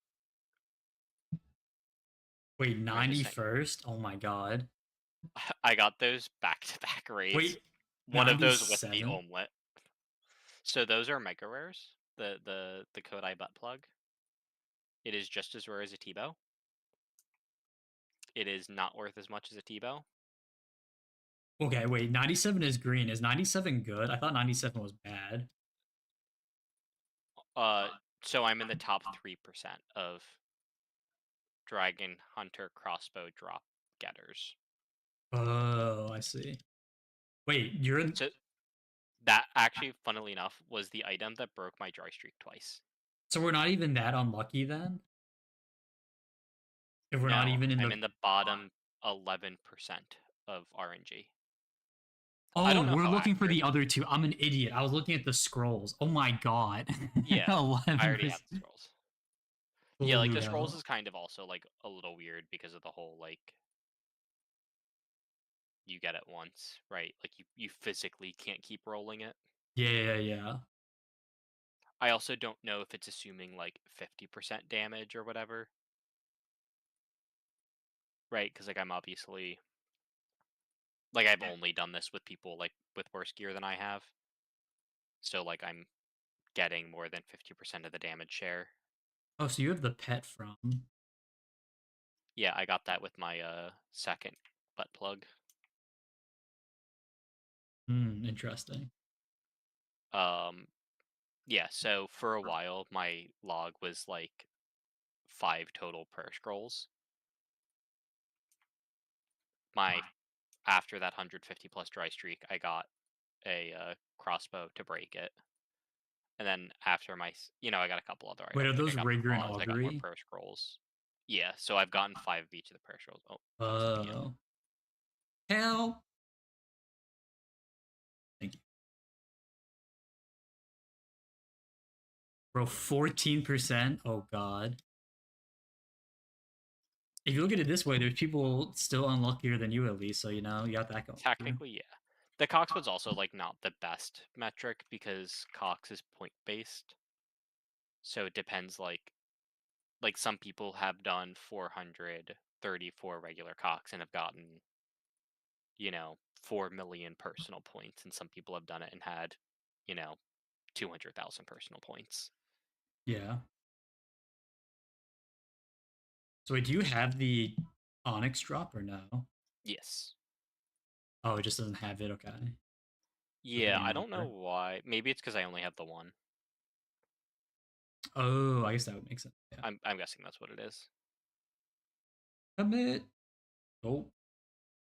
Wait, here, I just sent 91st? Oh my god. I got those back-to-back raids. Wait, One of those with the 97? omelet. So those are mega rares. The code I butt plug. It is just as rare as a T-bow. It is not worth as much as a T-bow. Okay, wait, 97 is green. Is 97 good? I thought 97 was bad. Uh, so I'm in the top 3% of dragon hunter crossbow drop getters. Oh, I see. Wait, you're in. So that actually, funnily enough, was the item that broke my dry streak twice. So we're not even that unlucky then? If we're not No, even in I'm the. in the bottom 11% of RNG. I Oh, don't know we're how looking for accurate. the other two. I'm an idiot. I was looking at the scrolls. Oh my god. Yeah, I already have 11%. the scrolls. Yeah, like Holy the scrolls hell. is kind of also like a little weird because of the whole like you get it once, right? Like you physically can't keep rolling it. Yeah, yeah, yeah. I also don't know if it's assuming like 50% damage or whatever, right? Because like I'm obviously like I've only done this with people like with worse gear than I have, so like I'm getting more than 50% of the damage share. Oh, so you have the pet from. Yeah, I got that with my second butt plug. Hmm, interesting. Um, yeah. So for a while, my log was like 5 total per scrolls. My After that 150 plus dry streak, I got a crossbow to break it. And then after I got a couple other Wait, are items. Like I those got my rigor and claws, I got more augury? prayer scrolls. Yeah, so I've gotten 5 of each of the prayer scrolls. Oh, that was let me in. Oh, hell. Thank you, bro. 14%. Oh god. If you look at it this way, there's people still unluckier than you at least. So you know you got that going for you. Technically, yeah. The Cox one's also like not the best metric because Cox is point based. So it depends like some people have done 434 regular Cox and have gotten, 4 million personal points, and some people have done it and had, you know, 200,000 personal points. Yeah. So wait, do you have the Onyx drop or no? Yes. Oh, it just doesn't have it. Okay. So the Yeah, game I don't know over. why. Maybe it's because I only have the one. Oh, I guess that would make sense. Yeah. I'm guessing that's what it is. Commit. Oh.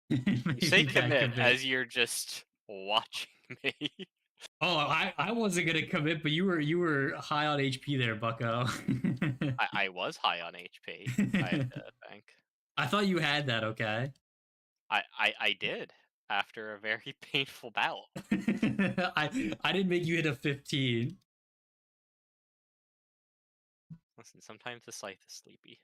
You say Maybe that commit commit. as you're just watching me. Oh, I wasn't gonna commit, but you were high on HP there, Bucko. I was high on HP, I have to think. I thought you had that. Okay. I did after a very painful bout. I didn't make you hit a 15. Listen, sometimes the scythe is sleepy.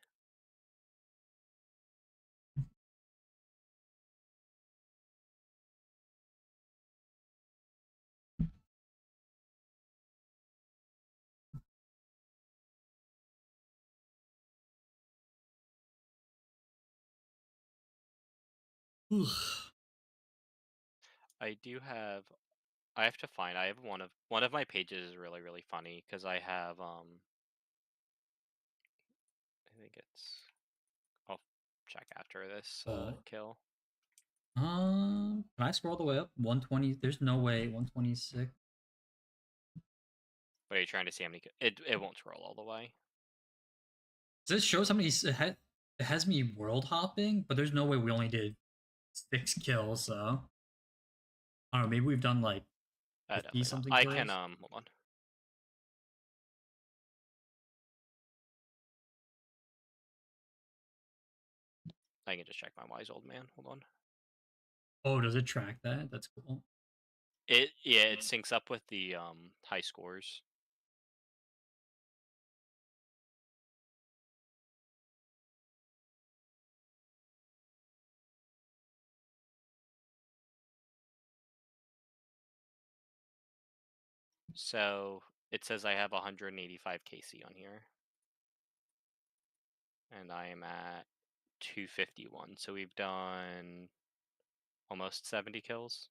I have to find. I have one of my pages is really really funny because I have I think it's I'll check after this kill. Can I scroll all the way up? 120. There's no way. 126. But are you trying to see how many? It won't scroll all the way. This shows how many. It has me world hopping, but there's no way we only did 6 kills. So I don't know. Maybe we've done like 50 Definitely not. something I can kills. hold on. I can just check my wise old man. Hold on. Oh, does it track that? That's cool. It syncs up with the high scores. So it says I have 185 KC on here, and I am at 251. So we've done almost 70 kills.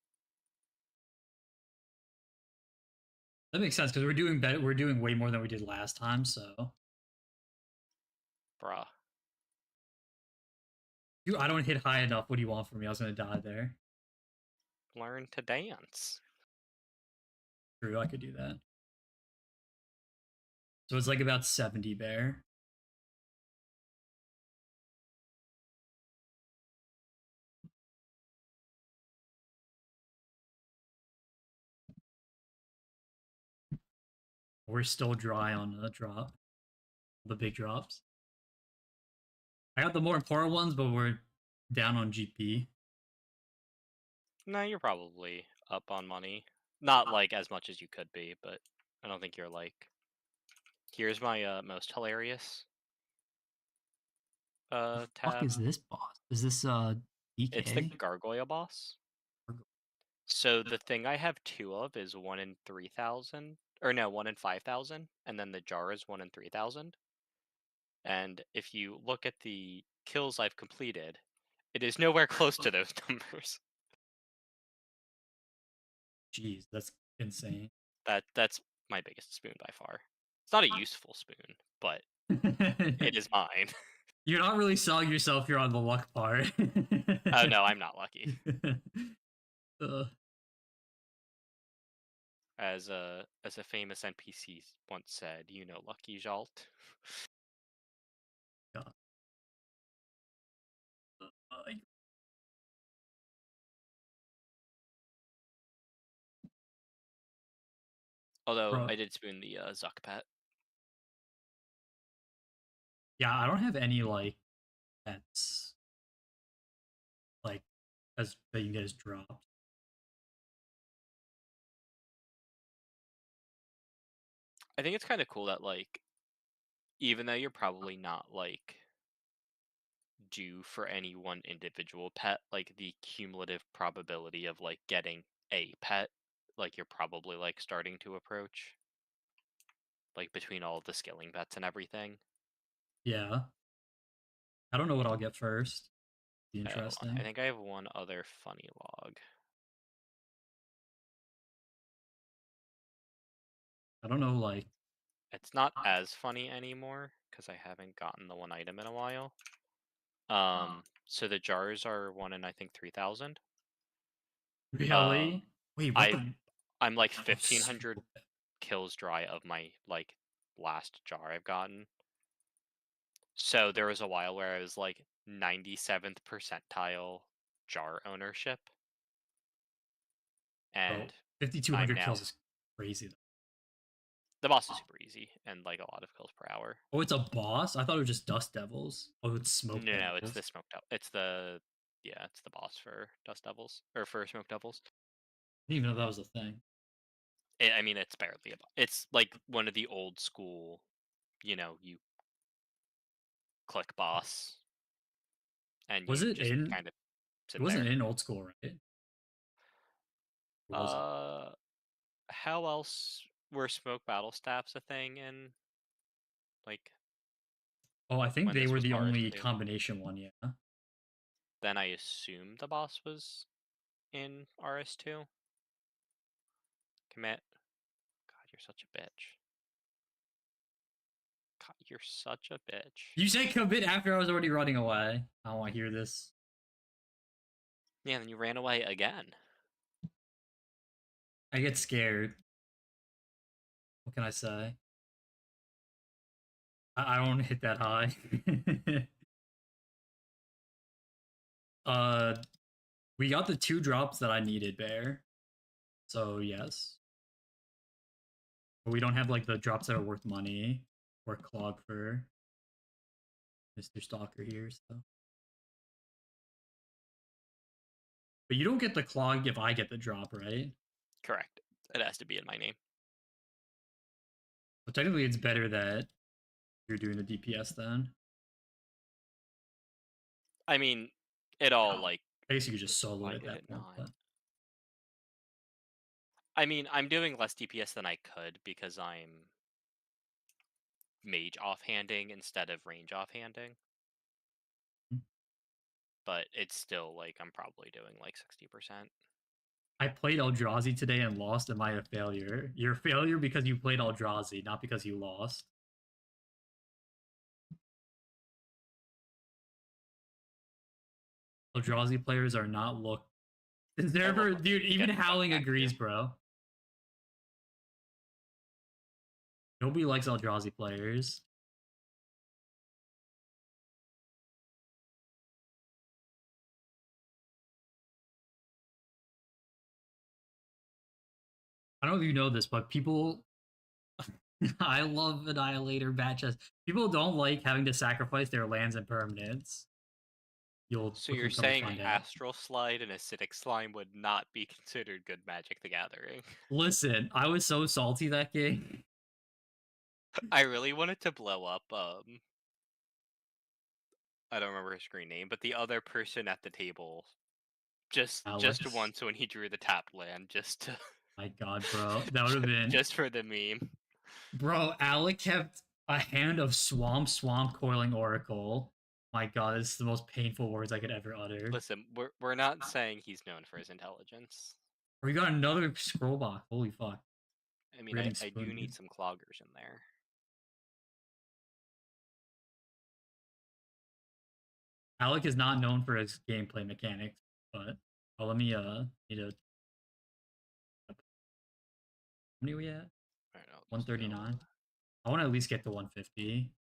That makes sense because we're doing better. We're doing way more than we did last time. So Bruh. I don't hit high enough. What do you want from me? I was gonna die there. Learn to dance. True, I could do that. So it's like about 70 bear. We're still dry on the drop, the big drops. I got the more important ones, but we're down on GP. No, you're probably up on money. Not like as much as you could be, but I don't think you're like. Here's my most hilarious Fuck tab. is this boss? Is this It's the DK? gargoyle boss. So the thing I have 2 of is 1 in 3,000, or no, 1 in 5,000, and then the jar is 1 in 3,000. And if you look at the kills I've completed, it is nowhere close to those numbers. Jeez, that's insane. That's my biggest spoon by far. It's not a useful spoon, but It is mine. You're not really selling yourself. You're on the luck part. Oh no, I'm not lucky. uh, As a famous NPC once said, you know, Lucky Jalt. God. Uh, Although bro, I did spoon the Zuck pet. yeah, I don't have any like pets like as that you guys dropped. I think it's kind of cool that like even though you're probably not like due for any one individual pet, like the cumulative probability of like getting a pet, like you're probably like starting to approach, like between all of the skilling bets and everything. Yeah, I don't know what I'll get first. Be Hold on, I interesting. think I have one other funny log. I don't know like It's not as funny anymore because I haven't gotten the one item in a while. So the jars are one in I think 3,000. really. Um, Wait, what I the? I'm like That was 1,500 so bad. kills dry of my like last jar I've gotten. So there was a while where I was like 97th percentile jar ownership, Bro, and I'm 5,200 now kills is crazy. the boss is super easy and like a lot of kills per hour. Oh, it's a boss? I thought it was just Dust Devils. Oh, it's Smoke No, no, it's Devils. the smoke devil. It's the yeah, it's the boss for Dust Devils or for Smoke Devils. I didn't even know that was a thing. I mean, it's barely a boss. It's like one of the old school, you click boss and Was you it just in? kind of It sit wasn't there. in old school, right? Or was it? Uh, how else were smoke battle staffs a thing in like Oh, I think when they this were was the only RS2? combination one. Yeah. Then I assume the boss was in RS2. Commit. God, you're such a bitch. God, you're such a bitch. You said commit after I was already running away. I don't want to hear this. Yeah, then you ran away again. I get scared. What can I say? I don't hit that high. uh, we got the 2 drops that I needed, Bear. So yes, but we don't have like the drops that are worth money or Clog for Mr. Stalker here. So, but you don't get the Clog if I get the drop, right? Correct. It has to be in my name. But technically, it's better that you're doing the DPS then. I mean, it all like I guess you could just solo why it at did that it point. not? But I mean, I'm doing less DPS than I could because I'm mage offhanding instead of range offhanding. But it's still like I'm probably doing like 60%. I played Eldrazi today and lost. Am I a failure? You're a failure because you played Eldrazi, not because you lost. Eldrazi players are not looked. I love Never, when dude. you Even get Howling back here. agrees, bro. Nobody likes Eldrazi players. I don't know if you know this, but people. I love Annihilator matches. People don't like having to sacrifice their lands and permanents. You'll So you're quickly come to saying find out. Astral Slide and Acidic Slime would not be considered good Magic the Gathering? Listen, I was so salty that game. I really wanted to blow up I don't remember his screen name, but the other person at the table just Alex, once when he drew the tapped land just to my God, bro, that would have been, just for the meme. bro. Alex kept a hand of swamp coiling oracle. My God, this is the most painful words I could ever utter. Listen, we're not saying he's known for his intelligence. Or you got another scroll box. Holy fuck, I mean, we're I, getting I do spooned, need dude. some cloggers in there. Alec is not known for his gameplay mechanics, but let me need to. How many are we at? Alright, I'll just go 139. I want to at least get to 150.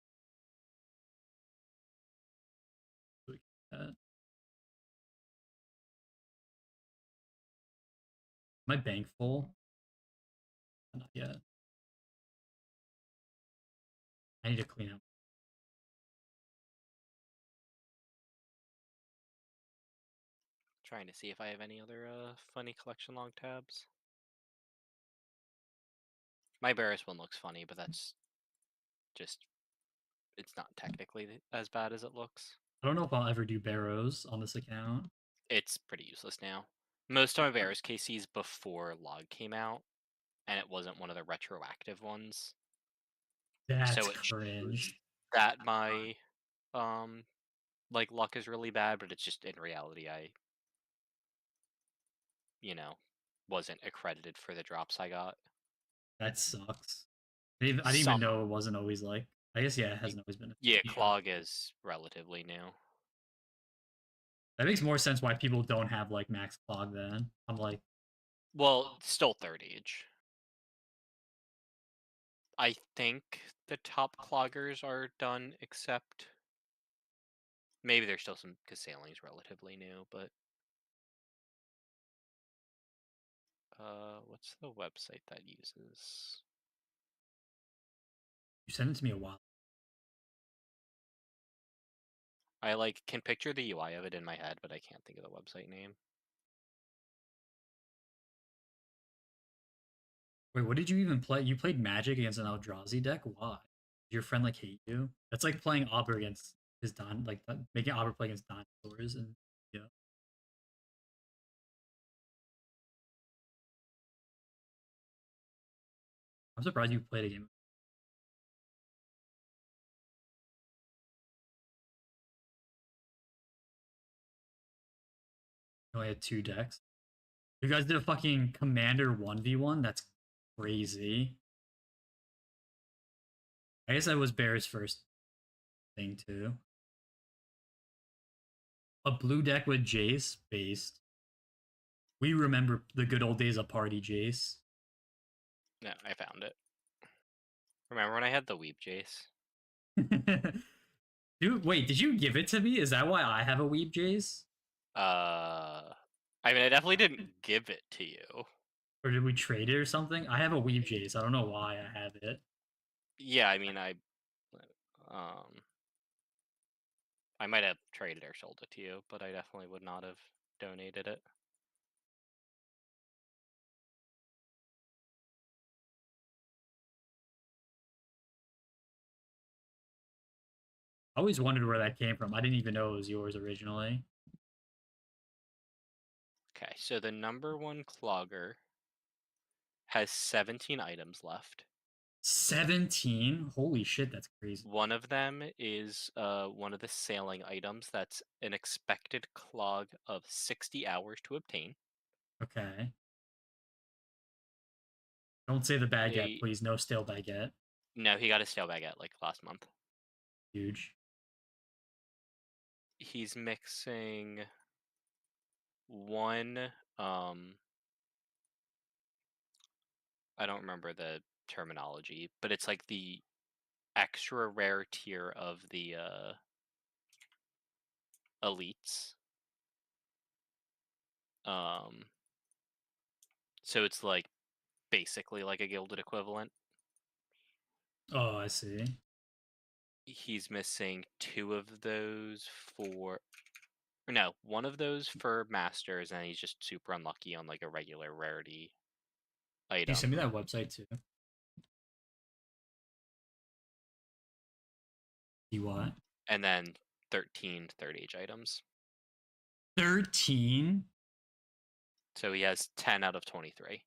My bank full? Not yet. I need to clean up. trying to see if I have any other funny collection log tabs. My Barris one looks funny, but that's just it's not technically as bad as it looks. I don't know if I'll ever do Barrows on this account. It's pretty useless now. Most of my Barris KCs before log came out, and it wasn't one of the retroactive ones. That's So it shows cringe. that my like luck is really bad, but it's just in reality I wasn't accredited for the drops I got. That sucks. I didn't even Some know it wasn't always like. I guess yeah, it hasn't always been. Yeah, clog is relatively new. That makes more sense why people don't have like max clog then. I'm like, Well, still third age. I think the top cloggers are done, except maybe there's still some because sailing's relatively new. But what's the website that uses? you sent it to me a while. I can picture the UI of it in my head, but I can't think of the website name. Wait, what did you even play? You played Magic against an Eldrazi deck? Why? Did your friend like hate you? That's like playing Auber against his making Auber play against dinosaurs and yeah. I'm surprised you played a game. You only had 2 decks. You guys did a fucking Commander 1v1? That's crazy. I guess that was Bear's first thing too. A blue deck with Jace based. We remember the good old days of Party Jace. No, I found it. Remember when I had the Weep Jace? Dude, wait, did you give it to me? Is that why I have a Weeb Jace? I mean, I definitely didn't give it to you. Or did we trade it or something? I have a Weeb Jace. I don't know why I have it. Yeah, I mean, I might have traded or sold it to you, but I definitely would not have donated it. I always wondered where that came from. I didn't even know it was yours originally. Okay, so the number one clogger has 17 items left. 17? Holy shit, that's crazy. One of them is one of the sailing items that's an expected clog of 60 hours to obtain. Okay. Don't say the baguette, please. No stale baguette. No, he got a stale baguette like last month. Huge. He's mixing one I don't remember the terminology, but it's like the extra rare tier of the elites. So it's like basically like a gilded equivalent. Oh, I see. He's missing 2 of those for no, 1 of those for masters, and he's just super unlucky on like a regular rarity item. Can you send me that website too? See what? And then 13 third age items. 13? So he has 10 out of 23.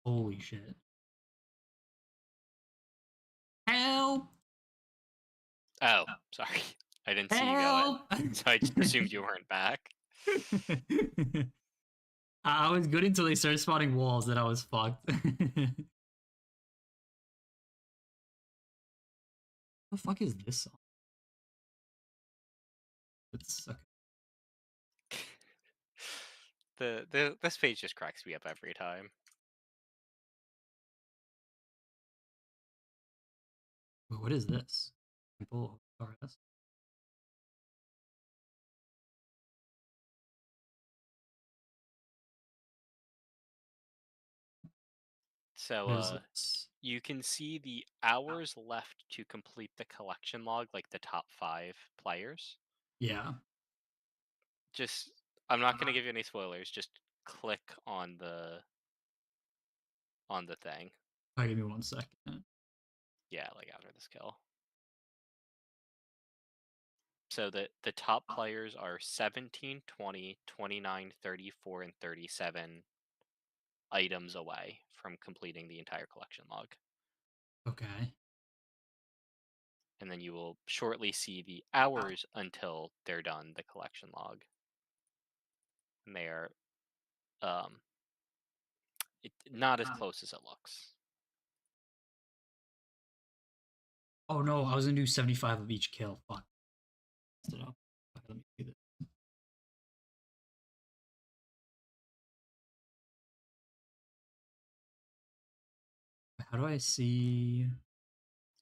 Holy shit. Help! Oh, sorry. I didn't see you go in. So I just assumed you weren't back. I was good until they started spotting walls, then I was fucked. The fuck is this song? That's okay. This page just cracks me up every time. Wait, what is this? People RS? So What is this? you can see the hours left to complete the collection log, like the top 5 players. Yeah. Just I'm not gonna give you any spoilers. Just click on the thing. Give me 1 second. Yeah, like after this kill. So the top players are 17, 20, 29, 34, and 37 items away from completing the entire collection log. Okay. And then you will shortly see the hours until they're done the collection log. And they are not as close as it looks. Oh no, I was gonna do 75 of each kill. Fuck. Messed it up. Okay, let me see this. How do I see?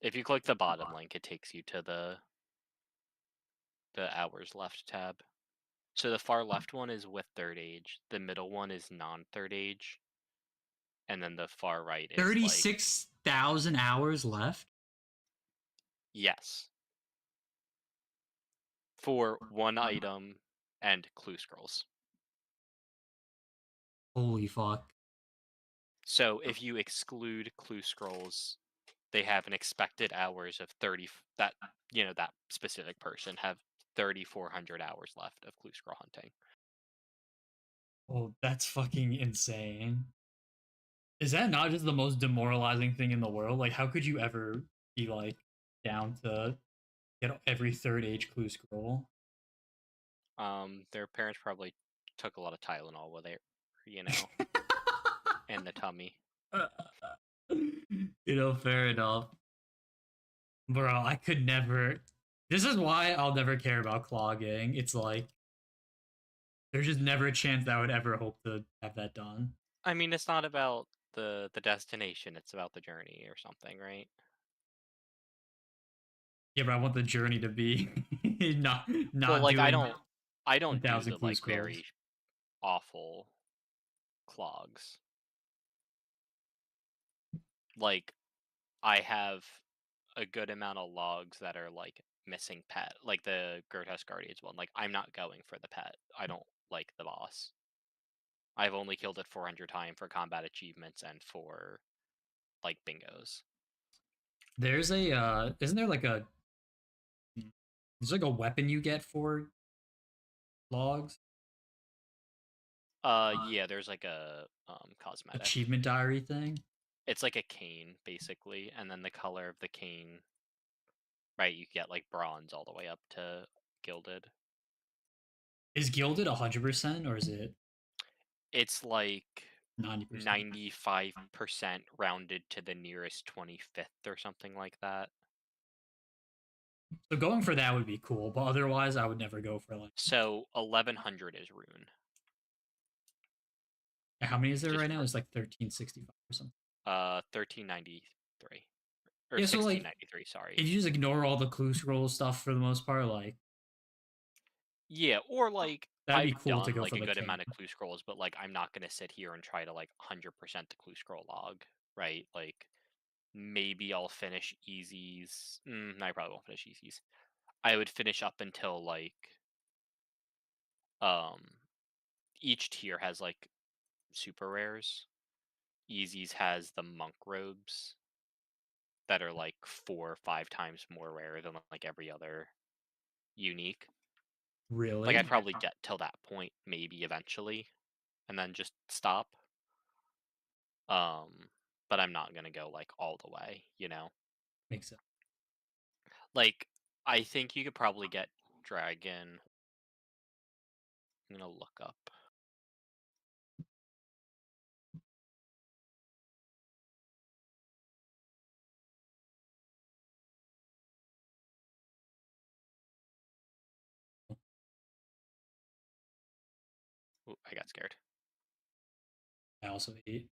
If you click the bottom link, it takes you to the hours left tab. So the far left one is with third age, the middle one is non-third age, and then the far right is like 36,000 hours left? yes. For one item and clue scrolls. Holy fuck. So if you exclude clue scrolls, they have an expected hours of 30 that that specific person have 3,400 hours left of clue scroll hunting. Oh, that's fucking insane. Is that not just the most demoralizing thing in the world? Like, how could you ever be like down to get every third age clue scroll? Their parents probably took a lot of Tylenol with it, you know, in the tummy. Fair enough. Bro, I could never. This is why I'll never care about clogging. It's like there's just never a chance that I would ever hope to have that done. I mean, it's not about the destination; it's about the journey or something, right? Yeah, but I want the journey to be not Well, not like doing I a don't do thousand the clue like scrolls. very awful clogs. Like I have a good amount of logs that are like missing pet, like the Grotesque Guardians one. Like I'm not going for the pet. I don't like the boss. I've only killed it 400 times for combat achievements and for like bingos. There's a isn't there like a there's like a weapon you get for logs? Yeah, there's like a cosmetic. Achievement diary thing? It's like a cane basically, and then the color of the cane, right? You get like bronze all the way up to gilded. Is gilded 100% or is it It's like 90%? 95% rounded to the nearest 25th or something like that. So going for that would be cool, but otherwise I would never go for like So 1100 is rune. how many is there Just right now? for It's like 1365 or something. 1393 or Yeah, so like 1693, sorry. if you just ignore all the clue scroll stuff for the most part, like Yeah, or like that'd be I've cool to done go like for a the good king. amount of clue scrolls, but like I'm not gonna sit here and try to like 100% the clue scroll log, right? Like maybe I'll finish easies. No, I probably won't finish easies. I would finish up until like um each tier has like super rares. Easies has the monk robes that are like 4 or 5 times more rare than like every other unique. Like Really? I'd probably get till that point maybe eventually and then just stop. Um, but I'm not gonna go like all the way, you know? Makes sense. Like I think you could probably get dragon. I'm gonna look up. Ooh, I got scared. I also ate.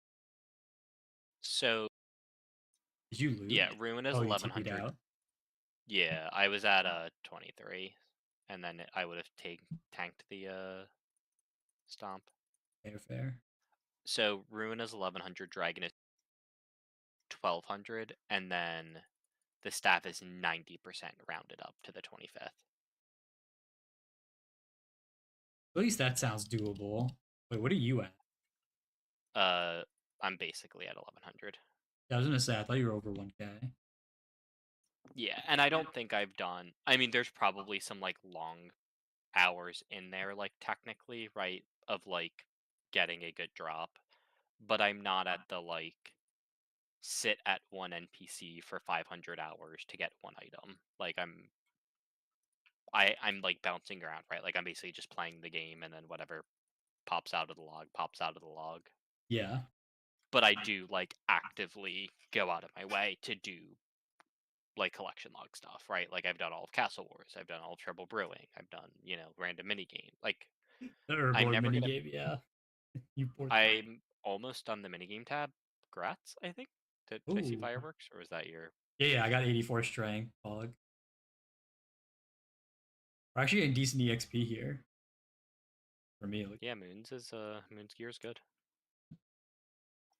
So Did you loot? yeah, Ruin is Oh, you TP'd 1100. out. Yeah, I was at 23, and then I would have tanked the stomp. Fair, fair. So Ruin is 1100, Dragon is 1200, and then the staff is 90% rounded up to the 25th. At least that sounds doable. Wait, what are you at? Uh, I'm basically at 1100. Yeah, I was gonna say I thought you were over 1K. Yeah, and I don't think I've done. I mean, there's probably some like long hours in there, like technically, right, of like getting a good drop, but I'm not at the like sit at one NPC for 500 hours to get one item. Like I'm like bouncing around, right? Like I'm basically just playing the game and then whatever pops out of the log pops out of the log. Yeah. But I do like actively go out of my way to do like collection log stuff, right? Like I've done all of Castle Wars, I've done all of Trouble Brewing, I've done, random mini game. Like The I'm Urborg never gonna minigame, yeah. You poor thing. I'm almost on the minigame tab. Grats, I think. Did I see Ooh. fireworks, or was that your? Yeah, yeah, I got 84 strength, Pog. We're actually getting decent EXP here. For me, like, Yeah, Moon's gear is good.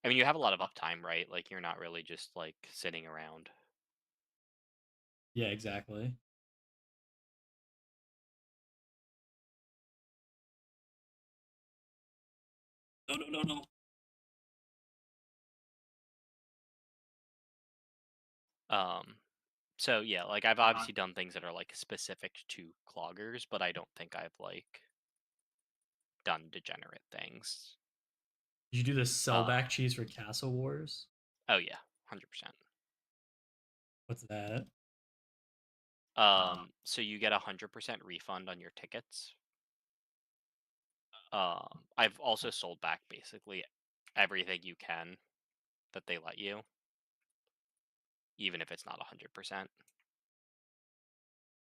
I mean, you have a lot of uptime, right? Like you're not really just like sitting around. yeah, exactly. No, no, no, no. Um, so yeah, like I've obviously done things that are like specific to cloggers, but I don't think I've like done degenerate things. Did you do the Uh, sellback cheese for Castle Wars? oh yeah, 100%. What's that? So you get 100% refund on your tickets. I've also sold back basically everything you can that they let you, even if it's not 100%.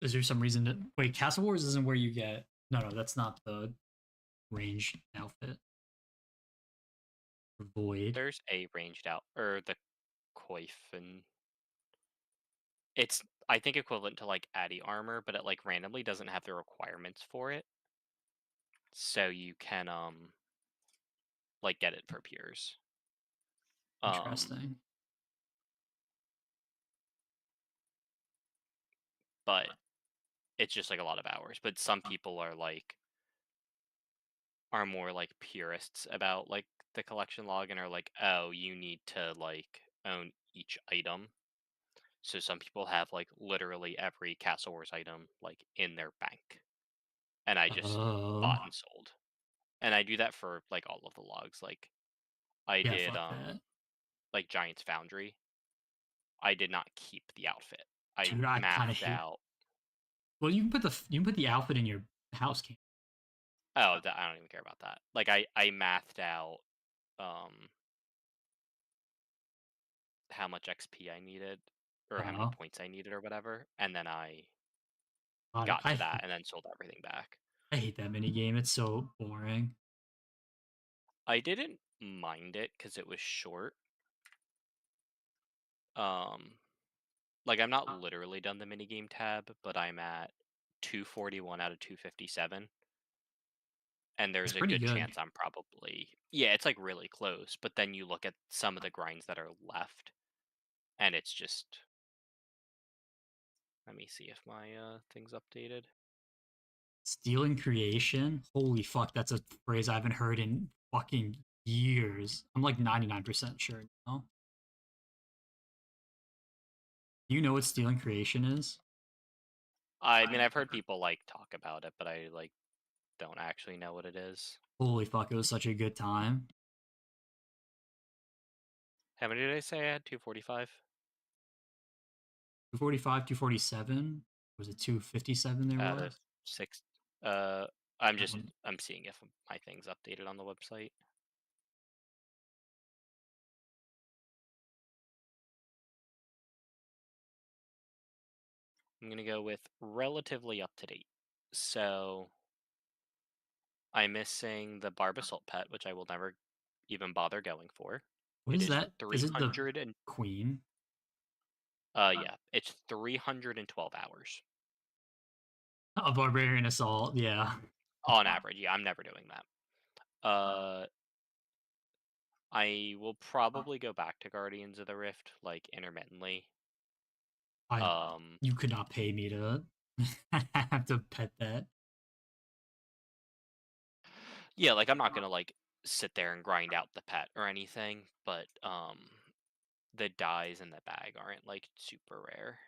Is there some reason to wait? Castle Wars isn't where you get. No, no, that's not the ranged outfit. Void. There's a ranged out or the coif, and it's I think equivalent to like Addy armor, but it like randomly doesn't have the requirements for it, so you can like get it for peers. Um, Interesting. but it's just like a lot of hours. But some people are more like purists about like the collection log and are like, oh, you need to like own each item. So some people have like literally every Castle Wars item like in their bank, and I just Oh, bought and sold. And I do that for like all of the logs. Like I yeah, did fuck that. like Giant's Foundry. I did not keep the outfit. I Dude, I kind of mathed hate. out. Well, you can put the outfit in your house cam. Oh, I don't even care about that. Like I mathed out um how much XP I needed or how many Oh, points I needed or whatever, and then I God, got to that and then sold everything back. I hate that mini game. It's so boring. I didn't mind it because it was short. Um, like I'm not literally done the minigame tab, but I'm at 241 out of 257, and That's there's a pretty good good. chance I'm probably yeah, it's like really close. But then you look at some of the grinds that are left, and it's just let me see if my thing's updated. Stealing creation. Holy fuck, that's a phrase I haven't heard in fucking years. I'm like 99% sure now. Do you know what stealing creation is? I mean, I've heard people like talk about it, but I like don't actually know what it is. Holy fuck, it was such a good time. How many did I say I had? 245 245, 247. Was it 257 there out was? of six. Uh, I'm That just one. I'm seeing if my thing's updated on the website. I'm gonna go with relatively up to date. So I'm missing the Barbasol pet, which I will never even bother going for. What It is is that? Is it the 300 and queen? yeah, it's 312 hours A barbarian assault, yeah. on average. Yeah, I'm never doing that. Uh, I will probably go back to Guardians of the Rift like intermittently. I Um, You could not pay me to have to pet that. yeah, like I'm not gonna like sit there and grind out the pet or anything, but the dyes in the bag aren't like super rare.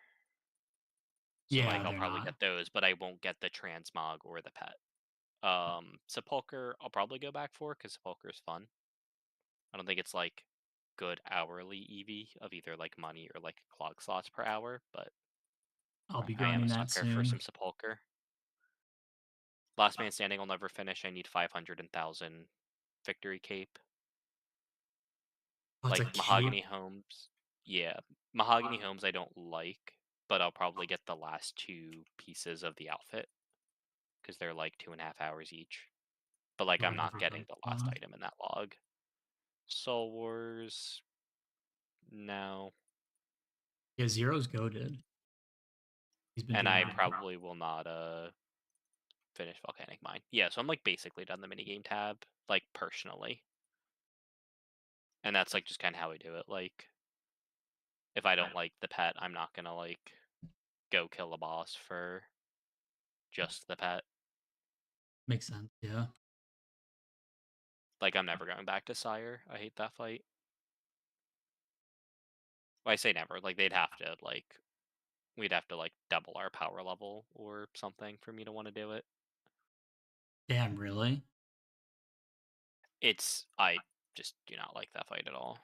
So like Yeah, I'll they're probably not. get those, but I won't get the transmog or the pet. Sepulcher I'll probably go back for because Sepulcher is fun. I don't think it's like good hourly EV of either like money or like clog slots per hour, but I'll be I am a grinding that sucker for soon. some Sepulcher. Last Man Standing I'll never finish. I need 500,000 victory cape. Oh, it's Like a cape. Mahogany Homes. Yeah, Mahogany Homes I don't like, but I'll probably get the last two pieces of the outfit because they're like 2.5 hours each. But like I I'm would not never getting go the last pod. item in that log. Soul Wars, no. Yeah, Zero's goaded. He's been And doing I it. probably will not finish Volcanic Mine. Yeah, so I'm like basically done the minigame tab, like personally. And that's like just kind of how I do it. Like if I don't like the pet, I'm not gonna like go kill a boss for just the pet. Makes sense, yeah. Like I'm never going back to Sire. I hate that fight. Well, I say never. Like they'd have to like we'd have to like double our power level or something for me to want to do it. Damn, really? I just do not like that fight at all.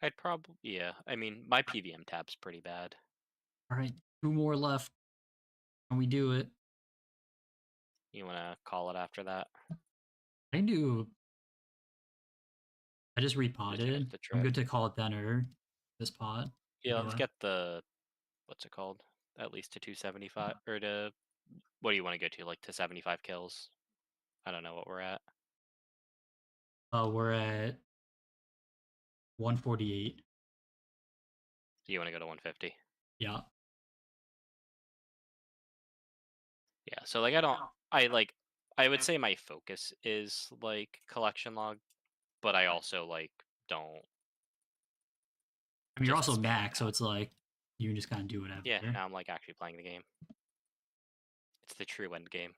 I'd probably yeah. I mean my PVM tab's pretty bad. Alright, 2 more left. Can we do it? You wanna call it after that? I can do. I just Just finish repotted. the I'm trip. good to call it then or this pod. Yeah, let's Yeah. get the what's it called? At least to 275 or to what do you want to go to? Like to 75 kills? I don't know what we're at. We're at 148. Do you want to go to 150? Yeah. Yeah. So like I would say my focus is like collection log, but I also like don't I mean, you're just also spam it max, so out. it's like you can just kind of do Yeah, whatever. now I'm like actually playing the game. It's the true end game.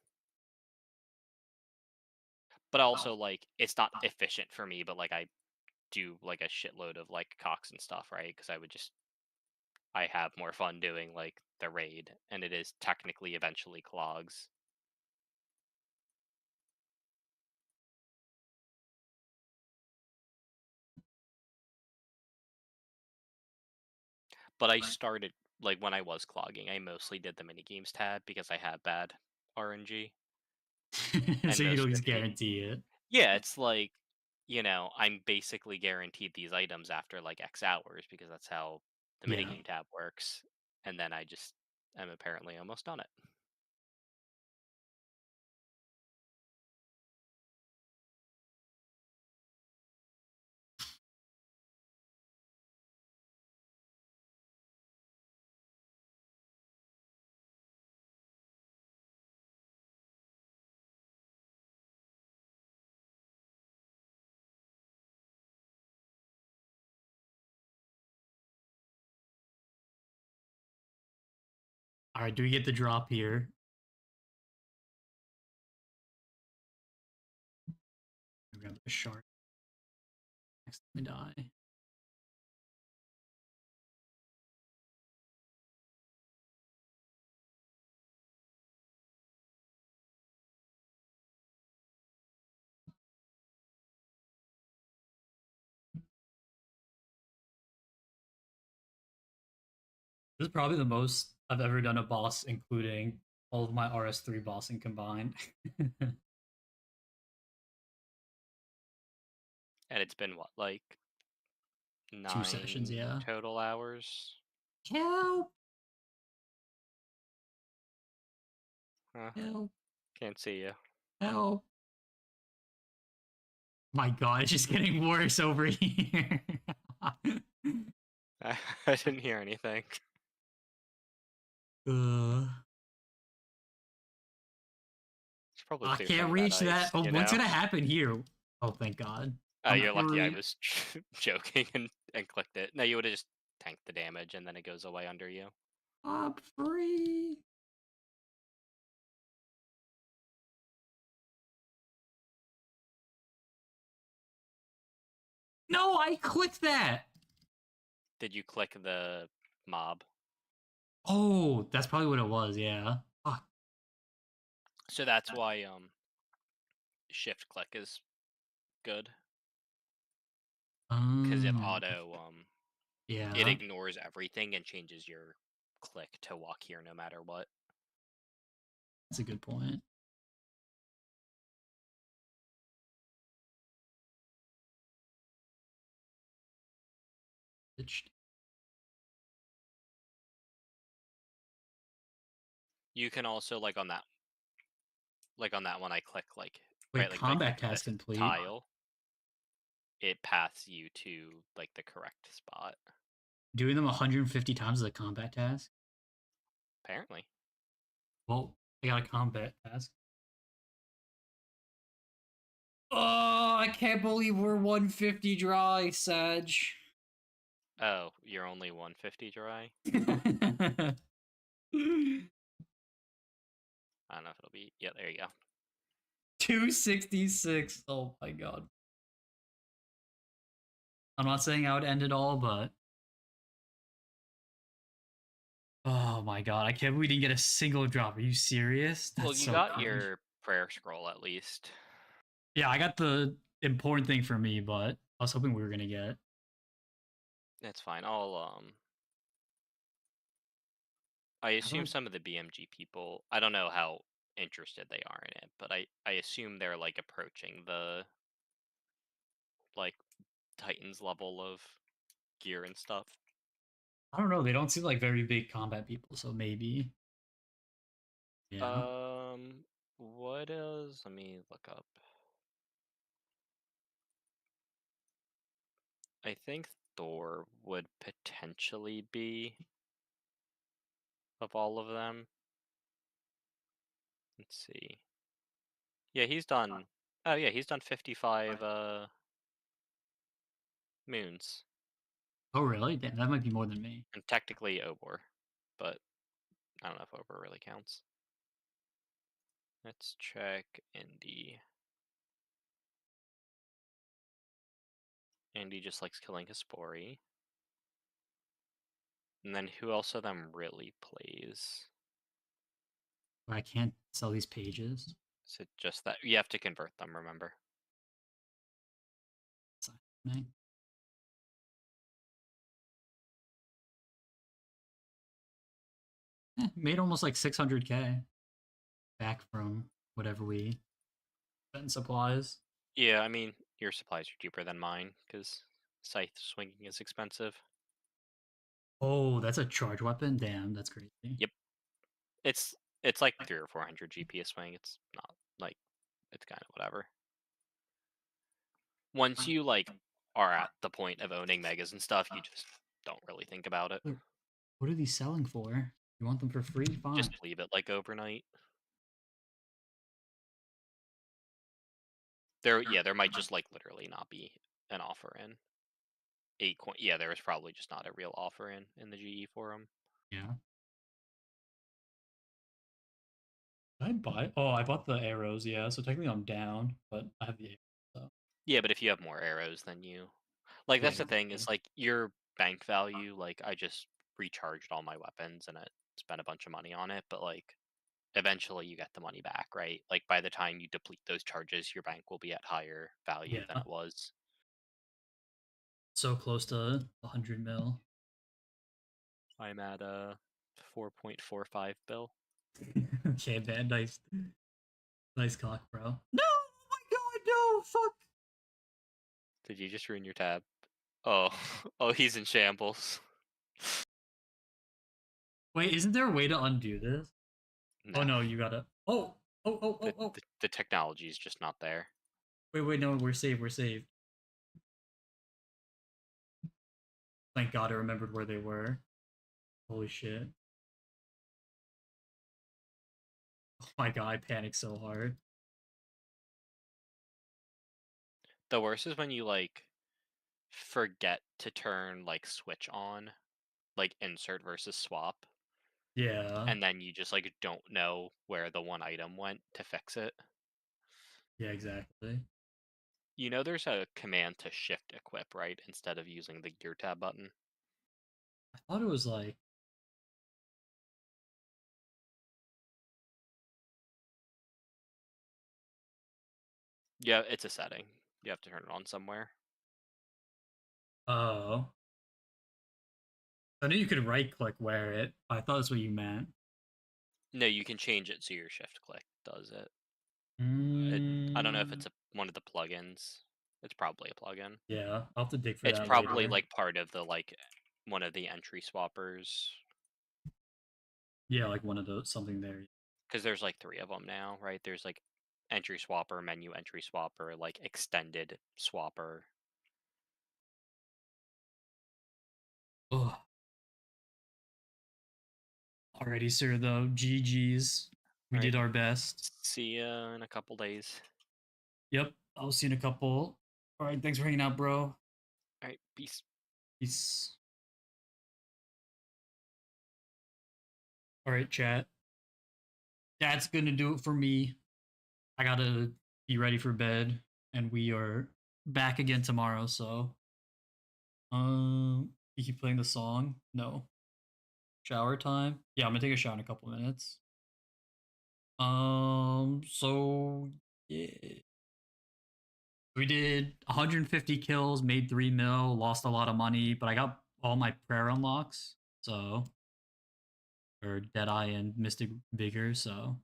But also like it's not efficient for me, but like I do like a shitload of like cocks and stuff, right? Because I have more fun doing like the raid, and it is technically eventually clogs. But I started like when I was clogging, I mostly did the mini games tab because I had bad RNG, and So you most don't of the just mini guarantee it. yeah, it's like I'm basically guaranteed these items after like X hours because that's how the Yeah. minigame tab works. And then I just am apparently almost done it. All right, do we get the drop here? Grab a shark. Next time I die. This is probably the most I've ever done a boss, including all of my RS3 bossing combined. And it's been what, like 2 sessions, 9 yeah. total hours? Help! Huh, Help! can't see you. Help! My god, it's just getting worse over here. I didn't hear anything. uh, Should probably I clear can't some of that reach that. ice, Oh, you what's know? gonna happen here? Oh, thank god. Oh, I'm you're lucky I free. was joking and clicked it. No, you would have just tanked the damage and then it goes away under you. I'm free. No, I clicked that. Did you click the mob? Oh, that's probably what it was. Yeah. Fuck. So that's why shift click is good, because it Um. auto it Yeah. ignores everything and changes your click to walk here no matter what. That's a good point. It's- You can also like on that one I click like Wait, right like if I click combat task this complete. tile, it paths you to like the correct spot. Doing them 150 times is a combat task. Apparently. Well, I got a combat task. Oh, I can't believe we're 150 dry, Sage. Oh, you're only 150 dry? I don't know if it'll be. Yeah, there you go. 266. Oh my god. I'm not saying I would end it all, but oh my god, I can't believe we didn't get a single drop. Are you serious? Well, That's you so got cringe. your prayer scroll at least. Yeah, I got the important thing for me, but I was hoping we were gonna get. That's fine. I How do assume I? some of the BMG people, I don't know how interested they are in it, but I assume they're like approaching the like Titans level of gear and stuff. I don't know. They don't seem like very big combat people, so maybe. Yeah. Um, what is? Let me look up. I think Thor would potentially be of all of them. Let's see. Yeah, he's done. Oh yeah, he's done 55 moons, Oh really? Damn, that might be more than me. and technically Obor, but I don't know if Obor really counts. Let's check Indy. Indy just likes killing Hispori. And then who else of them really plays? But I can't sell these pages. Is it just that you have to convert them? Remember? It's not happening. Made almost like 600k back from whatever we spent in supplies. Yeah, I mean your supplies are cheaper than mine because scythe swinging is expensive. Oh, that's a charge weapon. Damn, that's crazy. Yep, it's like 300 or 400 GP a swing. It's not like it's kind of whatever. Once you like are at the point of owning megas and stuff, you just don't really think about it. What are these selling for? You want them for free? Fine. Just leave it like overnight. There might just like literally not be an offer in 8 coin. Yeah, there was probably just not a real offer in the GE forum. Yeah. Did I buy? Oh, I bought the arrows. Yeah, so technically I'm down, but I have the arrows. So. Yeah, but if you have more arrows than you like, that's the thing is like your bank value. Like I just recharged all my weapons and I spent a bunch of money on it, but like eventually you get the money back, right? Like by the time you deplete those charges, your bank will be at higher value than Yeah. it was. So close to 100 mil. I'm at 4.45 bill. Okay, man. Nice. Nice cock, bro. No! Oh my god, no! Fuck! Did you just ruin your tab? Oh, oh, he's in shambles. Wait, isn't there a way to undo this? No, Oh no, you gotta. Oh, oh, oh, the, oh, oh. the the technology is just not there. Wait, no, we're saved. We're saved. Thank God I remembered where they were. Holy shit. Oh my God, I panicked so hard. The worst is when you like forget to turn like switch on, like insert versus swap, Yeah, and then you just like don't know where the one item went to fix it. yeah, exactly. You know there's a command to shift equip, right? Instead of using the gear tab button. I thought it was like. Yeah, it's a setting. You have to turn it on somewhere. Oh. I knew you could right click wear it. I thought that's what you meant. No, you can change it so your shift click does it. I don't know if Mm, it's one of the plugins. It's probably a plugin. yeah, I'll have to dig for It's that probably later. like part of the like one of the entry swappers, Yeah, like one of those, something there. because there's like three of them now, right? There's like entry swapper, menu entry swapper, like extended swapper. Ugh. Alrighty, sir, though. GG's. We All right, did our best. see ya in a couple days. Yep, I'll see you in a couple. Alright, thanks for hanging out, bro. All right, peace. Peace. Alright, chat. That's gonna do it for me. I gotta be ready for bed, and we are back again tomorrow, so. You keep playing the song? No. Shower time? Yeah, I'm gonna take a shower in a couple minutes. So yeah. We did 150 kills, made 3 mil, lost a lot of money, but I got all my prayer unlocks. So, or Deadeye and Mystic Vigor. So,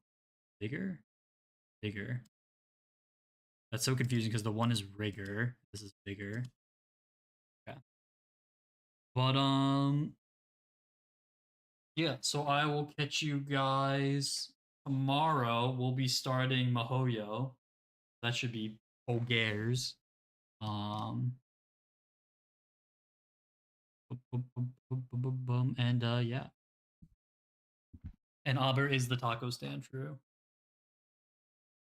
Vigor? Vigor. That's so confusing because the one is Rigor. This is Vigor. Okay. But, yeah, so I will catch you guys tomorrow. We'll be starting Mahoyo. That should be Bulgares. Um, and yeah. And Aber is the taco stand, true.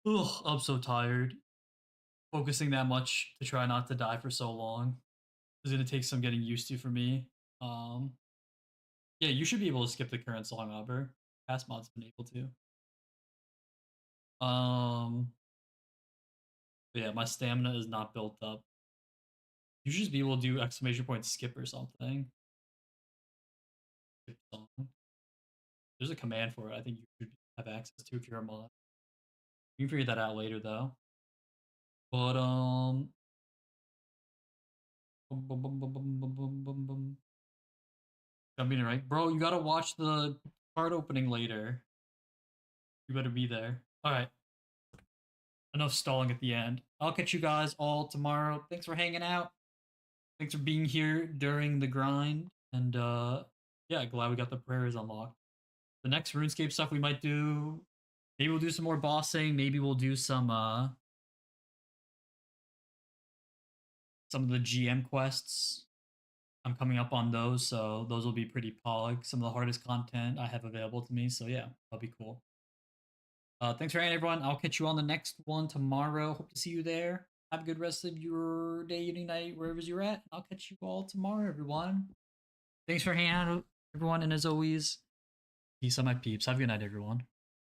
Ugh, I'm so tired. Focusing that much to try not to die for so long is gonna take some getting used to for me. Um, yeah, you should be able to skip the current song, Aber. Past mod's been able to. But yeah, my stamina is not built up. You should just be able to do exclamation point skip or something. Skip song. There's a command for it. I think you should have access to if you're a mod. You can figure that out later though. But jumping in right, bro. You gotta watch the card opening later. You better be there. All right. Enough stalling at the end. I'll catch you guys all tomorrow. Thanks for hanging out. Thanks for being here during the grind. And yeah, glad we got the prayers unlocked. The next RuneScape stuff we might do. Maybe we'll do some more bossing. Maybe we'll do some of the GM quests. I'm coming up on those, so those will be pretty pog. Some of the hardest content I have available to me. So yeah, that'll be cool. Thanks for hanging, everyone. I'll catch you on the next one tomorrow. Hope to see you there. Have a good rest of your day, evening, night, wherever you're at. I'll catch you all tomorrow, everyone. Thanks for hanging out, everyone. And as always, peace on my peeps. Have a good night, everyone.